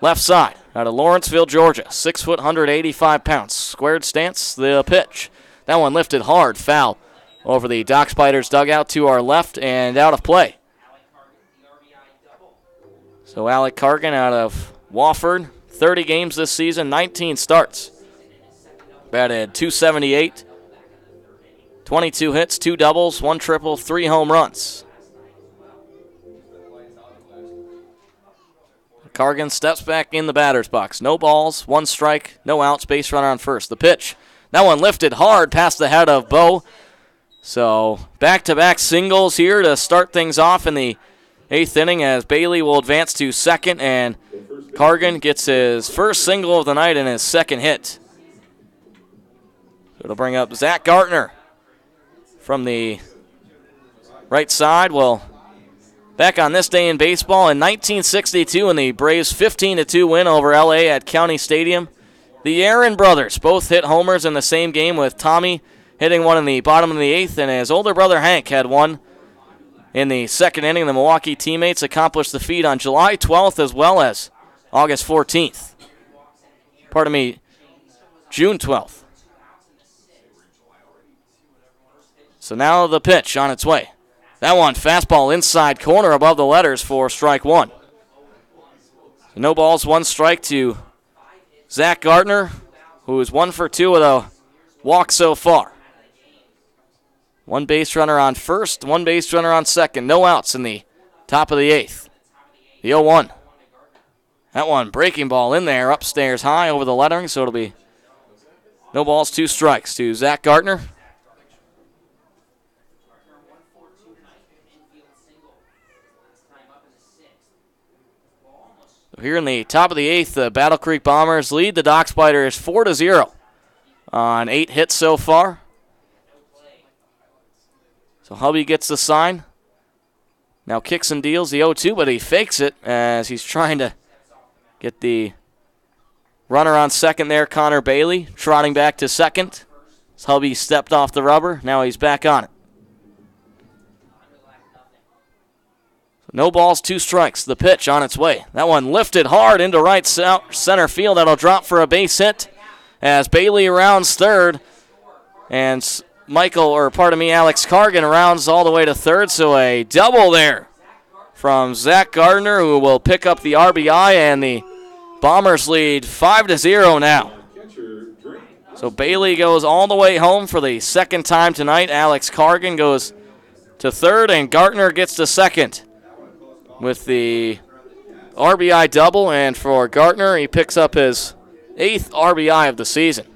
left side out of Lawrenceville, Georgia. 6 foot, 185 pounds. Squared stance, the pitch. That one lifted hard, foul over the Dock Spiders dugout to our left and out of play. So Alec Cargan out of Wofford, 30 games this season, 19 starts. Batted .278. 22 hits, 2 doubles, 1 triple, 3 home runs. Cargan steps back in the batter's box. No balls, 1 strike, no outs, base runner on first. The pitch. That one lifted hard past the head of Bo. So back-to-back singles here to start things off in the 8th inning as Bailey will advance to second and Cargan gets his first single of the night and his 2nd hit. So it'll bring up Zach Gartner from the right side. Well, back on this day in baseball in 1962 in the Braves' 15-2 win over L.A. at County Stadium, the Aaron brothers both hit homers in the same game, with Tommy hitting one in the bottom of the 8th, and his older brother Hank had one in the 2nd inning. The Milwaukee teammates accomplished the feat on July 12th as well as August 14th. June 12th. So now the pitch on its way. That one, fastball inside corner above the letters for strike 1. So no balls, 1 strike to Zach Gardner, who is 1 for 2 with a walk so far. 1 base runner on first, 1 base runner on second. No outs in the top of the 8th. The 0-1. That one, breaking ball in there, upstairs high over the lettering, so it'll be no balls, 2 strikes to Zach Gardner. Here in the top of the 8th, the Battle Creek Bombers lead the Dock Spiders 4-0 on 8 hits so far. So Hubby gets the sign. Now kicks and deals the 0-2, but he fakes it as he's trying to get the runner on second there, Connor Bailey, trotting back to second. As Hubby stepped off the rubber, now he's back on it. No balls, 2 strikes. The pitch on its way. That one lifted hard into right center field. That'll drop for a base hit as Bailey rounds third. And Alex Cargan rounds all the way to third. So a double there from Zach Gardner, who will pick up the RBI, and the Bombers lead 5-0 now. So Bailey goes all the way home for the 2nd time tonight. Alex Cargan goes to third, and Gardner gets to second with the RBI double, and for Gardner, he picks up his 8th RBI of the season.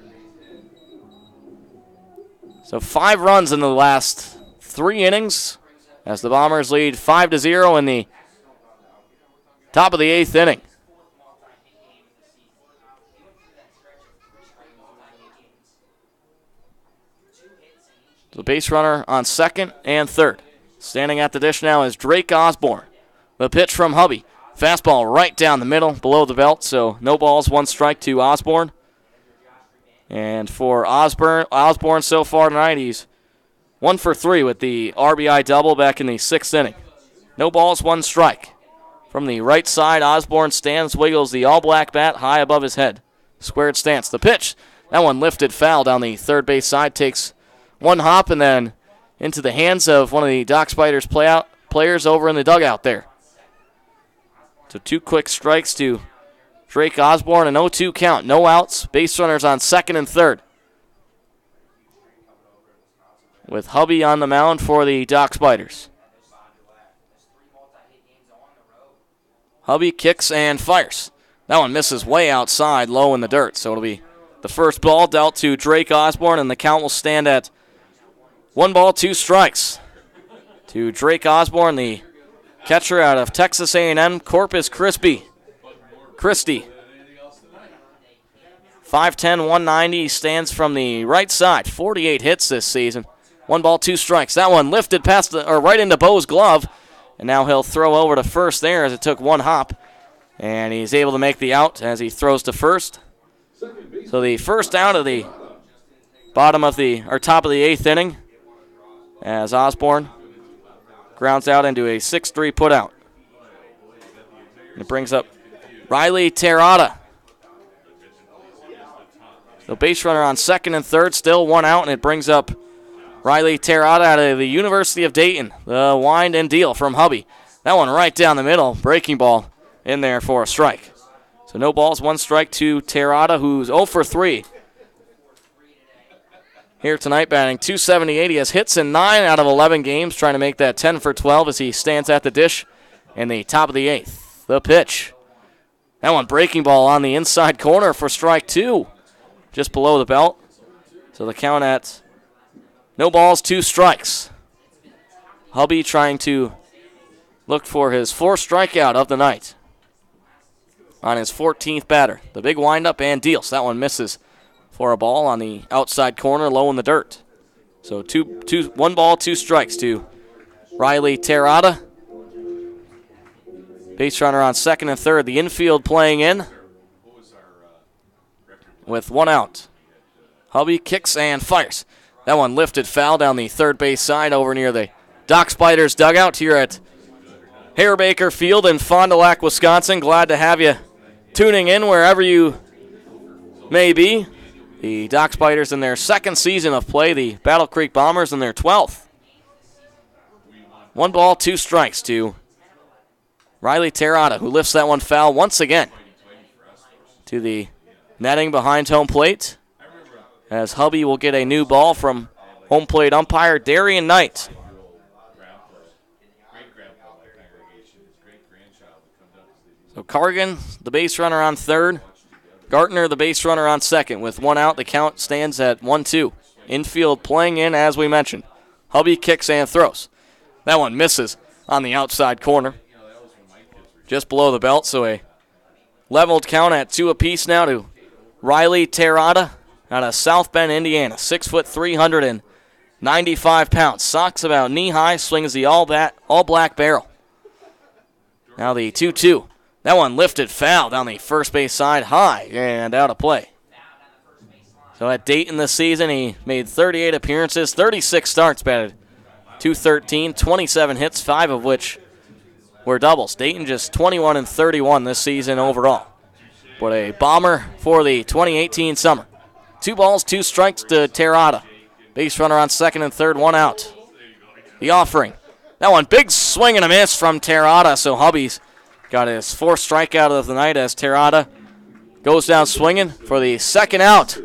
So 5 runs in the last 3 innings as the Bombers lead 5-0 in the top of the 8th inning. The base runner on second and third. Standing at the dish now is Drake Osborne. The pitch from Hubby. Fastball right down the middle, below the belt, so no balls, 1 strike to Osborne. And for Osborne so far tonight, he's 1 for 3 with the RBI double back in the 6th inning. No balls, 1 strike. From the right side, Osborne stands, wiggles the all-black bat high above his head. Squared stance. The pitch. That one lifted foul down the third base side. Takes one hop and then into the hands of one of the Dock Spiders players over in the dugout there. So 2 quick strikes to Drake Osborne, an 0-2 count. No outs. Base runners on second and third. With Hubby on the mound for the Dock Spiders. Hubby kicks and fires. That one misses way outside, low in the dirt. So it'll be the first ball dealt to Drake Osborne, and the count will stand at 1 ball, 2 strikes. To Drake Osborne, the catcher out of Texas A&M, Corpus Christi. 5'10", 190, stands from the right side. 48 hits this season. 1 ball, 2 strikes. That one lifted past right into Bo's glove. And now he'll throw over to first there as it took 1 hop. And he's able to make the out as he throws to first. So the first out of the top of the 8th inning as Osborne grounds out into a 6-3 putout. And it brings up Riley Terada. So base runner on second and third, still 1 out, and it brings up Riley Terada out of the University of Dayton. The wind and deal from Hubby. That one right down the middle. Breaking ball in there for a strike. So no balls, 1 strike to Terada, who's 0 for 3. Here tonight, batting .278. He has hits in 9 out of 11 games, trying to make that 10 for 12 as he stands at the dish in the top of the 8th. The pitch. That one breaking ball on the inside corner for strike 2, just below the belt. So the count at no balls, 2 strikes. Hubby trying to look for his 4th strikeout of the night on his 14th batter. The big windup and deals. That one misses for a ball on the outside corner, low in the dirt. So 1 ball, 2 strikes to Riley Terada. Base runner on second and third. The infield playing in with 1 out. Hubby kicks and fires. That one lifted foul down the third base side over near the Dock Spiders dugout here at Harebaker Field in Fond du Lac, Wisconsin. Glad to have you tuning in wherever you may be. The Dock Spiders in their 2nd season of play, the Battle Creek Bombers in their 12th. 1 ball, 2 strikes to Riley Terada, who lifts that one foul once again to the netting behind home plate, as Hubby will get a new ball from home plate umpire Darian Knight. So Cargan, the base runner on third. Gartner, the base runner on second. With 1 out, the count stands at 1-2. Infield playing in, as we mentioned. Hubby kicks and throws. That one misses on the outside corner, just below the belt. So a leveled count at 2 apiece now to Riley Terada out of South Bend, Indiana. 6 foot, 395 pounds. Socks about knee high, swings the all black barrel. Now the 2-2. That one lifted foul down the first base side, high and out of play. So at Dayton this season, he made 38 appearances, 36 starts, batted .213, 27 hits, 5 of which were doubles. Dayton just 21-31 this season overall. But a bomber for the 2018 summer. 2 balls, 2 strikes to Terada. Base runner on second and third, 1 out. The offering. That one, big swing and a miss from Terada, so Hubby's got his 4th strikeout of the night as Terada goes down swinging for the 2nd out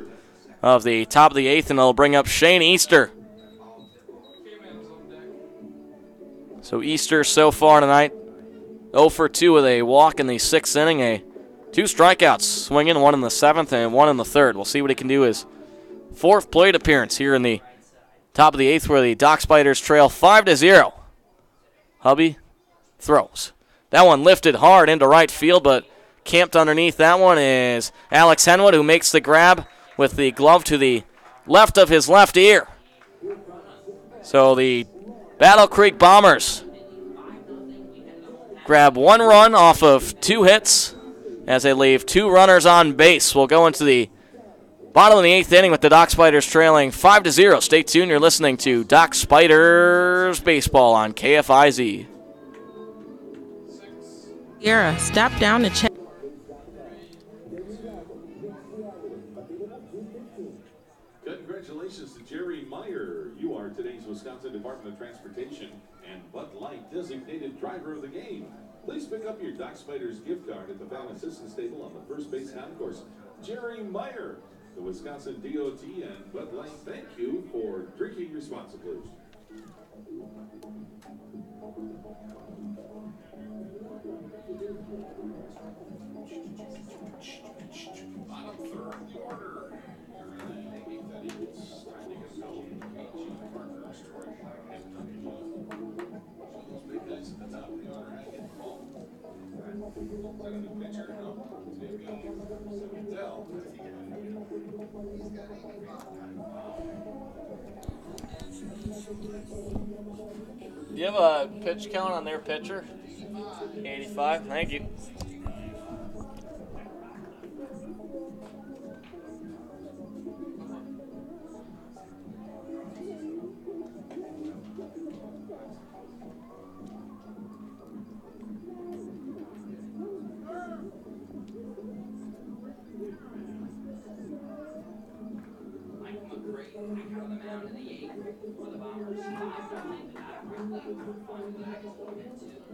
of the top of the 8th, and it'll bring up Shane Easter. So Easter so far tonight, 0 for 2 with a walk in the 6th inning, 2 strikeouts, swinging, 1 in the 7th and 1 in the 3rd. We'll see what he can do his 4th plate appearance here in the top of the 8th, where the Dock Spiders trail 5-0. Hubby throws. That one lifted hard into right field, but camped underneath that one is Alex Henwood, who makes the grab with the glove to the left of his left ear. So the Battle Creek Bombers grab 1 run off of 2 hits as they leave 2 runners on base. We'll go into the bottom of the 8th inning with the Dock Spiders trailing 5-0. Stay tuned. You're listening to Dock Spiders Baseball on KFIZ.
Sierra, stop down to check.
Wisconsin Department of Transportation and Bud Light designated driver of the game. Please pick up your Doc Spiders gift card at the fan assistance table on the first base concourse. Jerry Meyer, the Wisconsin DOT and Bud Light, thank you for drinking responsibly. Bottom third of the order.
Do you have a pitch count on their pitcher? 85. Thank you.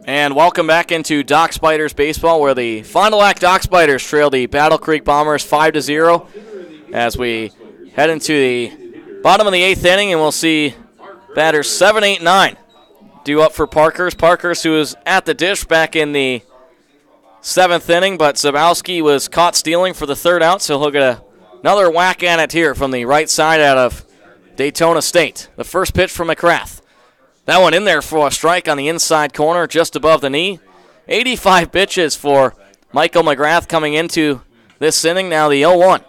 And welcome back into Doc Spiders baseball, where the Fond du Lac Doc Spiders trail the Battle Creek Bombers 5-0 as we head into the bottom of the 8th inning, and we'll see batters 7, 8, 9 due up for Parkhurst. Parkhurst, who was at the dish back in the 7th inning, but Zabowski was caught stealing for the 3rd out, so he'll get another whack at it here from the right side out of Daytona State. The first pitch from McGrath. That one in there for a strike on the inside corner just above the knee. 85 pitches for Michael McGrath coming into this inning. Now the 0-1.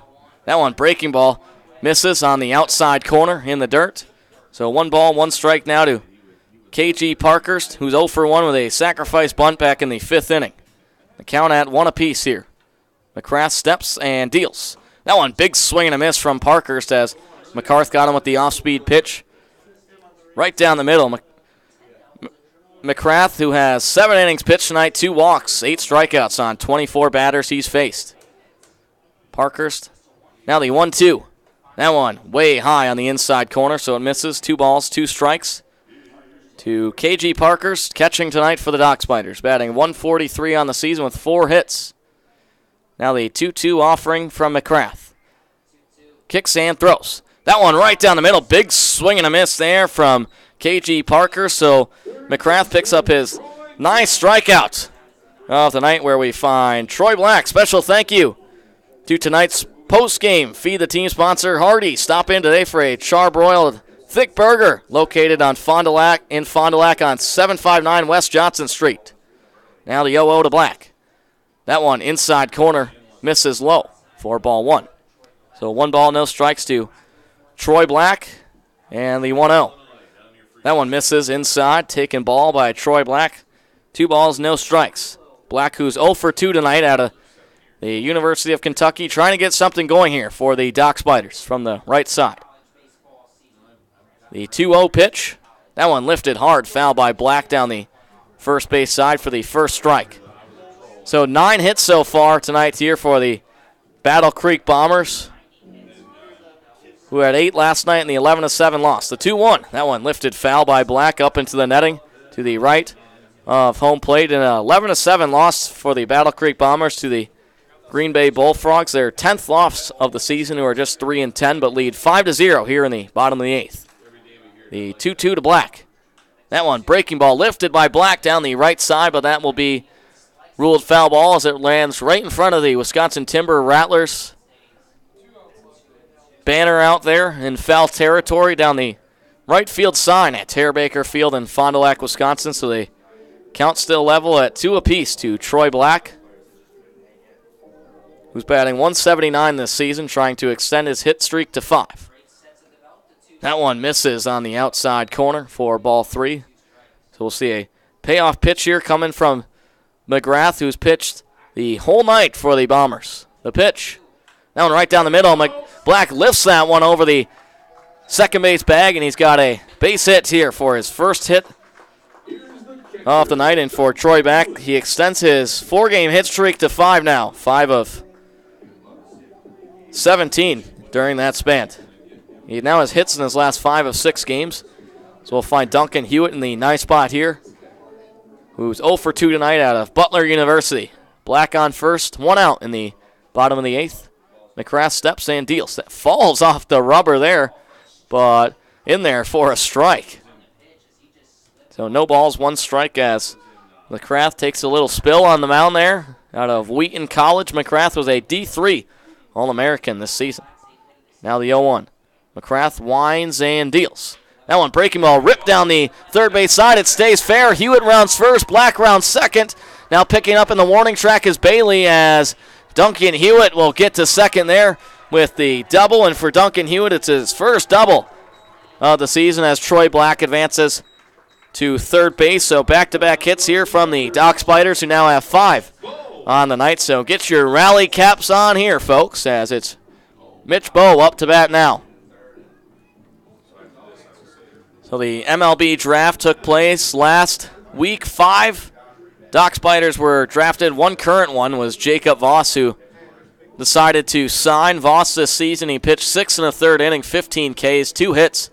That one breaking ball misses on the outside corner in the dirt. So 1 ball, 1 strike now to KG Parkhurst, who's 0 for 1 with a sacrifice bunt back in the 5th inning. The count at 1 apiece here. McGrath steps and deals. That one big swing and a miss from Parkhurst as McCarth got him with the off-speed pitch. Right down the middle. McGrath, who has 7 innings pitched tonight, 2 walks, 8 strikeouts on 24 batters he's faced. Parkhurst, now the 1-2. That one way high on the inside corner, so it misses. 2 balls, 2 strikes. To KG Parkhurst, catching tonight for the Doc Spiders, batting .143 on the season with 4 hits. Now the 2-2 offering from McGrath. Kicks and throws. That one right down the middle. Big swing and a miss there from KG Parker. So McGrath picks up his 9th strikeout of the night, where we find Troy Black. Special thank you to tonight's post-game Feed the Team sponsor, Hardy. Stop in today for a charbroiled thick burger located on Fond du Lac on 759 West Johnson Street. Now the 0-0 to Black. That one inside corner misses low for ball 1. So 1 ball, no strikes to Troy Black, and the 1-0. That one misses inside, taken ball by Troy Black. 2 balls, no strikes. Black, who's 0 for 2 tonight out of the University of Kentucky, trying to get something going here for the Doc Spiders from the right side. The 2-0 pitch. That one lifted hard, foul by Black down the first base side for the first strike. So 9 hits so far tonight here for the Battle Creek Bombers, who had 8 last night in the 11-7 loss. The 2-1, that one lifted foul by Black up into the netting to the right of home plate. In an 11-7 loss for the Battle Creek Bombers to the Green Bay Bullfrogs. Their 10th loss of the season, who are just 3-10, but lead 5-0 here in the bottom of the 8th. The 2-2 to Black. That one breaking ball lifted by Black down the right side, but that will be ruled foul ball as it lands right in front of the Wisconsin Timber Rattlers banner out there in foul territory down the right field sign at Terra Baker Field in Fond du Lac, Wisconsin. So they count still level at 2 apiece to Troy Black, who's batting .179 this season, trying to extend his hit streak to 5. That one misses on the outside corner for ball 3. So we'll see a payoff pitch here coming from McGrath, who's pitched the whole night for the Bombers. The pitch. That one right down the middle. Black lifts that one over the second base bag, and he's got a base hit here for his first hit off the night. And for Troy Black, he extends his 4-game hit streak to 5 now. 5 of 17 during that span. He now has hits in his last 5 of 6 games. So we'll find Duncan Hewitt in the nice spot here, who's 0 for 2 tonight out of Butler University. Black on first, 1 out in the bottom of the 8th. McCrath steps and deals. That falls off the rubber there, but in there for a strike. So no balls, 1 strike as McCrath takes a little spill on the mound there. Out of Wheaton College, McCrath was a D3 All-American this season. Now the 0-1. McCrath winds and deals. That one breaking ball ripped down the third base side. It stays fair. Hewitt rounds first. Black rounds second. Now picking up in the warning track is Bailey as Duncan Hewitt will get to second there with the double. And for Duncan Hewitt, it's his first double of the season as Troy Black advances to third base. So back-to-back hits here from the Dock Spiders, who now have 5 on the night. So get your rally caps on here, folks, as it's Mitch Bowe up to bat now. So the MLB draft took place last week. 5 Dock Spiders were drafted. 1 current one was Jacob Voss, who decided to sign. Voss this season, he pitched 6 1/3 inning, 15 Ks, 2 hits.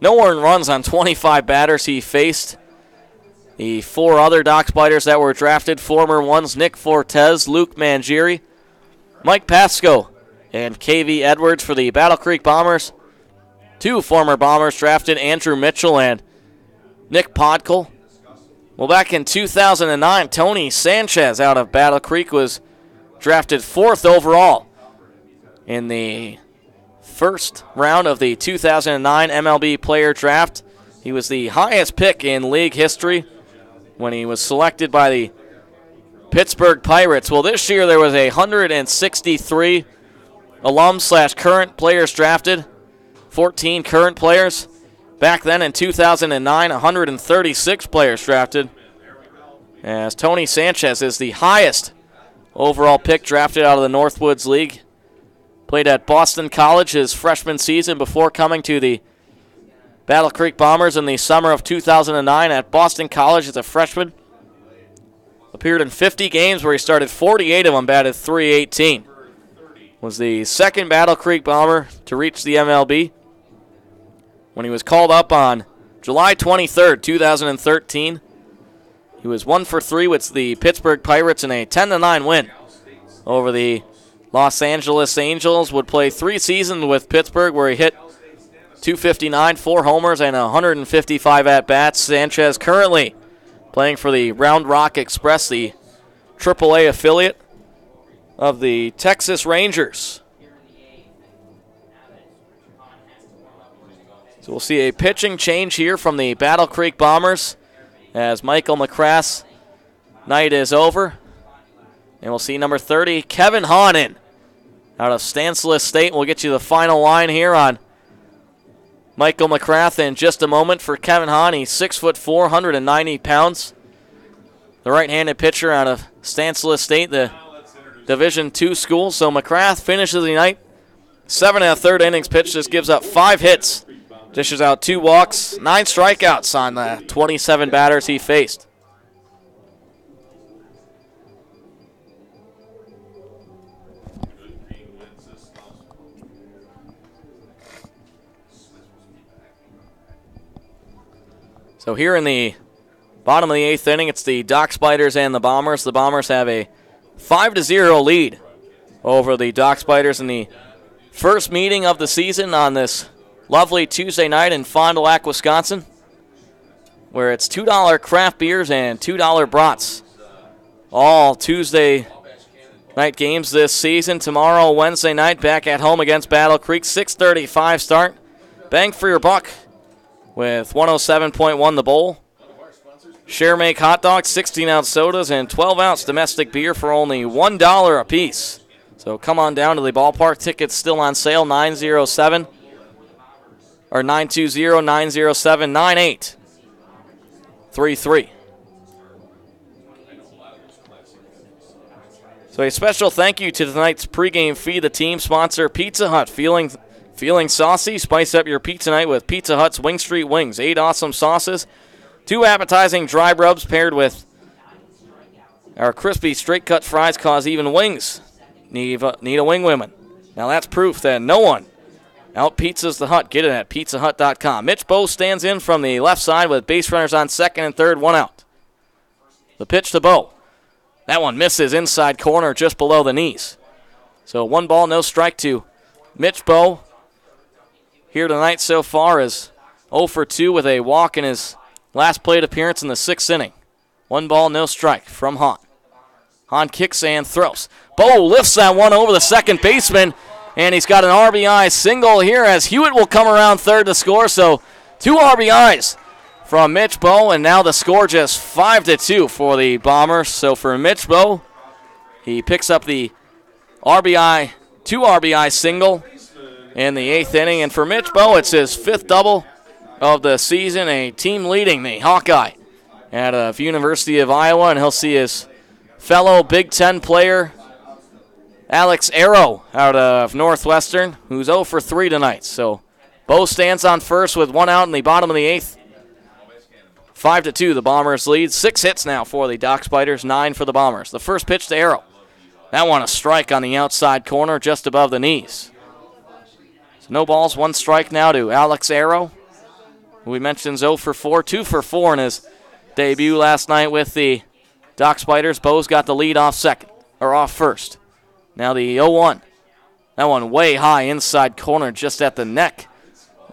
No earned runs on 25 batters he faced. The 4 other Dock Spiders that were drafted, former ones, Nick Fortes, Luke Mangieri, Mike Pasco, and KV Edwards for the Battle Creek Bombers. 2 former Bombers drafted, Andrew Mitchell and Nick Podkel. Well, back in 2009, Tony Sanchez out of Battle Creek was drafted 4th overall in the first round of the 2009 MLB player draft. He was the highest pick in league history when he was selected by the Pittsburgh Pirates. Well, this year there was 163 alum/current players drafted. 14 current players. Back then in 2009, 136 players drafted. As Tony Sanchez is the highest overall pick drafted out of the Northwoods League. Played at Boston College his freshman season before coming to the Battle Creek Bombers in the summer of 2009 at Boston College as a freshman. Appeared in 50 games where he started 48 of them, batted .318. Was the second Battle Creek Bomber to reach the MLB. When he was called up on July 23rd, 2013, he was 1 for 3 with the Pittsburgh Pirates in a 10-9 win over the Los Angeles Angels. Would play 3 seasons with Pittsburgh where he hit .259, 4 homers, and 155 at-bats. Sanchez currently playing for the Round Rock Express, the AAA affiliate of the Texas Rangers. So we'll see a pitching change here from the Battle Creek Bombers as Michael McCrath's night is over. And we'll see number 30, Kevin Hahn in out of Stanislaus State. We'll get you the final line here on Michael McCrath in just a moment. For Kevin Hahn, he's 6'4", 190 pounds. The right-handed pitcher out of Stanislaus State, the Division II school. So McCrath finishes the night 7 1/3 innings pitched. Just gives up 5 hits. Dishes out 2 walks, 9 strikeouts on the 27 batters he faced. So here in the bottom of the 8th inning, it's the Dock Spiders and the Bombers. The Bombers have a 5-0 lead over the Dock Spiders in the first meeting of the season on this lovely Tuesday night in Fond du Lac, Wisconsin, where it's $2 craft beers and $2 brats. All Tuesday night games this season. Tomorrow, Wednesday night, back at home against Battle Creek, 6:35 start. Bang for your buck with 107.1 The Bowl. Share make hot dogs, 16-ounce sodas, and 12-ounce domestic beer for only $1 a piece. So come on down to the ballpark. Tickets still on sale, 920-907-9833. So a special thank you to tonight's pregame feed, the team sponsor, Pizza Hut. Feeling saucy? Spice up your pizza night with Pizza Hut's Wing Street Wings. 8 awesome sauces, 2 appetizing dry rubs paired with our crispy straight-cut fries cause even wings need a wing women. Now that's proof that no one Out pizzas the Hut. Get it at pizzahut.com. Mitch Bowe stands in from the left side with base runners on second and third, one out. The pitch to Bowe. That one misses inside corner just below the knees. So 1 ball, no strike to Mitch Bowe. Here tonight so far is 0 for 2 with a walk in his last plate appearance in the 6th inning. 1 ball, no strike from Hahn. Hahn kicks and throws. Bowe lifts that one over the second baseman, and he's got an RBI single here as Hewitt will come around third to score. So 2 RBIs from Mitch Bowe, and now the score just 5-2 for the Bombers. So for Mitch Bowe, he picks up the 2 RBI single in the 8th inning. And for Mitch Bowe, it's his 5th double of the season, a team leading the Hawkeye out of University of Iowa, and he'll see his fellow Big Ten player Alex Arrow out of Northwestern, who's 0 for 3 tonight. So Bowe stands on first with 1 out in the bottom of the 8th. 5-2, the Bombers lead. 6 hits now for the Dock Spiders, 9 for the Bombers. The first pitch to Arrow. That one a strike on the outside corner just above the knees. So no balls, 1 strike now to Alex Arrow, who we mentioned 0 for 4, 2 for 4 in his debut last night with the Dock Spiders. Bowe's got the lead off first. Now the 0-1. That one way high inside corner just at the neck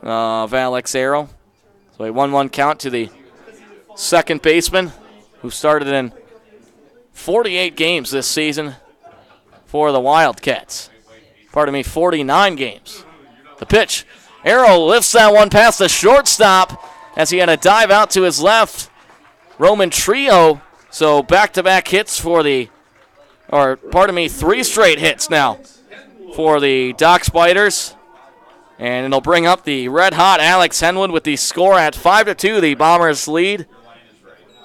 of Alex Arrow. So a 1-1 count to the second baseman, who started in 48 games this season for the Wildcats. 49 games. The pitch. Arrow lifts that one past the shortstop as he had a dive out to his left. Roman Trio. So back-to-back hits for 3 straight hits now for the Dock Spiders. And it'll bring up the red-hot Alex Henwood with the score at 5-2, the Bombers lead.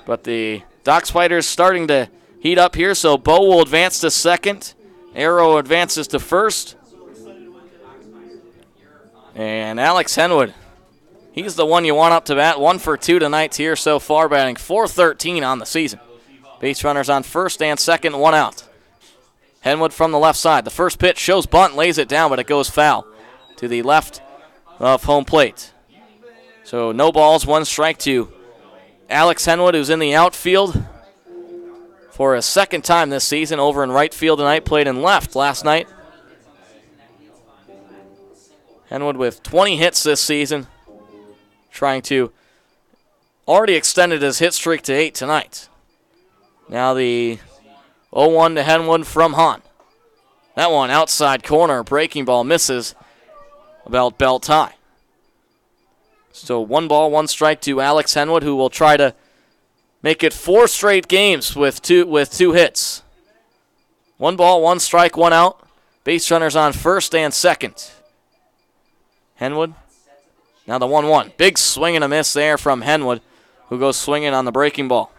But the Dock Spiders starting to heat up here, so Bowe will advance to second. Arrow advances to first. And Alex Henwood, he's the one you want up to bat. 1 for 2 tonight here so far, batting .413 on the season. Base runners on first and second, 1 out. Henwood from the left side. The first pitch shows bunt, lays it down, but it goes foul to the left of home plate. So no balls, 1 strike to Alex Henwood, who's in the outfield for his 2nd time this season. Over in right field tonight, played in left last night. Henwood with 20 hits this season, trying to already extended his hit streak to 8 tonight. Now the 0-1 to Henwood from Hahn. That one outside corner, breaking ball, misses about belt high. So 1 ball, 1 strike to Alex Henwood, who will try to make it 4 straight games with two hits. 1 ball, 1 strike, 1 out. Base runners on first and second. Henwood. Now the 1-1. Big swing and a miss there from Henwood, who goes swinging on the breaking ball.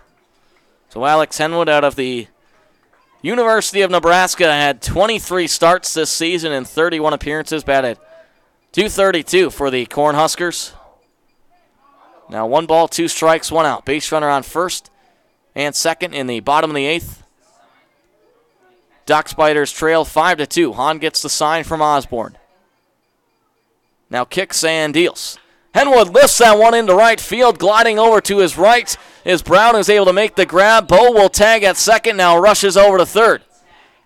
So Alex Henwood out of the University of Nebraska had 23 starts this season and 31 appearances, batted .232 for the Cornhuskers. Now 1 ball, 2 strikes, 1 out. Base runner on first and second in the bottom of the 8th. Dock Spiders trail 5-2. Hahn gets the sign from Osborne. Now kicks and deals. Henwood lifts that one into right field, gliding over to his right is Brown, who's able to make the grab. Bowe will tag at second, now rushes over to third.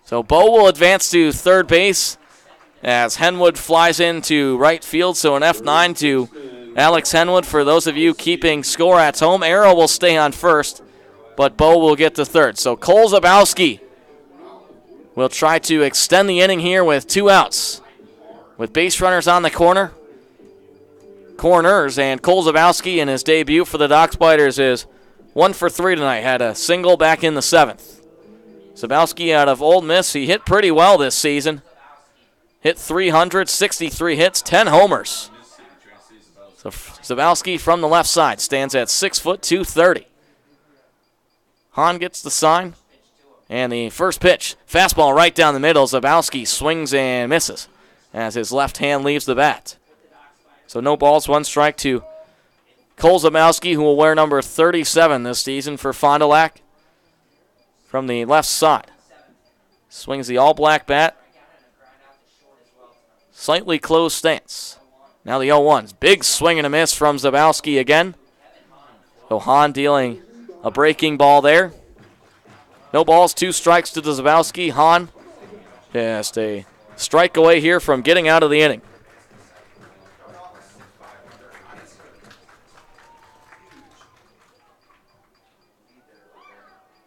So Bowe will advance to third base as Henwood flies into right field. So an F9 to Alex Henwood. For those of you keeping score at home, Arrow will stay on first, but Bowe will get to third. So Cole Zabowski will try to extend the inning here with 2 outs. With base runners on the corners, and Cole Zabowski in his debut for the Dock Spiders is 1 for 3 tonight. Had a single back in the 7th. Zabowski out of Ole Miss, he hit pretty well this season. Hit 363 hits, 10 homers. So Zabowski from the left side stands at 6 foot 230. Hahn gets the sign. And the first pitch, fastball right down the middle. Zabowski swings and misses as his left hand leaves the bat. So no balls, 1 strike to Cole Zabowski, who will wear number 37 this season for Fond du Lac. From the left side. Swings the all-black bat. Slightly closed stance. Now the 0-1s. Big swing and a miss from Zabowski again. So Hahn dealing a breaking ball there. No balls, 2 strikes to the Zabowski. Hahn just a strike away here from getting out of the inning.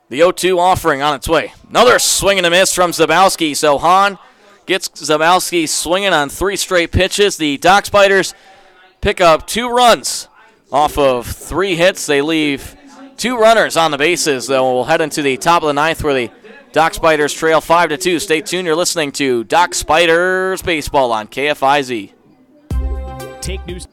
The 0-2 offering on its way. Another swing and a miss from Zabowski. So Hahn gets Zabowski swinging on 3 straight pitches. The Dock Spiders pick up 2 runs off of 3 hits. They leave 2 runners on the bases. We'll head into the top of the 9th where the Dock Spiders trail 5-2. Stay tuned. You're listening to Dock Spiders Baseball on KFIZ.
Take news.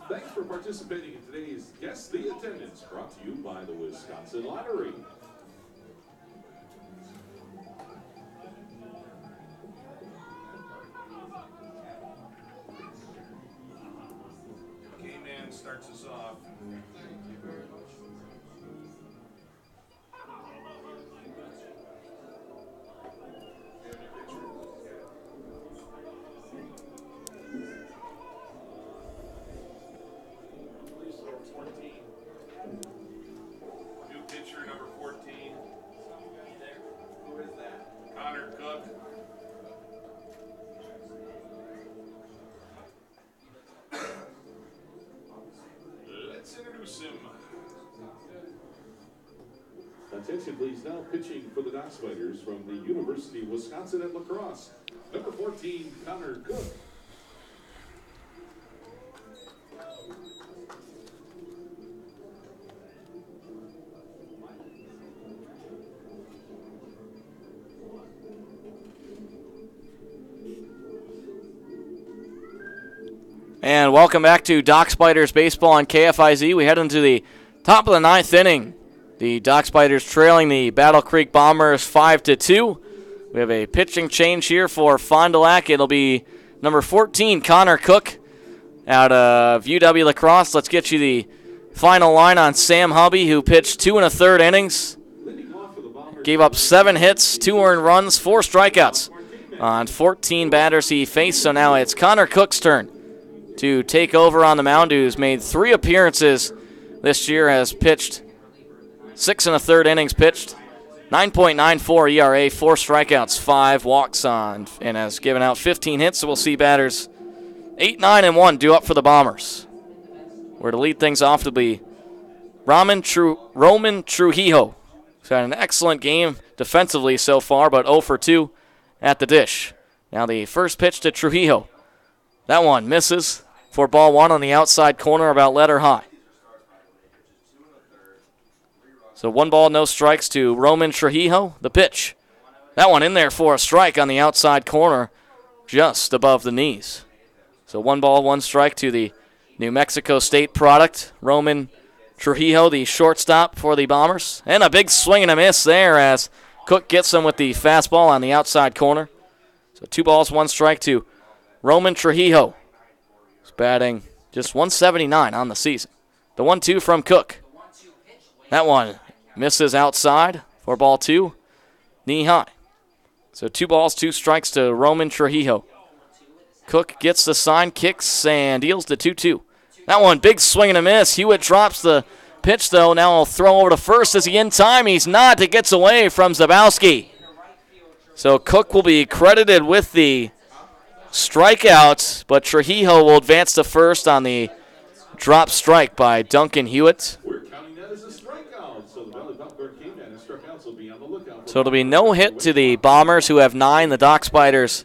Thanks for participating in today's Guess the Attendance, brought to you by the Wisconsin Lottery. K-Man starts us off. Attention please, now pitching for the Dock Spiders from the University of Wisconsin at La Crosse, number 14, Connor Cook.
And welcome back to Dock Spiders Baseball on KFIZ. We head into the top of the 9th inning. The Dock Spiders trailing the Battle Creek Bombers 5-2. We have a pitching change here for Fond du Lac. It'll be number 14, Connor Cook, out of UW La Crosse. Let's get you the final line on Sam Hubby, who pitched 2 1/3 innings. Gave up 7 hits, 2 earned runs, 4 strikeouts on 14 batters he faced. So now it's Connor Cook's turn to take over on the mound, who's made 3 appearances this year, has pitched 6 1/3 innings pitched, 9.94 ERA, 4 strikeouts, 5 walks on, and has given out 15 hits. So we'll see batters 8, 9, and 1 due up for the Bombers. Where to lead things off to be Roman Trujillo. He's had an excellent game defensively so far, but 0 for 2 at the dish. Now the first pitch to Trujillo. That one misses for ball 1 on the outside corner, about letter high. So 1 ball, no strikes to Roman Trujillo. The pitch. That one in there for a strike on the outside corner, just above the knees. So 1 ball, 1 strike to the New Mexico State product, Roman Trujillo, the shortstop for the Bombers. And a big swing and a miss there as Cook gets him with the fastball on the outside corner. So 2 balls, 1 strike to Roman Trujillo. He's batting just 179 on the season. The 1-2 from Cook. That one misses outside for ball 2, knee high. So 2 balls, 2 strikes to Roman Trujillo. Cook gets the sign, kicks, and deals the 2-2. That one, big swing and a miss. Hewitt drops the pitch, though. Now he'll throw over to first. Is he in time? He's not. It gets away from Zabowski. So Cook will be credited with the strikeout, but Trujillo will advance to first on the drop strike by Duncan Hewitt. So it'll be no hit to the Bombers, who have 9. The Dock Spiders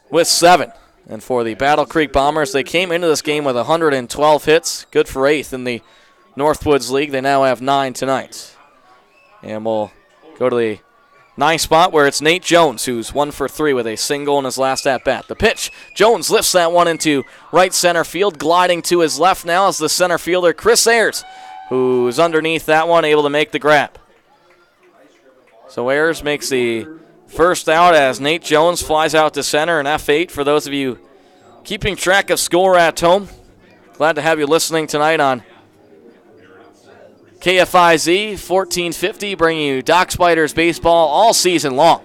with 7. And for the Battle Creek Bombers, they came into this game with 112 hits. Good for 8th in the Northwoods League. They now have 9 tonight. And we'll go to the 9th spot where it's Nate Jones, who's 1 for 3 with a single in his last at-bat. The pitch, Jones lifts that one into right center field. Gliding to his left now is the center fielder, Chris Ayers, who's underneath that one, able to make the grab. So Ayers makes the First out as Nate Jones flies out to center, an F8 for those of you keeping track of score at home. Glad to have you listening tonight on KFIZ 1450, bringing you Dock Spiders baseball all season long.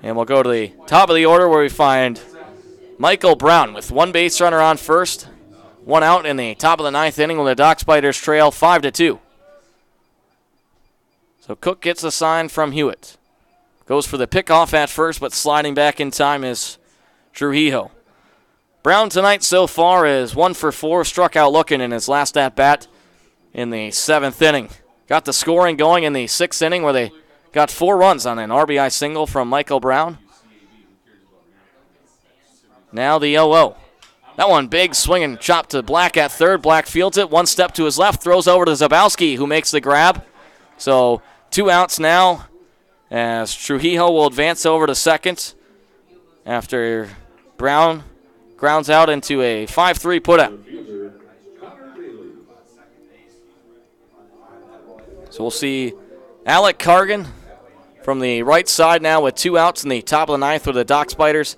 And we'll go to the top of the order where we find Michael Brown with one base runner on first, one out in the top of the ninth inning when the Dock Spiders trail 5-2. So Cook gets a sign from Hewitt. Goes for the pickoff at first, but sliding back in time is Trujillo. Brown tonight so far is 1 for 4, struck out looking in his last at-bat in the 7th inning. Got the scoring going in the 6th inning where they got 4 runs on an RBI single from Michael Brown. Now the 0-0. That one big swinging chop to Black at third. Black fields it, one step to his left, throws over to Zabowski, who makes the grab. So 2 outs now as Trujillo will advance over to second after Brown grounds out into a 5-3 putout. So we'll see Alec Cargan from the right side now with 2 outs in the top of the ninth where the Dock Spiders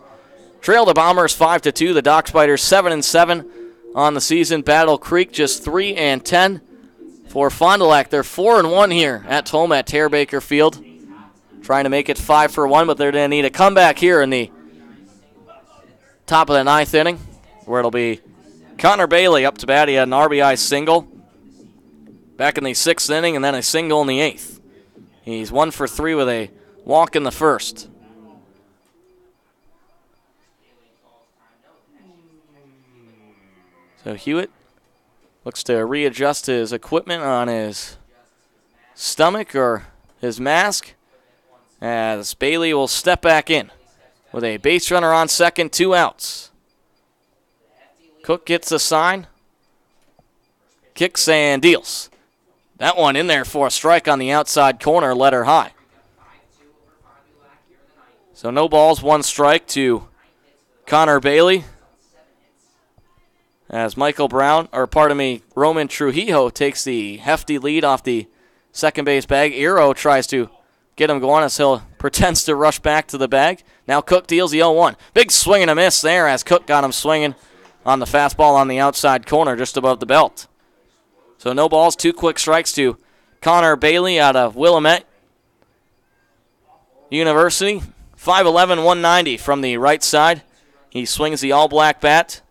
trail the Bombers 5-2. The Dock Spiders 7-7 on the season. Battle Creek just 3-10 for Fond du Lac. They're 4-1 here at home at Tear-Baker Field. Trying to make it 5-1, but they're going to need a comeback here in the top of the ninth inning where it'll be Connor Bailey up to bat. He had an RBI single back in the 6th inning and then a single in the 8th. He's 1 for 3 with a walk in the first. So Hewitt looks to readjust his equipment on his stomach or his mask as Bailey will step back in with a base runner on second, 2 outs. Cook gets a sign, kicks and deals. That one in there for a strike on the outside corner, led her high. So no balls, 1 strike to Connor Bailey. As Roman Trujillo takes the hefty lead off the second base bag. Iro tries to get him going as he pretends to rush back to the bag. Now Cook deals the 0-1. Big swing and a miss there as Cook got him swinging on the fastball on the outside corner just above the belt. So no balls, 2 quick strikes to Connor Bailey out of Willamette University. 5'11", 190 from the right side. He swings the all-black bat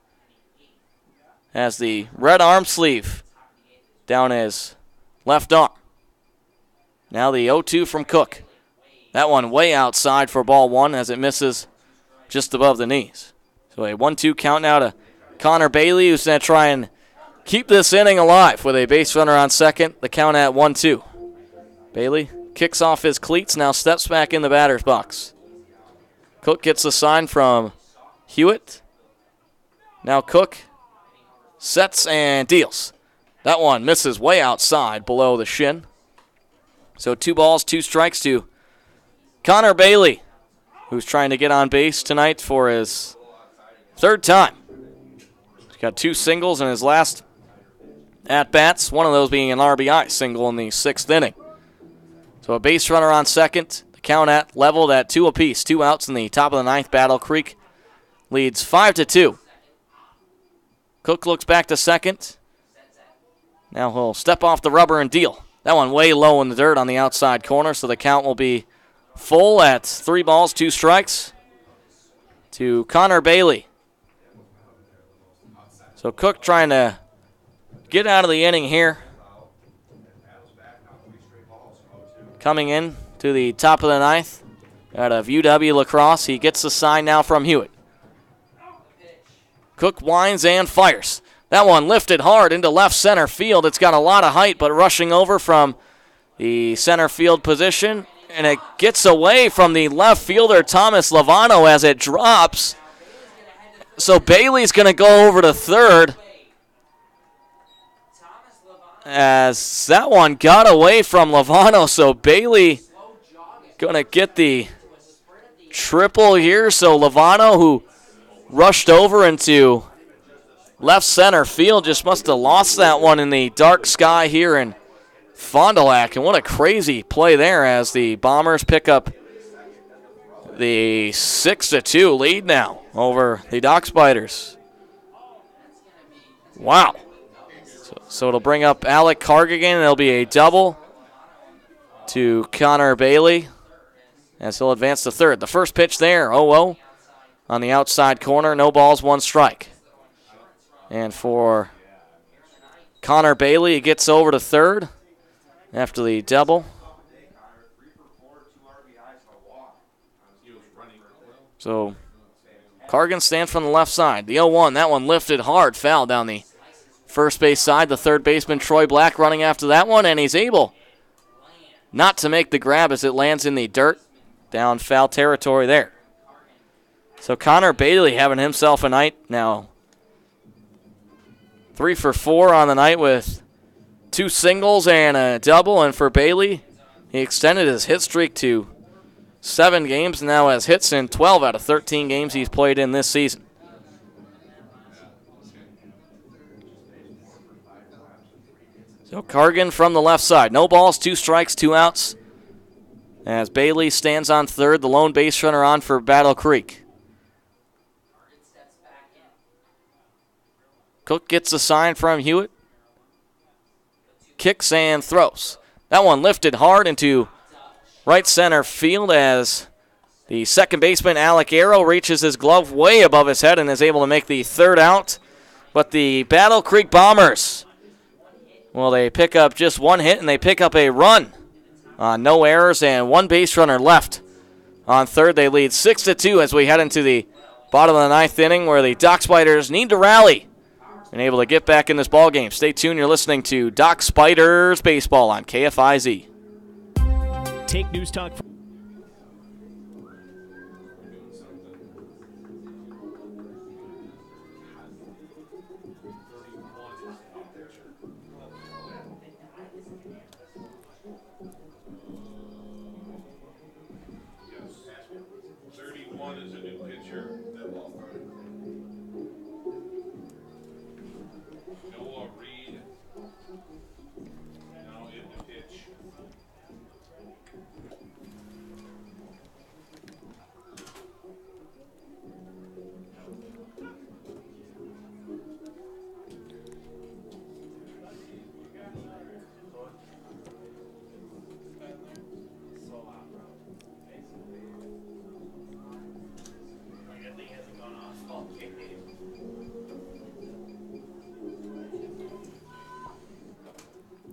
as the red arm sleeve down his left arm. Now the 0-2 from Cook. That one way outside for ball 1 as it misses just above the knees. So a 1-2 count now to Connor Bailey, who's going to try and keep this inning alive with a base runner on second. The count at 1-2. Bailey kicks off his cleats, now steps back in the batter's box. Cook gets a sign from Hewitt. Now Cook sets and deals. That one misses way outside below the shin. So 2 balls, 2 strikes to Connor Bailey, who's trying to get on base tonight for his 3rd time. He's got 2 singles in his last at-bats, one of those being an RBI single in the 6th inning. So a base runner on second. The count at leveled at 2 apiece. 2 outs in the top of the ninth. Battle Creek leads 5-2. Cook looks back to second. Now he'll step off the rubber and deal. That one way low in the dirt on the outside corner, so the count will be full at 3 balls, 2 strikes to Connor Bailey. So Cook trying to get out of the inning here. Coming in to the top of the ninth out of UW La Crosse. He gets the sign now from Hewitt. Cook winds and fires. That one lifted hard into left center field. It's got a lot of height, but rushing over from the center field position, and it gets away from the left fielder, Thomas Lovano, as it drops. So Bailey's going to go over to third, as that one got away from Lovano. So Bailey going to get the triple here. So Lovano, who rushed over into left center field, just must have lost that one in the dark sky here in Fond du Lac. And what a crazy play there as the Bombers pick up the 6-2 lead now over the Dock Spiders. Wow. So it'll bring up Alec Cargigan, and it'll be a double to Connor Bailey as he'll advance to third. The first pitch there, 0-0 on the outside corner. No balls, one strike. And for Connor Bailey, he gets over to third after the double. So Cargan stands from the left side. The 0-1, that one lifted hard, foul down the first base side. The third baseman, Troy Black, running after that one, and he's able not to make the grab as it lands in the dirt down foul territory there. So Connor Bailey having himself a night now. 3 for 4 on the night with 2 singles and a double. And for Bailey, he extended his hit streak to 7 games, now has hits in 12 out of 13 games he's played in this season. So Cargan from the left side. No balls, 2 strikes, 2 outs. As Bailey stands on third, the lone base runner on for Battle Creek. Cook gets a sign from Hewitt. Kicks and throws. That one lifted hard into right center field as the second baseman, Alec Arrow, reaches his glove way above his head and is able to make the third out. But the Battle Creek Bombers, well, they pick up just 1 hit and they pick up a run. No errors and 1 base runner left. On third, they lead 6-2 as we head into the bottom of the 9th inning where the Dock Spiders need to rally and able to get back in this ball game. Stay tuned. You're listening to Dock Spiders Baseball on KFIZ.
Take News Talk.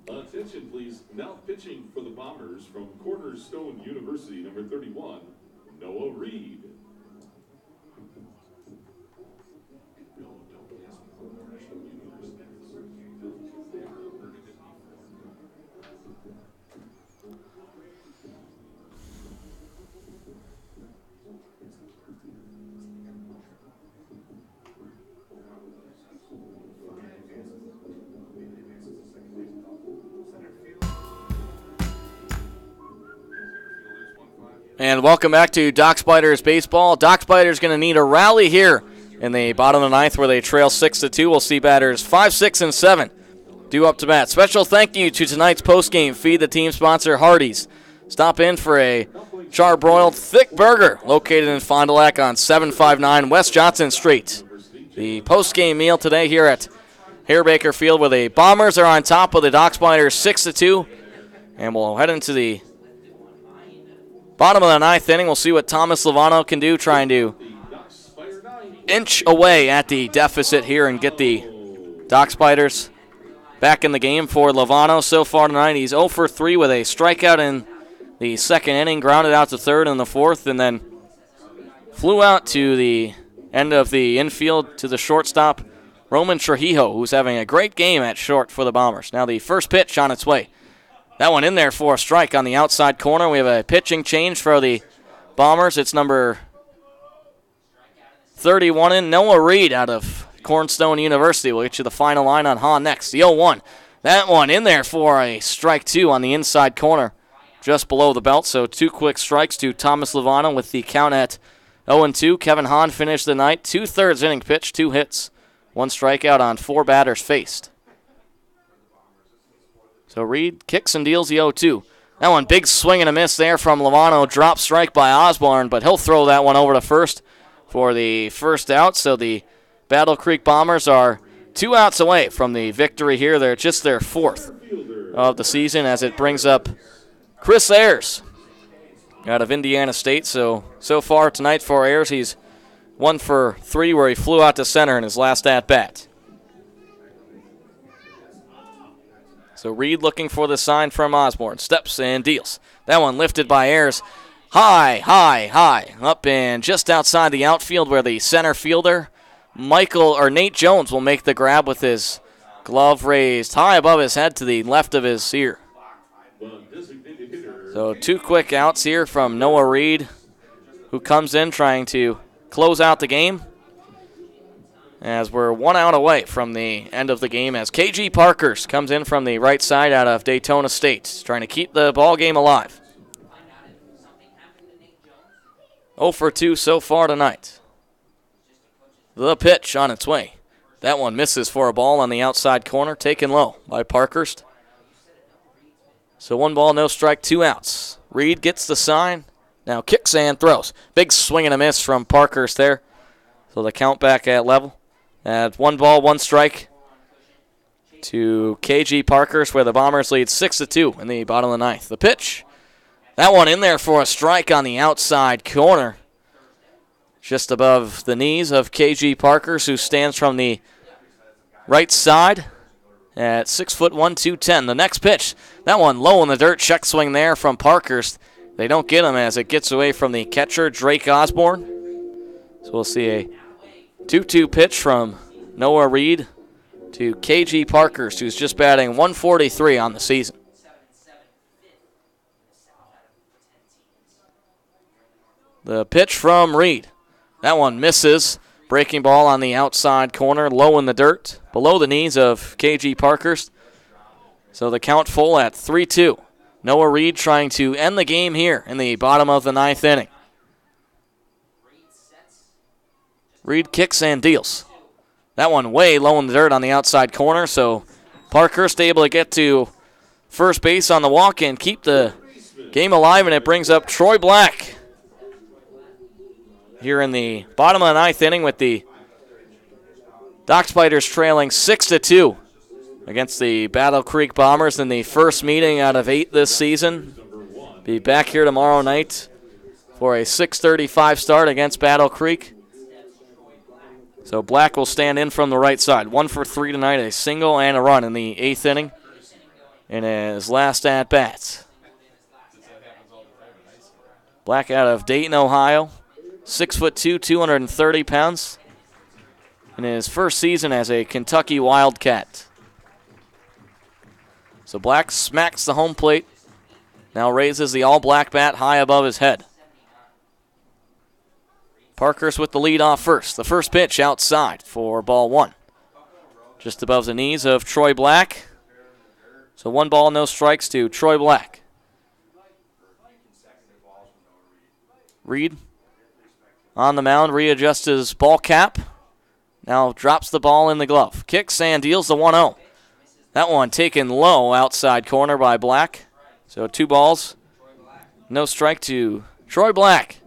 Attention, please. Now pitching for the Bombers from Cornerstone University, number 31, Noah Reed.
And welcome back to Dock Spiders Baseball. Dock Spiders going to need a rally here in the bottom of the 9th where they trail 6-2. We'll see batters 5, 6, and 7 due up to bat. Special thank you to tonight's postgame feed, the team sponsor, Hardee's. Stop in for a charbroiled thick burger located in Fond du Lac on 759 West Johnson Street. The postgame meal today here at Hare-Baker Field where the Bombers are on top of the Dock Spiders 6-2. And we'll head into the bottom of the 9th inning. We'll see what Thomas Lovano can do, trying to inch away at the deficit here and get the Dock Spiders back in the game for Lovano. So far tonight, he's 0 for 3 with a strikeout in the second inning, grounded out to third in the fourth, and then flew out to the end of the infield to the shortstop, Roman Trujillo, who's having a great game at short for the Bombers. Now the first pitch on its way. That one in there for a strike on the outside corner. We have a pitching change for the Bombers. It's number 31 in Noah Reed out of Cornerstone University. We'll get you the final line on Hahn next. The 0-1. That one in there for a strike 2 on the inside corner just below the belt. So 2 quick strikes to Thomas Lovano with the count at 0-2. Kevin Hahn finished the night. 2/3 inning pitch, 2 hits, 1 strikeout on 4 batters faced. So Reed kicks and deals the 0-2. That one, big swing and a miss there from Lovano. Drop strike by Osborne, but he'll throw that one over to first for the first out. So the Battle Creek Bombers are 2 outs away from the victory here. They're just their 4th of the season as it brings up Chris Ayers out of Indiana State. So far tonight for Ayers, he's 1 for 3 where he flew out to center in his last at-bat. So Reed looking for the sign from Osborne. Steps and deals. That one lifted by Ayers. High, high, high. Up and just outside the outfield where the center fielder, Nate Jones, will make the grab with his glove raised high above his head to the left of his ear. So 2 quick outs here from Noah Reed, who comes in trying to close out the game, as we're 1 out away from the end of the game as KG Parkers comes in from the right side out of Daytona State, trying to keep the ball game alive. 0 for 2 so far tonight. The pitch on its way. That one misses for a ball on the outside corner, taken low by Parkhurst. So 1 ball, no strike, 2 outs. Reed gets the sign, now kicks and throws. Big swing and a miss from Parkhurst there. So the count back at level. At 1 ball, 1 strike to KG Parkhurst, where the Bombers lead 6-2 in the bottom of the 9th. The pitch, that one in there for a strike on the outside corner, just above the knees of KG Parkhurst, who stands from the right side at 6'1", 210. The next pitch, that one low in the dirt, check swing there from Parkhurst. They don't get him as it gets away from the catcher, Drake Osborne. So we'll see a 2-2 pitch from Noah Reed to KG Parkhurst, who's just batting 143 on the season. The pitch from Reed. That one misses. Breaking ball on the outside corner, low in the dirt, below the knees of KG Parkhurst. So the count full at 3-2. Noah Reed trying to end the game here in the bottom of the 9th inning. Reed kicks and deals. That one way low in the dirt on the outside corner, so Parkhurst able to get to first base on the walk and keep the game alive, and it brings up Troy Black here in the bottom of the 9th inning with the Dock Spiders trailing 6-2 against the Battle Creek Bombers in the first meeting out of 8 this season. Be back here tomorrow night for a 6:35 start against Battle Creek. So Black will stand in from the right side. 1 for 3 tonight, a single and a run in the 8th inning in his last at-bat. Black out of Dayton, Ohio, 6'2", 230 pounds, in his first season as a Kentucky Wildcat. So Black smacks the home plate, now raises the all-black bat high above his head. Parkhurst with the lead off first. The first pitch outside for ball 1. Just above the knees of Troy Black. So 1 ball, no strikes to Troy Black. Reed on the mound, readjusts his ball cap. Now drops the ball in the glove. Kicks and deals the 1-0. That one taken low outside corner by Black. So 2 balls, no strike to Troy Black.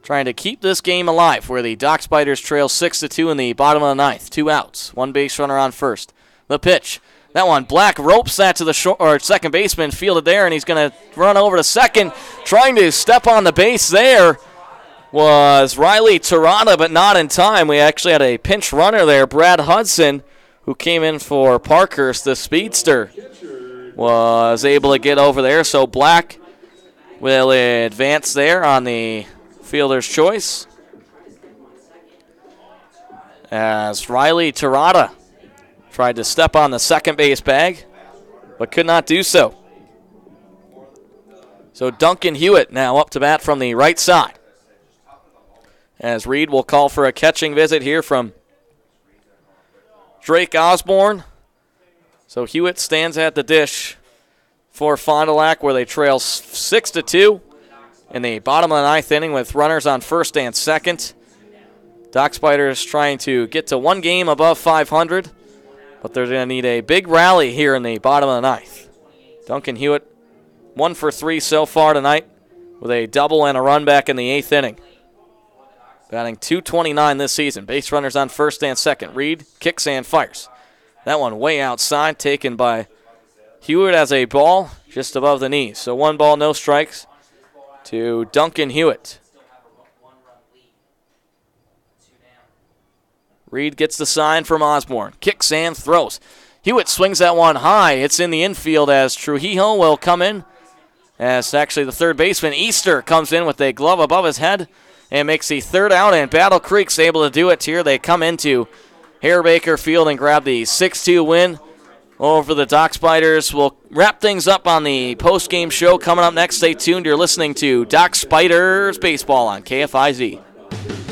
Trying to keep this game alive where the Dock Spiders trail 6-2 in the bottom of the 9th. 2 outs, 1 base runner on first. The pitch. That one, Black ropes that to the second baseman, fielded there, and he's going to run over to second. Trying to step on the base there was Riley Tirada, but not in time. We actually had a pinch runner there, Brad Hudson, who came in for Parkhurst. The speedster was able to get over there, so Black will advance there on the fielder's choice, as Riley Tirada tried to step on the second base bag, but could not do so. So Duncan Hewitt now up to bat from the right side, as Reed will call for a catching visit here from Drake Osborne. So Hewitt stands at the dish for Fond du Lac, where they trail 6-2. In the bottom of the 9th inning with runners on first and second. Dock Spiders trying to get to 1 game above 500, but they're going to need a big rally here in the bottom of the 9th. Duncan Hewitt, 1 for 3 so far tonight with a double and a run back in the 8th inning. Batting .229 this season. Base runners on first and second. Reed kicks and fires. That one way outside, taken by Hewitt as a ball just above the knees. So 1 ball, no strikes to Duncan Hewitt. Reed gets the sign from Osborne. Kicks and throws. Hewitt swings that one high. It's in the infield as Trujillo will come in. As actually the third baseman, Easter, comes in with a glove above his head and makes the third out, and Battle Creek's able to do it here. They come into Hare-Baker Field and grab the 6-2 win over the Dock Spiders. We'll wrap things up on the post-game show coming up next. Stay tuned. You're listening to Dock Spiders Baseball on KFIZ.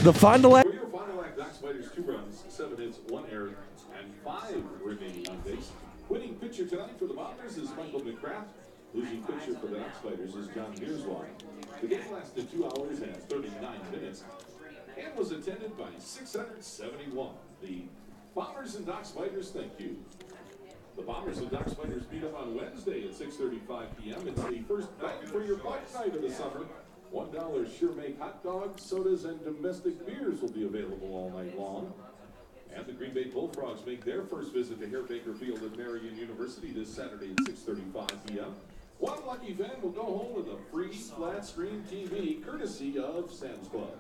The Fond du Lac.
For your Fond du Lac Dock Spiders, 2 runs, 7 hits, 1 error, and 5 remaining on base. Winning pitcher tonight for the Bombers is Michael McCraft. Losing pitcher for the Dock Spiders is John Mearslaw. The game lasted 2 hours and 39 minutes and was attended by 671. The Bombers and Dock Spiders, thank you. The Bombers and Dock Spiders meet up on Wednesday at 6:35 p.m. It's the first night for your Buck Night of the summer. $1 Sure Make hot dogs, sodas, and domestic beers will be available all night long. And the Green Bay Bullfrogs make their first visit to Hare-Baker Field at Marion University this Saturday at 6:35 p.m. One lucky fan will go home with a free flat-screen TV courtesy of Sam's Club.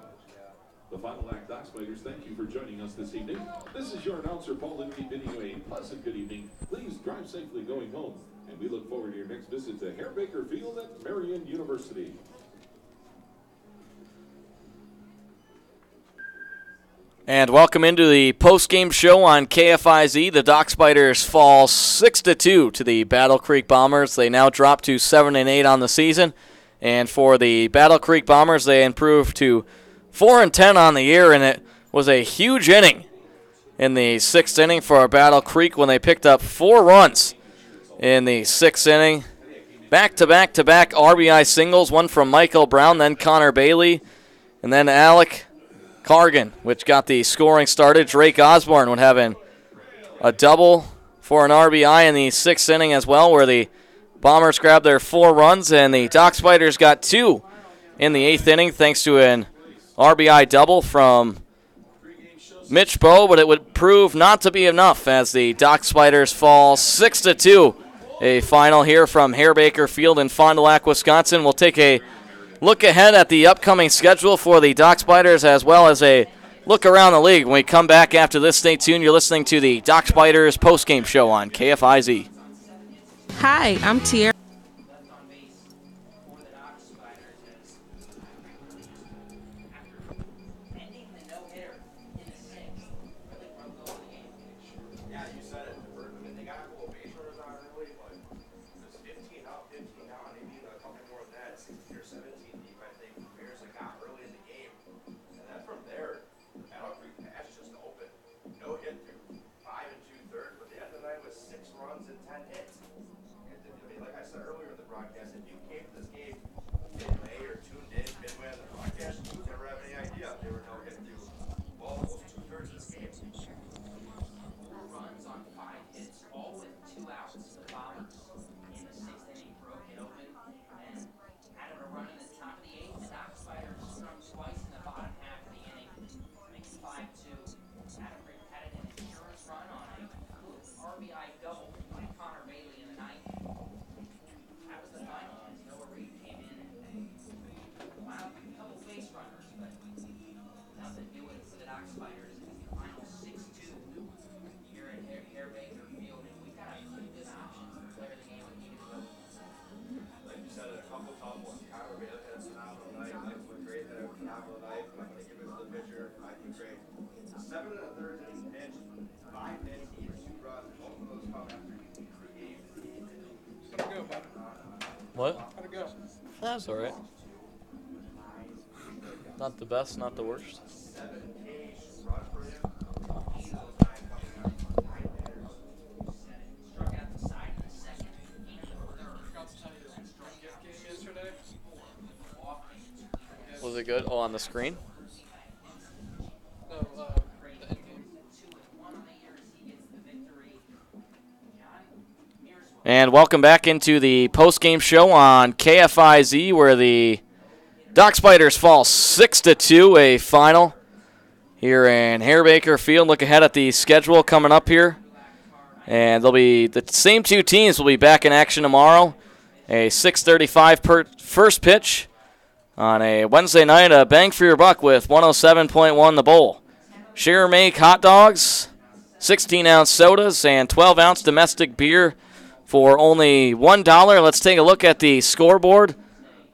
The Fond du Lac Dock Spiders, thank you for joining us this evening. This is your announcer, Paul Lindsay, bidding you a pleasant good evening. Please drive safely going home, and we look forward to your next visit to Hare-Baker Field at Marion University.
And welcome into the post-game show on KFIZ. The Dock Spiders fall 6-2 to the Battle Creek Bombers. They now drop to 7-8 on the season. And for the Battle Creek Bombers, they improved to 4-10 on the year, and it was a huge inning in the 6th inning for Battle Creek when they picked up 4 runs in the 6th inning. Back-to-back-to-back RBI singles, one from Michael Brown, then Connor Bailey, and then Alec Cargan, which got the scoring started. Drake Osborne would have a double for an RBI in the 6th inning as well, where the Bombers grabbed their 4 runs, and the Dock Spiders got 2 in the 8th inning thanks to an RBI double from Mitch Bowe, but it would prove not to be enough as the Dock Spiders fall 6-2. A final here from Hare-Baker Field in Fond du Lac, Wisconsin. We'll take a look ahead at the upcoming schedule for the Dock Spiders as well as a look around the league. When we come back after this, stay tuned. You're listening to the Dock Spiders postgame show on KFIZ.
Hi, I'm Tierra.
What? How'd it go? That's all right. Not the best, not the worst. Was it good? Oh, on the screen? And welcome back into the post-game show on KFIZ, where the Dock Spiders fall 6-2, a final here in Hare-Baker Field. Look ahead at the schedule coming up here. And they'll be the same two teams will be back in action tomorrow. A 6:35 first pitch on a Wednesday night. A bang for your buck with 107.1 The Bowl. Share make hot dogs, 16-ounce sodas, and 12-ounce domestic beer for only $1. Let's take a look at the scoreboard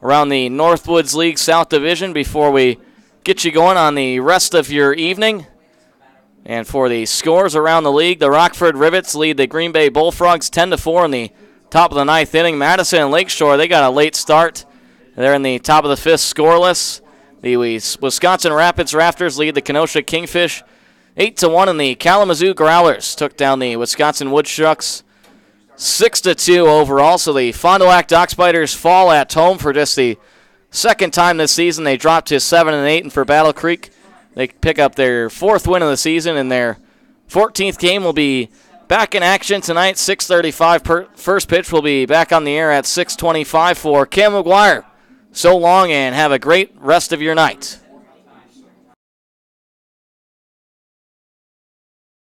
around the Northwoods League South Division before we get you going on the rest of your evening. And for the scores around the league, the Rockford Rivets lead the Green Bay Bullfrogs 10-4 in the top of the ninth inning. Madison and Lakeshore, they got a late start. They're in the top of the fifth scoreless. The Wisconsin Rapids Rafters lead the Kenosha Kingfish 8-1, and the Kalamazoo Growlers took down the Wisconsin Woodshucks 6-2 overall. So the Fond du Lac Dock Spiders fall at home for just the second time this season. They dropped to 7-8, and for Battle Creek, they pick up their fourth win of the season, and their 14th game will be back in action tonight. 6:35 first pitch will be back on the air at 6:25 for Cam McGuire. So long, and have a great rest of your night.